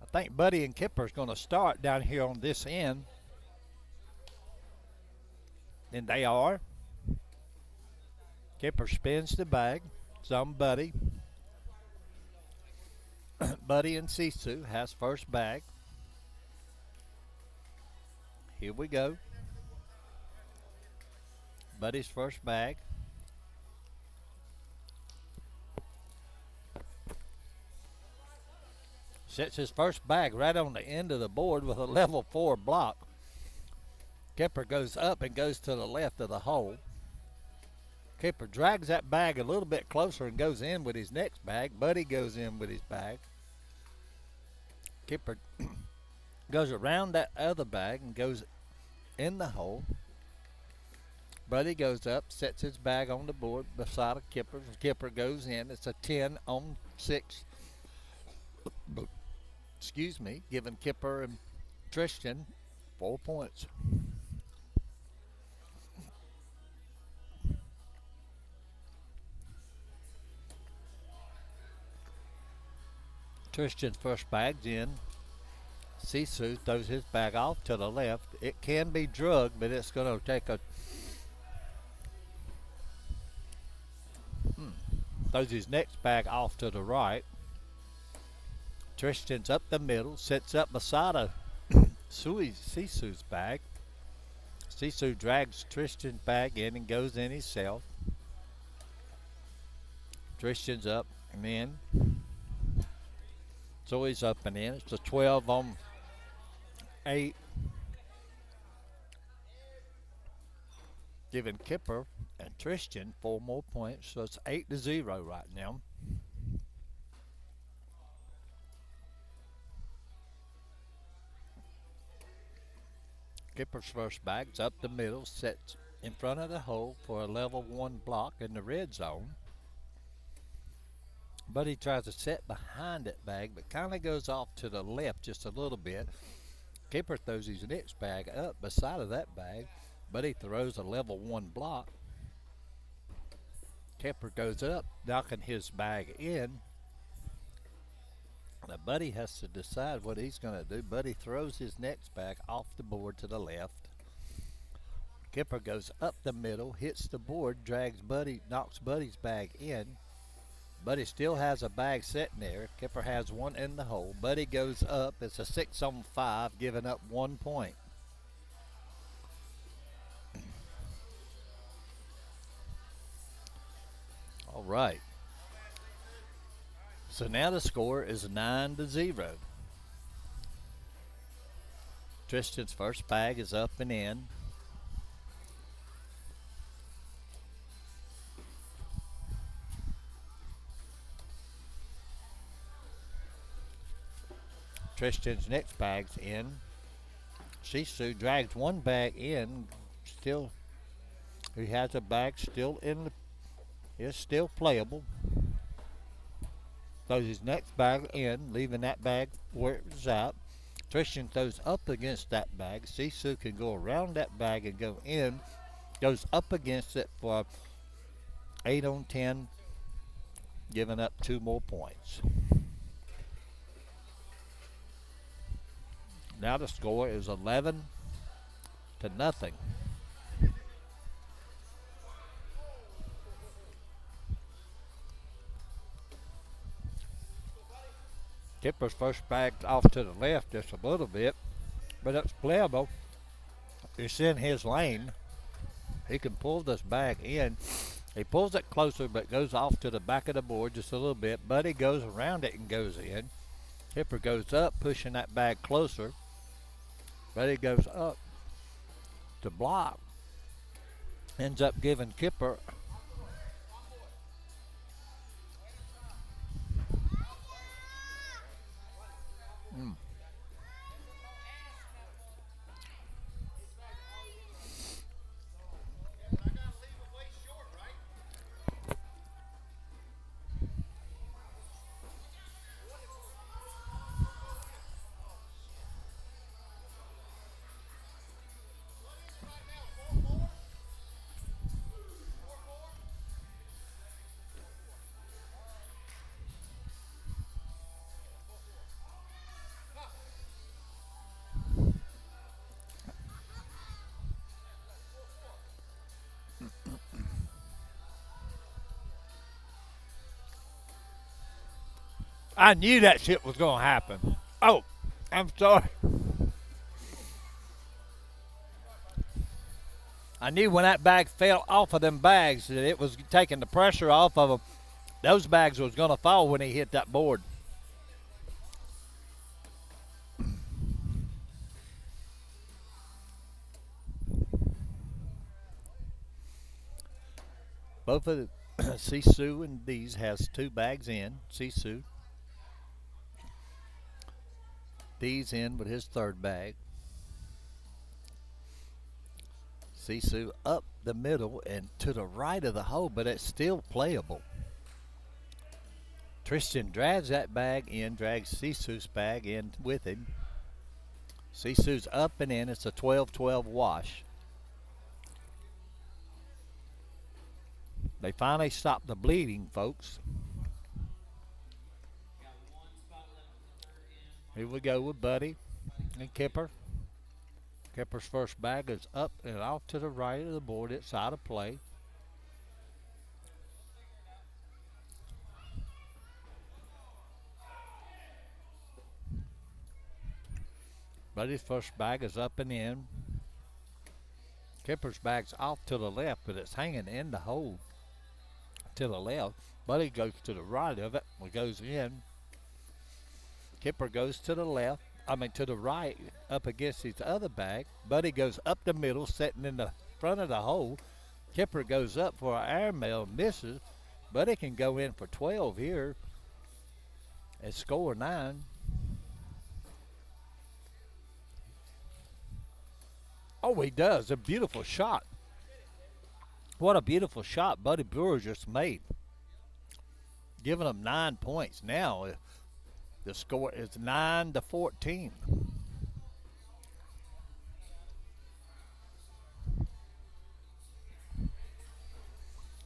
I think Buddy and Kipper's going to start down here on this end. And they are. Kipper spins the bag. Some Buddy. Buddy and Sisu has first bag. Here we go. Buddy's first bag. Sets his first bag right on the end of the board with a level 4 block. Kipper goes up and goes to the left of the hole. Kipper drags that bag a little bit closer and goes in with his next bag. Buddy goes in with his bag. Kipper goes around that other bag and goes in the hole. Buddy goes up, sets his bag on the board beside of Kipper. Kipper goes in. It's a 10-6. Excuse me, giving Kipper and Tristan 4 points. Tristan's first bag's in. Sisu throws his bag off to the left. It can be drugged, but it's going to take a... Throws his next bag off to the right. Tristan's up the middle, sits up beside of Sisu's bag. Sisu drags Tristan's bag in and goes in himself. Tristan's up and in. So he's up and in. It's a 12-8. Giving Kipper and Tristan 4 more points. So it's 8-0 right now. Kipper's first bag's up the middle, sets in front of the hole for a level 1 block in the red zone. Buddy tries to set behind that bag, but kind of goes off to the left just a little bit. Kipper throws his next bag up beside of that bag. Buddy throws a level 1 block. Kipper goes up, knocking his bag in. Now Buddy has to decide what he's going to do. Buddy throws his next bag off the board to the left. Kipper goes up the middle, hits the board, drags Buddy, knocks Buddy's bag in. Buddy still has a bag sitting there. Kipper has one in the hole. Buddy goes up. It's a 6-5, giving up 1 point. All right. So now the score is 9-0. Tristan's first bag is up and in. Tristan's next bag's in. Sisu drags one bag in. Still, he has a bag still in the, is still playable. Throws his next bag in, leaving that bag where it was at. Tristan throws up against that bag. Sisu can go around that bag and go in. Goes up against it for 8 on 10, giving up 2 more points. Now the score is 11-0. Kipper's first bag's off to the left just a little bit, but it's playable. It's in his lane. He can pull this bag in. He pulls it closer, but goes off to the back of the board just a little bit. Buddy goes around it and goes in. Kipper goes up, pushing that bag closer. Buddy goes up to block. Ends up giving Kipper I knew that shit was going to happen. Oh, I'm sorry. I knew when that bag fell off of them bags that it was taking the pressure off of them. Those bags was going to fall when he hit that board. Both of the Sisu and these has 2 bags in. Sisu. These in with his 3rd bag. Sisu up the middle and to the right of the hole, but it's still playable. Tristan drags that bag in, drags Sisu's bag in with him. Sisu's up and in. It's a 12-12 wash. They finally stopped the bleeding, folks. Here we go with Buddy and Kipper. Kipper's first bag is up and off to the right of the board. It's out of play. Buddy's first bag is up and in. Kipper's bag's off to the left, but it's hanging in the hole to the left. Buddy goes to the right of it. It goes in. Kipper goes to the left. To the right, up against his other bag. Buddy goes up the middle, sitting in the front of the hole. Kipper goes up for an airmail, misses. Buddy can go in for 12 here and score 9. Oh, he does. A beautiful shot. What a beautiful shot Buddy Brewer just made. Giving him 9 points. Now the score is 9-14.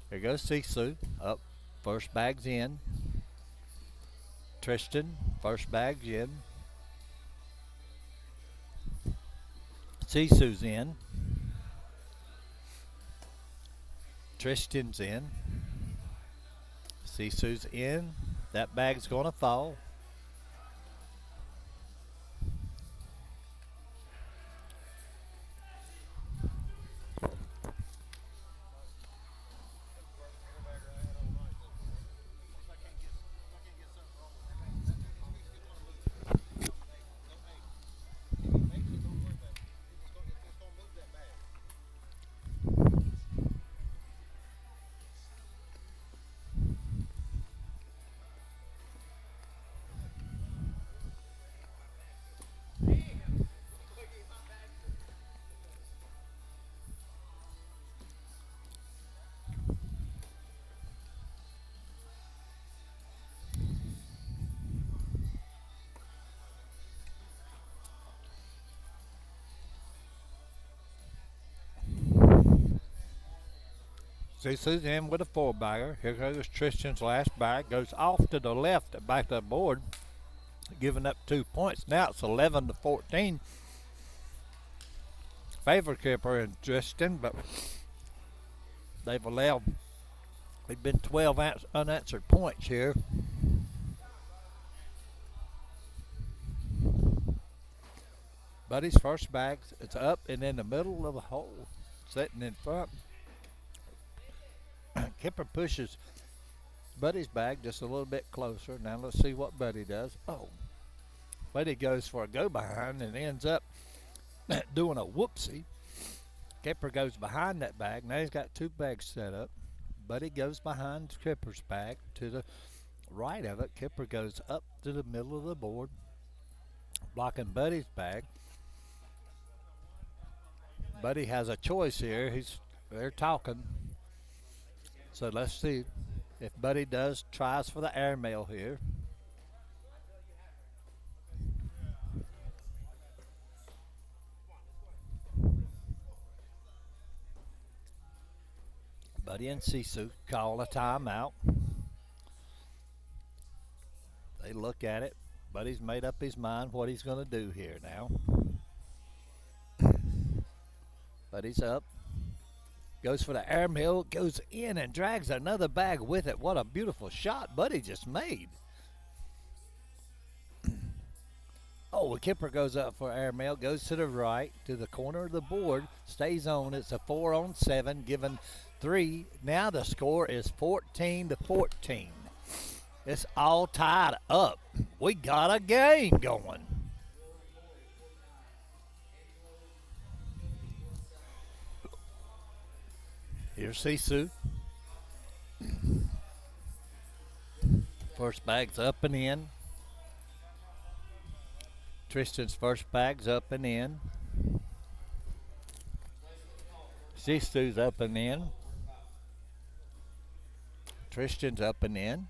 Here goes Sisu. Up. First bag's in. Tristan. First bag's in. Sisu's in. Tristan's in. Sisu's in. That bag's going to fall. Sisu's in with a 4-bagger. Here goes Tristan's last bag. Goes off to the left, back to the board, giving up 2 points. Now it's 11-14. Favor Kipper and Tristan, but they've been 12 unanswered points here. Buddy's first bag, it's up and in the middle of the hole, sitting in front. Kipper pushes Buddy's bag just a little bit closer. Now let's see what Buddy does. Oh, Buddy goes for a go behind and ends up doing a whoopsie. Kipper goes behind that bag. Now he's got 2 bags set up. Buddy goes behind Kipper's bag to the right of it. Kipper goes up to the middle of the board, blocking Buddy's bag. Buddy has a choice here. They're talking. So let's see if Buddy tries for the airmail here. Buddy and Sisu call a timeout. They look at it. Buddy's made up his mind what he's going to do here now. Buddy's up. Goes for the airmail, goes in and drags another bag with it. What a beautiful shot Buddy just made. Oh, a Kipper goes up for airmail, goes to the right, to the corner of the board, stays on. It's a 4-on-7, given 3. Now the score is 14-14. It's all tied up. We got a game going. Here's Sisu. First bag's up and in. Tristan's first bag's up and in. Sisu's up and in. Tristan's up and in.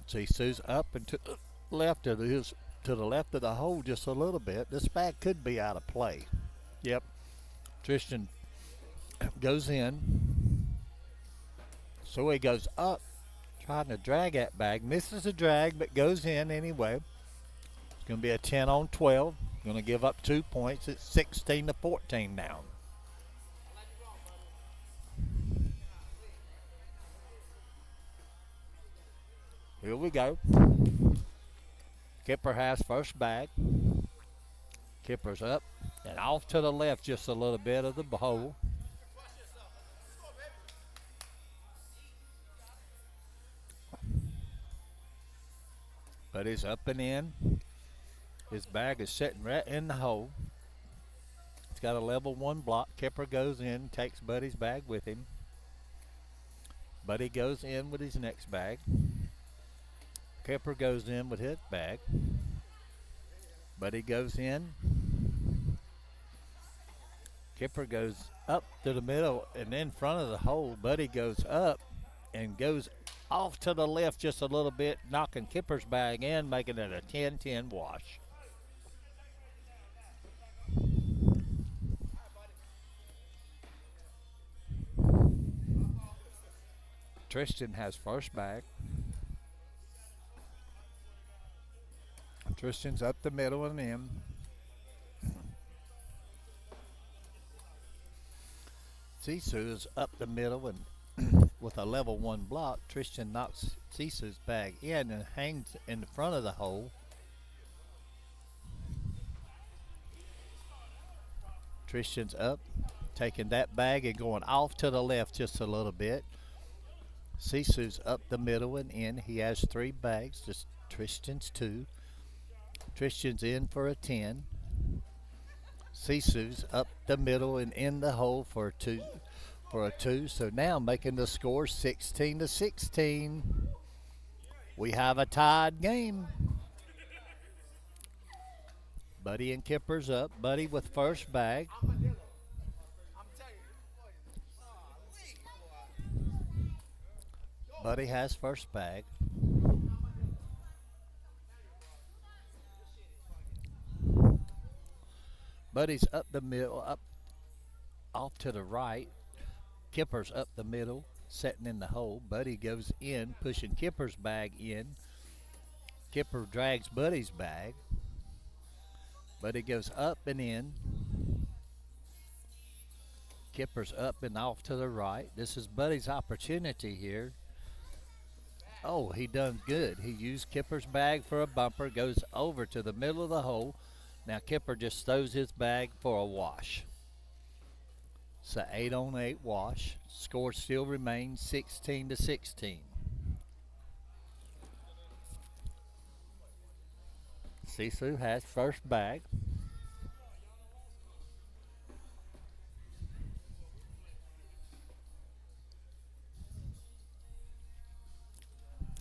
Sisu's up and to the left of the hole just a little bit. This bag could be out of play. Yep. Tristan goes in. So he goes up, trying to drag that bag. Misses the drag, but goes in anyway. It's going to be a 10-on-12. Going to give up 2 points. It's 16-14 now. Here we go. Kipper has first bag. Kipper's up and off to the left just a little bit of the hole. But he's up and in. His bag is sitting right in the hole. It's got a level 1 block. Kipper goes in, takes Buddy's bag with him. Buddy goes in with his next bag. Kipper goes in with his bag. Buddy goes in. Kipper goes up to the middle and in front of the hole. Buddy goes up and goes off to the left just a little bit, knocking Kipper's bag in, making it a 10-10 wash. Tristan has first bag. Tristan's up the middle and in. Sisu is up the middle and with a level 1 block. Tristan knocks Sisu's bag in and hangs in the front of the hole. Tristan's up, taking that bag and going off to the left just a little bit. Sisu's up the middle and in. He has 3 bags, just Tristan's 2. Tristan's in for a 10. Sisu's up the middle and in the hole for a 2. So now making the score 16-16. We have a tied game. Buddy and Kipper's up. Buddy with first bag. Buddy has first bag. Buddy's up the middle, up off to the right. Kipper's up the middle, setting in the hole. Buddy goes in, pushing Kipper's bag in. Kipper drags Buddy's bag. Buddy goes up and in. Kipper's up and off to the right. This is Buddy's opportunity here. Oh, he done good. He used Kipper's bag for a bumper, goes over to the middle of the hole. Now Kipper just throws his bag for a wash. It's an 8-on-8 wash. Score still remains 16-16. Sisu has first bag.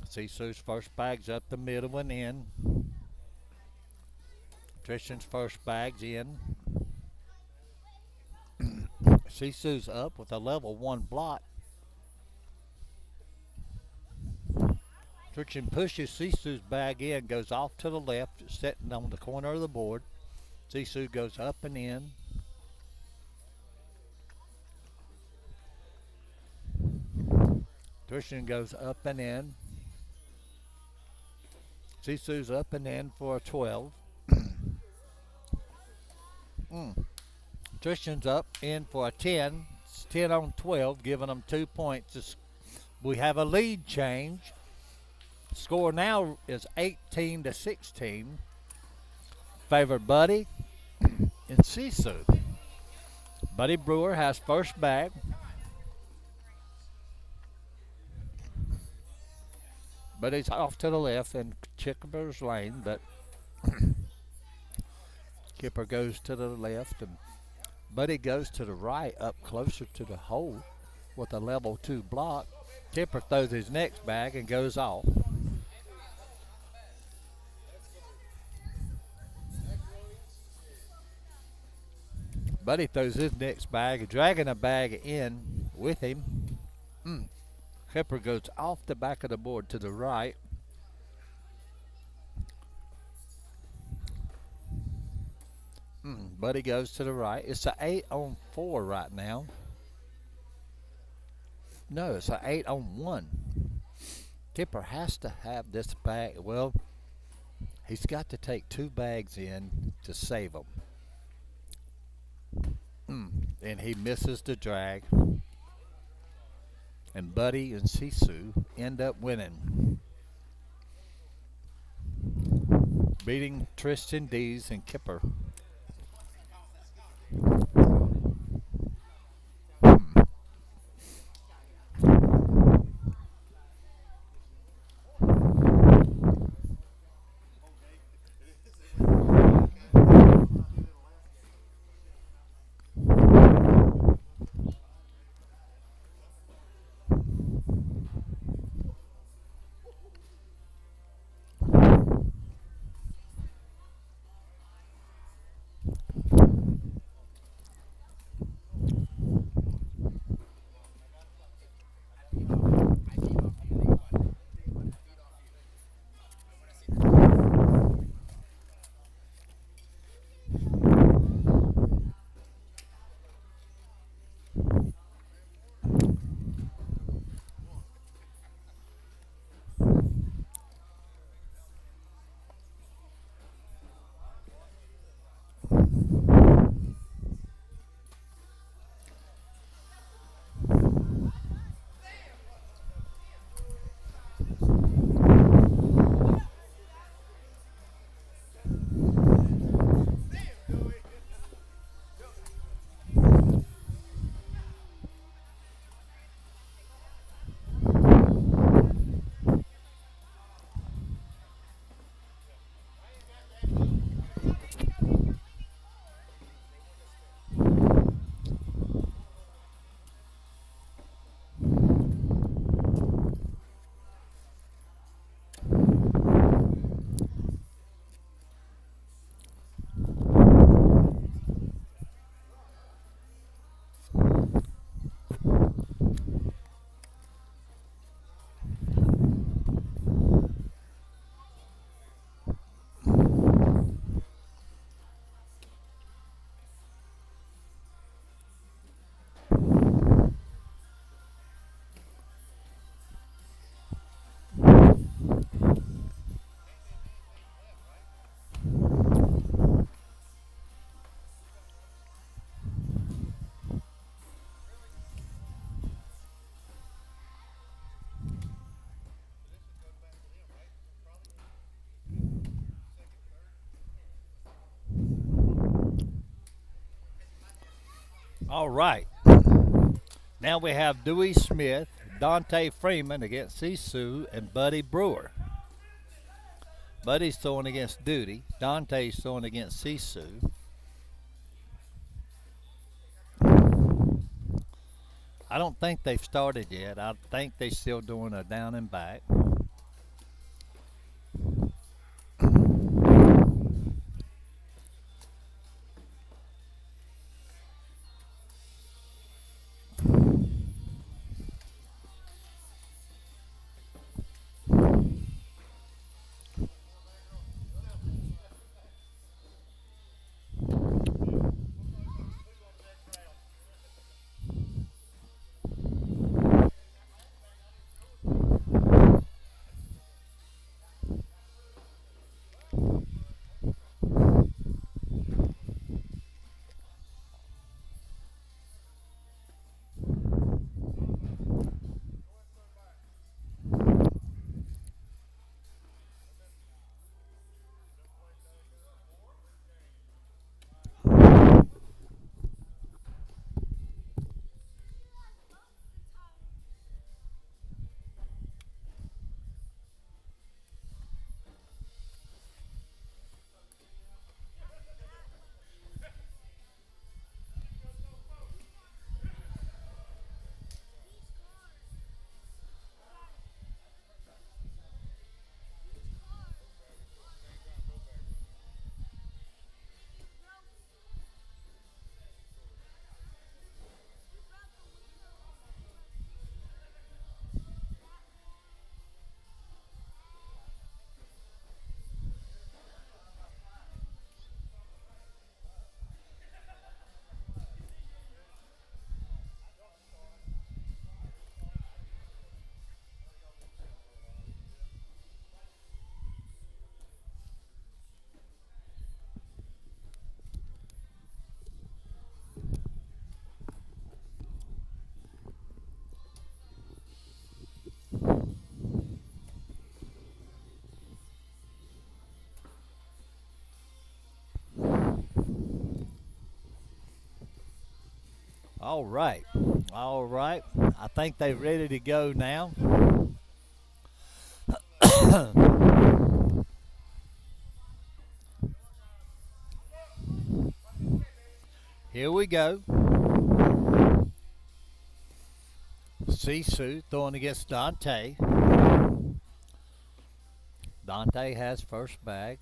Sisu's first bag's up the middle and in. Tristan's first bag's in. Sisu's up with a level 1 block. Tristan pushes Sisu's bag in, goes off to the left, sitting on the corner of the board. Sisu goes up and in. Tristan goes up and in. Sisu's up and in for a 12. Tristan's up in for a 10. It's 10-on-12, giving them 2 points. We have a lead change. Score now is 18-16. Favor Buddy and Sisu. Buddy Brewer has first bag. Buddy's off to the left in Chickaber's lane, but Kipper goes to the left and Buddy goes to the right up closer to the hole with a level 2 block. Kipper throws his next bag and goes off. Buddy throws his next bag, dragging a bag in with him. Kipper goes off the back of the board to the right. Buddy goes to the right. It's an 8-on-4 right now. No, it's an 8-on-1. Kipper has to have this bag. Well, he's got to take 2 bags in to save them. And he misses the drag. And Buddy and Sisu end up winning, beating Tristan Dees and Kipper. All right. Now we have Dewey Smith, Dante Freeman against Sisu, and Buddy Brewer. Buddy's throwing against Duty. Dante's throwing against Sisu. I don't think they've started yet. I think they're still doing a down and back. All right. All right. I think they're ready to go now. Here we go. Sisu throwing against Dante. Dante has first bag.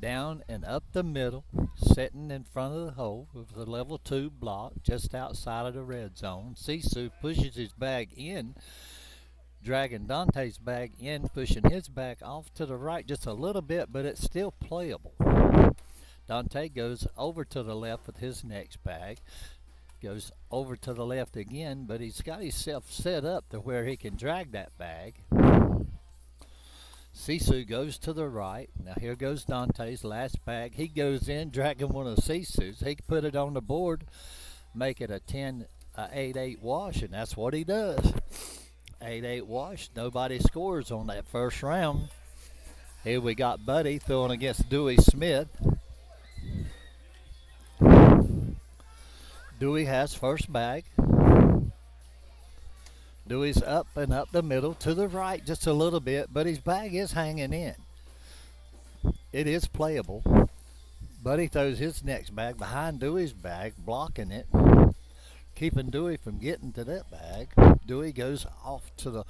Down and up the middle, sitting in front of the hole with the level 2 block just outside of the red zone. Sisu pushes his bag in, dragging Dante's bag in, pushing his bag off to the right just a little bit, but it's still playable. Dante goes over to the left with his next bag, goes over to the left again, but he's got himself set up to where he can drag that bag. Sisu goes to the right. Now here goes Dante's last bag. He goes in, dragging one of Sisu's. He can put it on the board, make it a 8-8 wash, and that's what he does. 8-8 wash. Nobody scores on that first round. Here we got Buddy throwing against Dewey Smith. Dewey has first bag. Dewey's up and up the middle to the right just a little bit, but his bag is hanging in. It is playable. Buddy throws his next bag behind Dewey's bag, blocking it, keeping Dewey from getting to that bag. Dewey goes off to the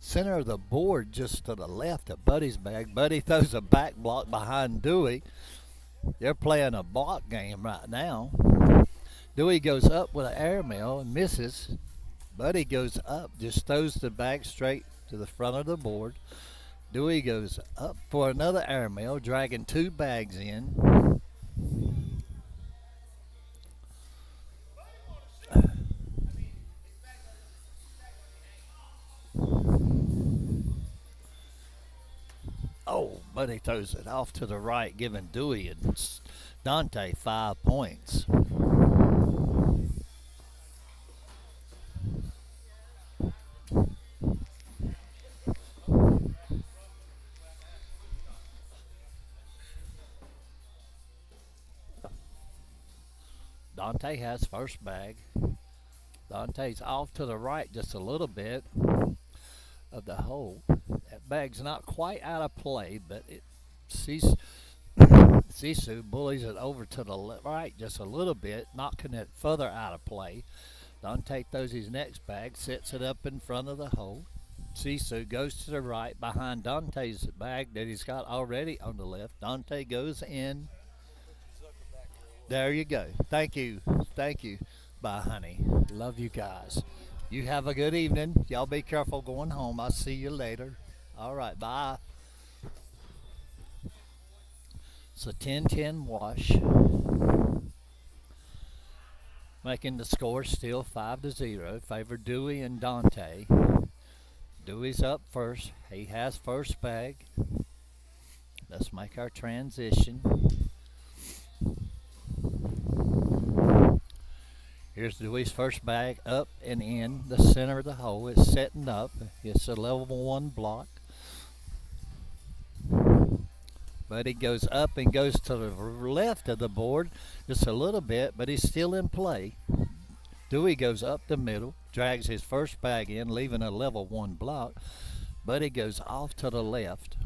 center of the board just to the left of Buddy's bag. Buddy throws a back block behind Dewey. They're playing a block game right now. Dewey goes up with an airmail and misses. Buddy goes up, just throws the bag straight to the front of the board. Dewey goes up for another airmail, dragging 2 bags in. Oh, Buddy throws it off to the right, giving Dewey and Dante 5 points. Dante has first bag. Dante's off to the right just a little bit of the hole. That bag's not quite out of play, but Sisu bullies it over to the right just a little bit, knocking it further out of play. Dante throws his next bag, sets it up in front of the hole. Sisu goes to the right behind Dante's bag that he's got already on the left. Dante goes in. There you go. Thank you. Thank you. Bye, honey. Love you guys. You have a good evening. Y'all be careful going home. I'll see you later. All right. Bye. It's a 10-10 wash. Making the score still 5-0. Favor Dewey and Dante. Dewey's up first. He has first bag. Let's make our transition. Here's Dewey's first bag up and in the center of the hole. It's setting up. It's a level 1 block. But he goes up and goes to the left of the board just a little bit, but he's still in play. Dewey goes up the middle, drags his first bag in, leaving a level 1 block. Buddy goes off to the left.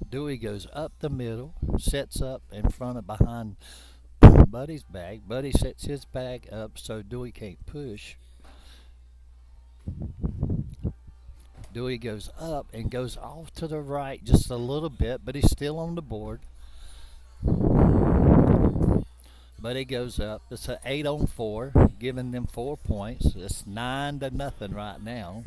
Dewey goes up the middle, sets up in front of behind Buddy's bag. Buddy sets his bag up so Dewey can't push. Dewey goes up and goes off to the right just a little bit, but he's still on the board. Buddy goes up. It's an 8-on-4, giving them 4 points. It's 9-0 right now.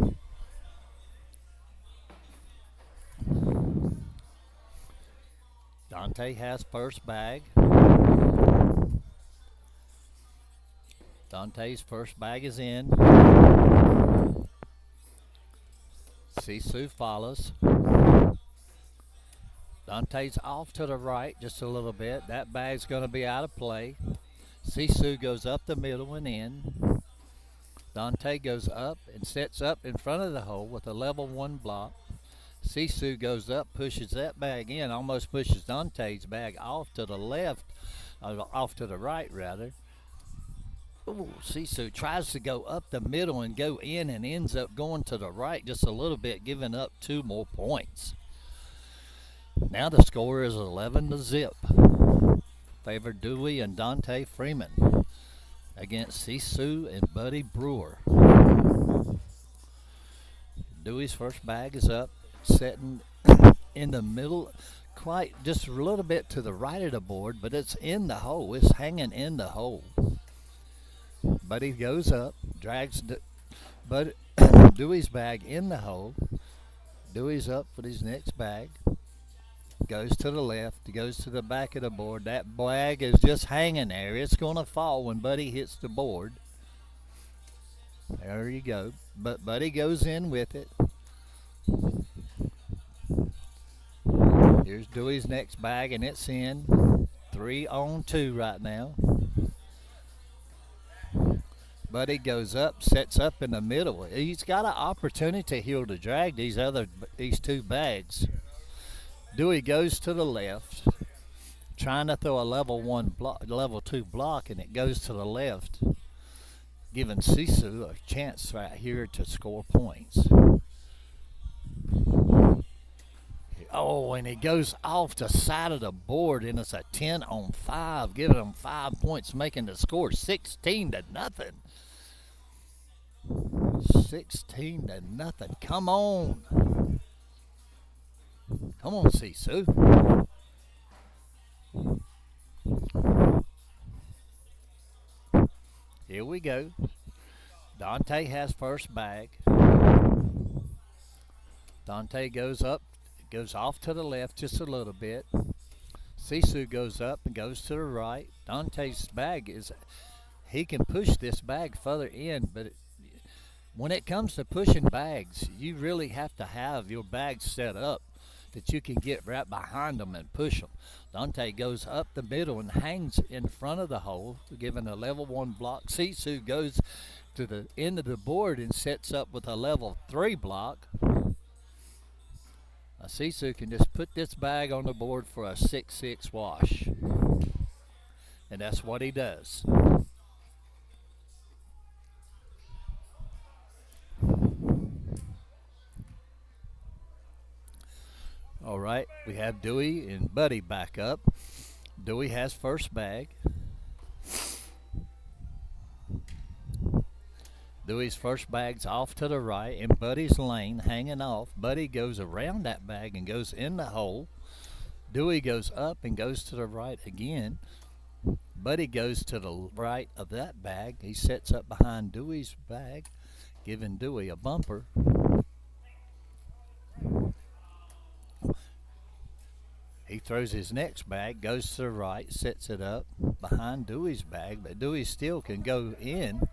Dante has first bag. Dante's first bag is in. Sisu follows. Dante's off to the right just a little bit. That bag's going to be out of play. Sisu goes up the middle and in. Dante goes up and sets up in front of the hole with a level 1 block. Sisu goes up, pushes that bag in, almost pushes Dante's bag off to the left, off to the right rather. Ooh, Sisu tries to go up the middle and go in and ends up going to the right just a little bit, giving up 2 more points. Now the score is 11-0. Favor Dewey and Dante Freeman against Sisu and Buddy Brewer. Dewey's first bag is up, setting in the middle, quite just a little bit to the right of the board, but it's in the hole. It's hanging in the hole. Buddy goes up, drags Dewey's bag in the hole. Dewey's up with his next bag. Goes to the left, goes to the back of the board. That bag is just hanging there. It's going to fall when Buddy hits the board. There you go. But Buddy goes in with it. Here's Dewey's next bag, and it's in. 3 on 2 right now. Buddy goes up, sets up in the middle. He's got an opportunity here to drag these 2 bags. Dewey goes to the left, trying to throw a level 2 block, and it goes to the left, giving Sisu a chance right here to score points. Oh, and he goes off the side of the board, and it's a 10 on 5, giving him 5 points, making the score 16-0. 16-0. Come on. Come on, Sisu. Here we go. Dante has first bag. Dante goes up, goes off to the left just a little bit. Sisu goes up and goes to the right. Dante's bag he can push this bag further in, but when it comes to pushing bags, you really have to have your bags set up that you can get right behind them and push them. Dante goes up the middle and hangs in front of the hole, giving a level 1 block. Sisu goes to the end of the board and sets up with a level 3 block. Sisu can just put this bag on the board for a 6-6 wash. And that's what he does. All right, we have Dewey and Buddy back up. Dewey has first bag. Dewey's first bag's off to the right in Buddy's lane, hanging off. Buddy goes around that bag and goes in the hole. Dewey goes up and goes to the right again. Buddy goes to the right of that bag. He sets up behind Dewey's bag, giving Dewey a bumper. He throws his next bag, goes to the right, sets it up behind Dewey's bag, but Dewey still can go in.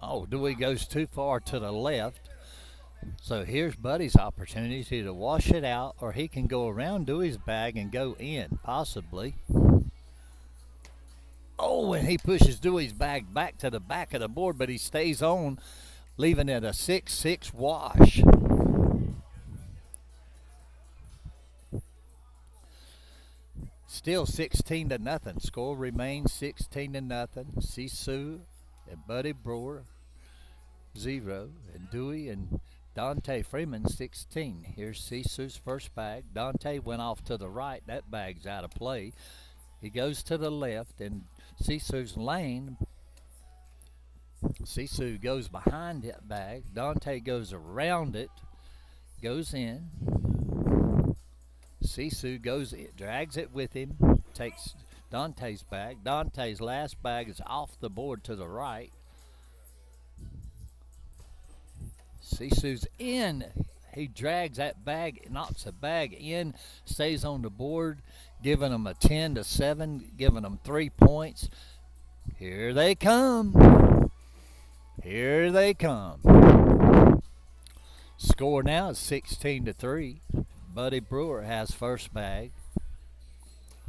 Oh, Dewey goes too far to the left. So here's Buddy's opportunity to wash it out, or he can go around Dewey's bag and go in, possibly. Oh, and he pushes Dewey's bag back to the back of the board, but he stays on, leaving it a 6-6 wash. Still 16-0. Score remains 16-0. Sisu and Buddy Brewer 0, and Dewey and Dante Freeman 16. Here's Sisu's first bag. Dante went off to the right. That bag's out of play. He goes to the left in Sisu's lane. Sisu goes behind that bag. Dante goes around it, goes in. Sisu goes in, drags it with him, takes Dante's bag. Dante's last bag is off the board to the right. Sisu's in. He drags that bag, knocks the bag in, stays on the board, giving them a 10-7, giving them 3 points. Here they come. Here they come. Score now is 16-3. Buddy Brewer has first bag.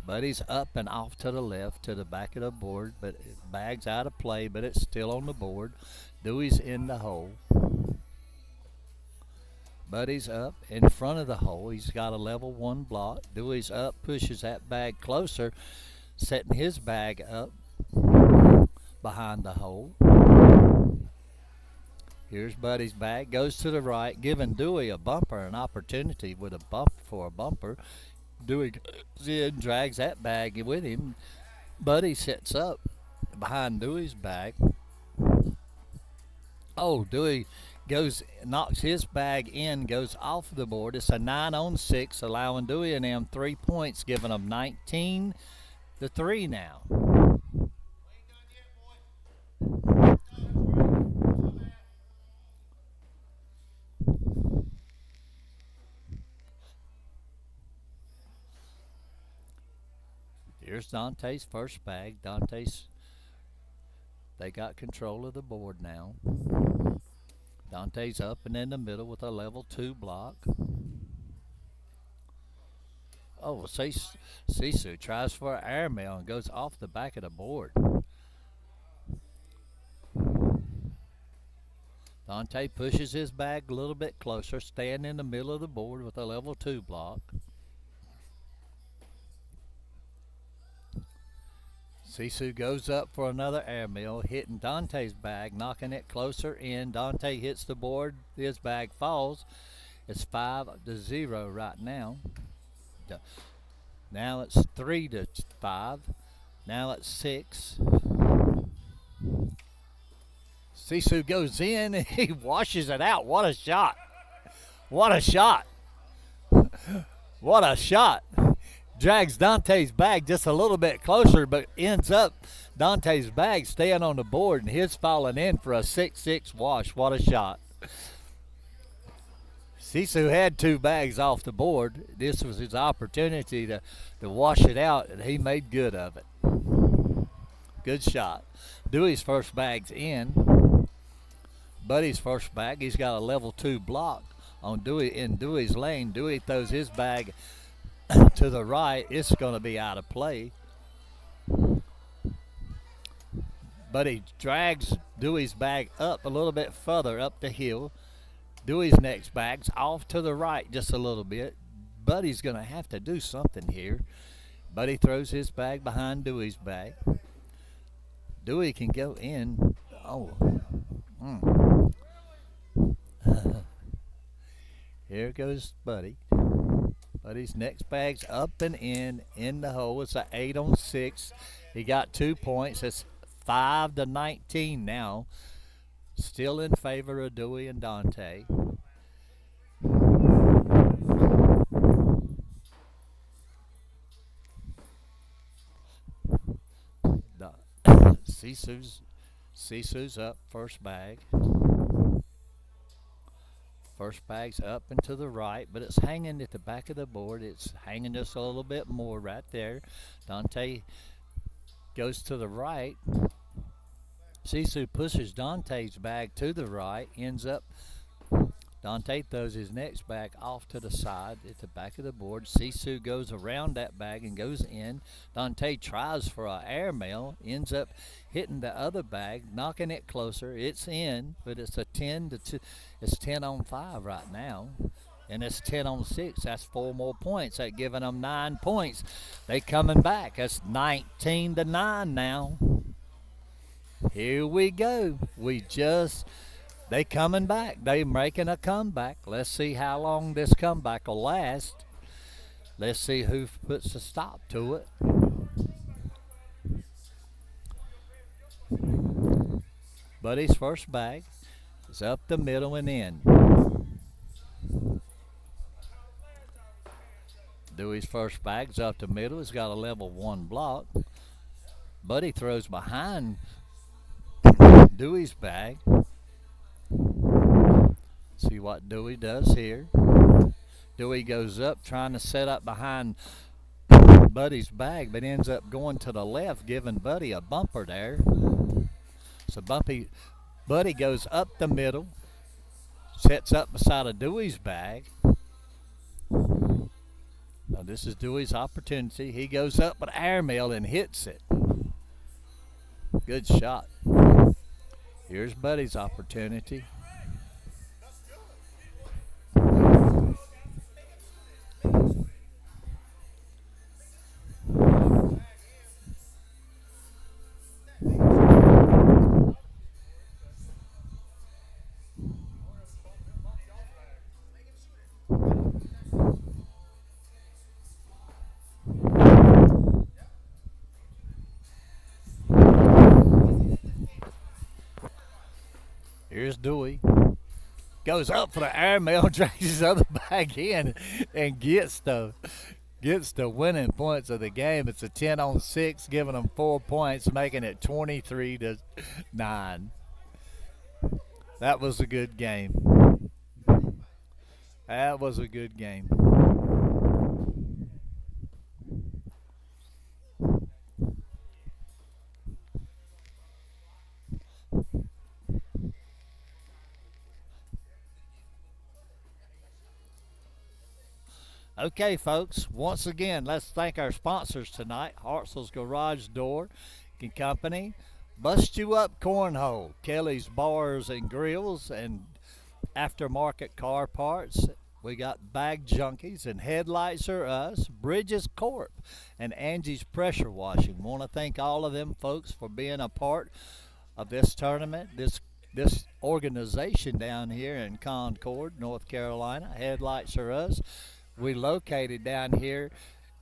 Buddy's up and off to the left to the back of the board, but bag's out of play, but it's still on the board. Dewey's in the hole. Buddy's up in front of the hole. He's got a level 1 block. Dewey's up, pushes that bag closer, setting his bag up behind the hole. Here's Buddy's bag, goes to the right, giving Dewey a bumper, an opportunity with a bump for a bumper. Dewey goes in, drags that bag with him. Buddy sits up behind Dewey's bag. Oh, Dewey knocks his bag in, goes off the board. It's a 9 on 6, allowing Dewey and them 3 points, giving them 19-3 now. Here's Dante's first bag. They got control of the board now. Dante's up and in the middle with a level 2 block. Oh, Sisu tries for an airmail and goes off the back of the board. Dante pushes his bag a little bit closer, staying in the middle of the board with a level 2 block. Sisu goes up for another airmail, hitting Dante's bag, knocking it closer in. Dante hits the board. His bag falls. It's 5-0 right now. Now it's 3-5. Now it's 6. Sisu goes in and he washes it out. What a shot. What a shot. What a shot. Drags Dante's bag just a little bit closer, but ends up Dante's bag staying on the board and his falling in for a 6-6 wash. What a shot. Sisu had 2 bags off the board. This was his opportunity to wash it out, and he made good of it. Good shot. Dewey's first bag's in. Buddy's first bag, he's got a level 2 block on in Dewey's lane. Dewey throws his bag to the right. It's going to be out of play. Buddy drags Dewey's bag up a little bit further up the hill. Dewey's next bag's off to the right just a little bit. Buddy's going to have to do something here. Buddy throws his bag behind Dewey's bag. Dewey can go in. Oh. Here goes Buddy. Buddy's next bag's up and in the hole. It's an 8 on 6. He got 2 points. It's 5-19 now. Still in favor of Dewey and Dante. Sisu's up first bag. First bag's up and to the right, but it's hanging at the back of the board. It's hanging just a little bit more right there. Dante goes to the right. Sisu pushes Dante's bag to the right, ends up. Dante throws his next bag off to the side at the back of the board. Sisu goes around that bag and goes in. Dante tries for an airmail, ends up hitting the other bag, knocking it closer. It's in, but it's a 10-2. It's 10 on 5 right now, and it's 10 on 6. That's 4 more points. That giving them 9 points. They coming back. That's 19-9 now. Here we go. They coming back. They making a comeback. Let's see how long this comeback will last. Let's see who puts a stop to it. Buddy's first bag is up the middle and in. Dewey's first bag's up the middle. He's got a level 1 block. Buddy throws behind Dewey's bag. See what Dewey does here. Dewey goes up trying to set up behind Buddy's bag, but ends up going to the left, giving Buddy a bumper there. So Buddy goes up the middle, sets up beside of Dewey's bag. this is Dewey's opportunity. He goes up with airmail and hits it. Good shot. Here's Buddy's opportunity. Here's Dewey. Goes up for the airmail, drags his other bag in, and gets the winning points of the game. It's a 10-on-6, giving them 4 points, making it 23-9. That was a good game. That was a good game. Okay, folks, once again, let's thank our sponsors tonight, Hartzell's Garage Door and Company, Bust You Up Cornhole, Kelly's Bars and Grills, and Aftermarket Car Parts. We got Bag Junkies and Headlights Are Us, Bridges Corp, and Angie's Pressure Washing. Want to thank all of them folks for being a part of this tournament, this organization down here in Concord, North Carolina. Headlights Are Us. We located down here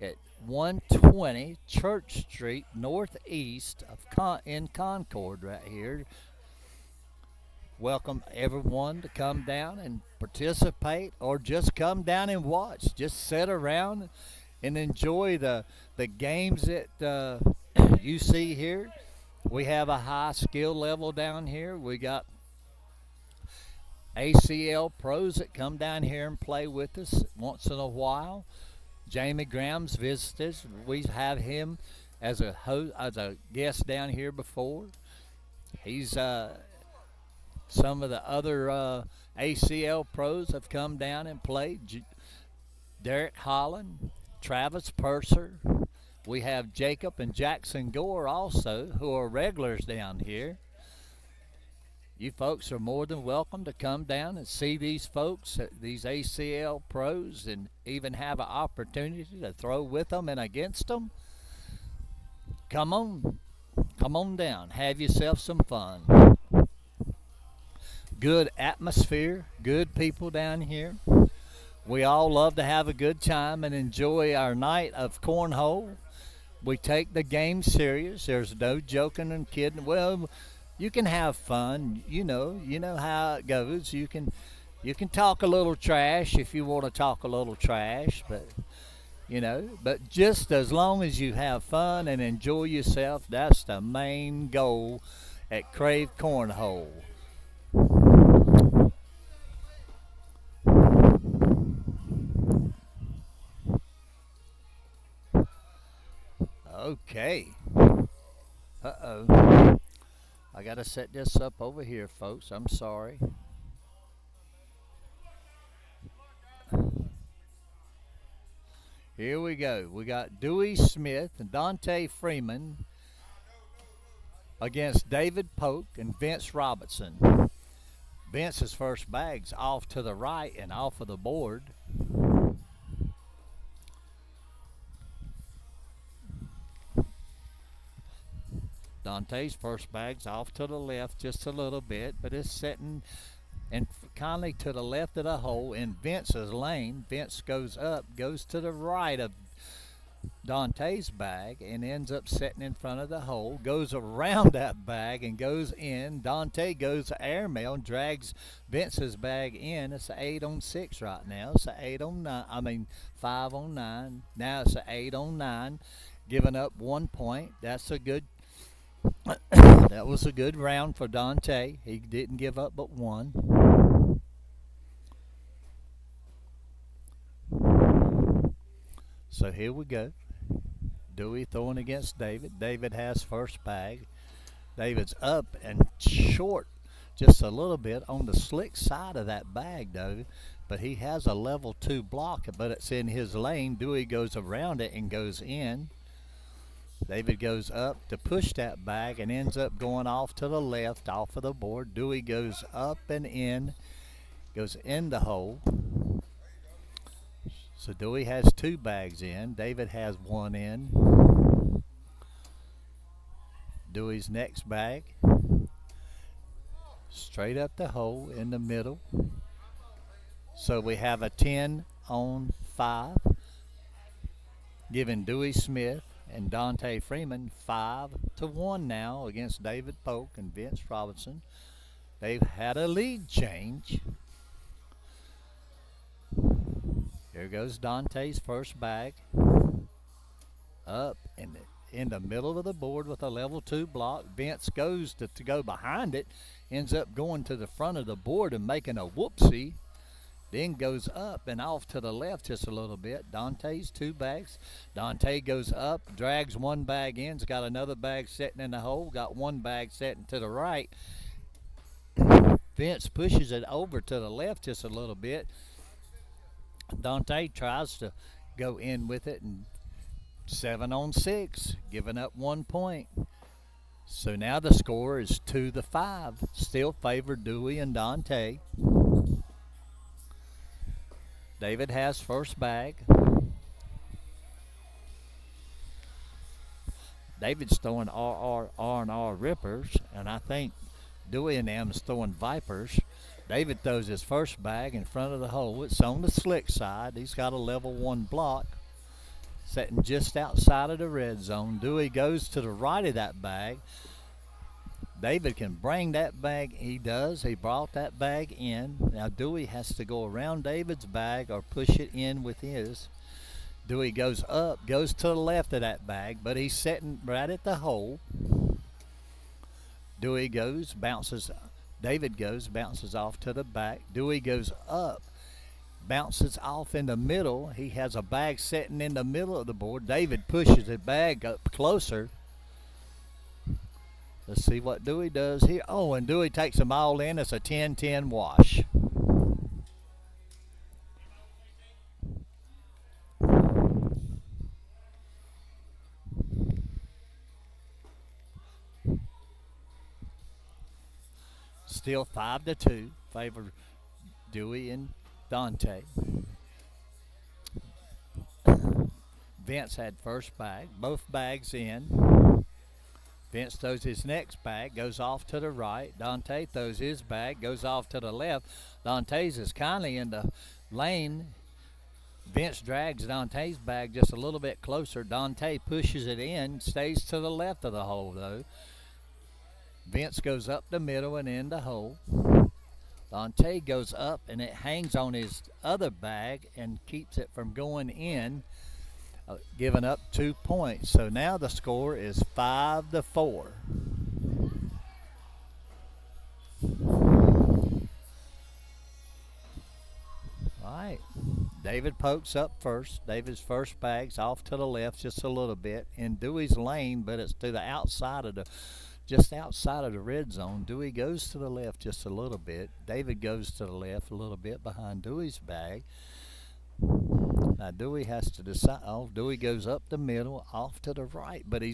at 120 Church Street, northeast of in Concord, right here. Welcome everyone to come down and participate, or just come down and watch. Just sit around and enjoy the games that you see here. We have a high skill level down here. We got ACL pros that come down here and play with us once in a while. Jamie Graham's visited. We have him as a guest down here before. He's some of the other ACL pros have come down and played. Derek Holland, Travis Purser. We have Jacob and Jackson Gore also, who are regulars down here. You folks are more than welcome to come down and see these folks, these ACL pros, and even have an opportunity to throw with them and against them. Come on down, have yourself some fun. Good atmosphere, good people down here. We all love to have a good time and enjoy our night of cornhole. We take the game serious. There's no joking and kidding. Well, you can have fun, you know how it goes. You can talk a little trash if you want to talk a little trash, but just as long as you have fun and enjoy yourself, that's the main goal at Krave Cornhole. Okay. Uh-oh. I got to set this up over here, folks. I'm sorry. Here we go. We got Dewey Smith and Dante Freeman against David Polk and Vince Robinson. Vince's first bag's off to the right and off of the board. Dante's first bag's off to the left just a little bit, but it's sitting and kindly to the left of the hole in Vince's lane. Vince goes up, goes to the right of Dante's bag and ends up sitting in front of the hole, goes around that bag and goes in. Dante goes to airmail and drags Vince's bag in. It's an 8-on-6 right now. It's an 5-on-9. Now it's an 8-on-9, giving up 1 point. That's a good that was a good round for Dante. He didn't give up but one. So here we go. Dewey throwing against David. David has first bag. David's up and short just a little bit on the slick side of that bag, though. but he has a level 2 block, but it's in his lane. Dewey goes around it and goes in. David goes up to push that bag and ends up going off to the left, off of the board. Dewey goes up and in, goes in the hole. So Dewey has 2 bags in. David has 1 in. Dewey's next bag, straight up the hole in the middle. So we have a 10 on 5, giving Dewey Smith and Dante Freeman 5-1 now against David Polk and Vince Robinson. They've had a lead change. Here goes Dante's first bag. Up in the middle of the board with a level 2 block. Vince goes to go behind it, ends up going to the front of the board and making a whoopsie. Then goes up and off to the left just a little bit. Dante's 2 bags. Dante goes up, drags 1 bag in, has got another bag sitting in the hole, got 1 bag sitting to the right. Vince pushes it over to the left just a little bit. Dante tries to go in with it, and 7 on 6, giving up 1 point. So now the score is 2-5. Still favor Dewey and Dante. David has first bag. David's throwing R&R Rippers, and I think Dewey and them's throwing Vipers. David throws his first bag in front of the hole. It's on the slick side. He's got a level 1 block, sitting just outside of the red zone. Dewey goes to the right of that bag. David can bring that bag. He does. He brought that bag in. Now Dewey has to go around David's bag or push it in with his. Dewey goes up, goes to the left of that bag, but he's sitting right at the hole. Dewey goes, bounces. David goes, bounces off to the back. Dewey goes up, bounces off in the middle. He has a bag sitting in the middle of the board. David pushes the bag up closer. Let's see what Dewey does here. Oh, and Dewey takes them all in. It's a 10-10 wash. Still 5-2, favor Dewey and Dante. Vince had first bag, both bags in. Vince throws his next bag, goes off to the right. Dante throws his bag, goes off to the left. Dante's is kindly in the lane. Vince drags Dante's bag just a little bit closer. Dante pushes it in, stays to the left of the hole though. Vince goes up the middle and in the hole. Dante goes up and it hangs on his other bag and keeps it from going in, giving up 2 points. So now the score is 5-4. All right. David Polk's up first. David's first bag's off to the left just a little bit in Dewey's lane, but it's to the outside of the just outside of the red zone. Dewey goes to the left just a little bit. David goes to the left a little bit behind Dewey's bag. Now Dewey has to decide. Oh, Dewey goes up the middle, off to the right, but he's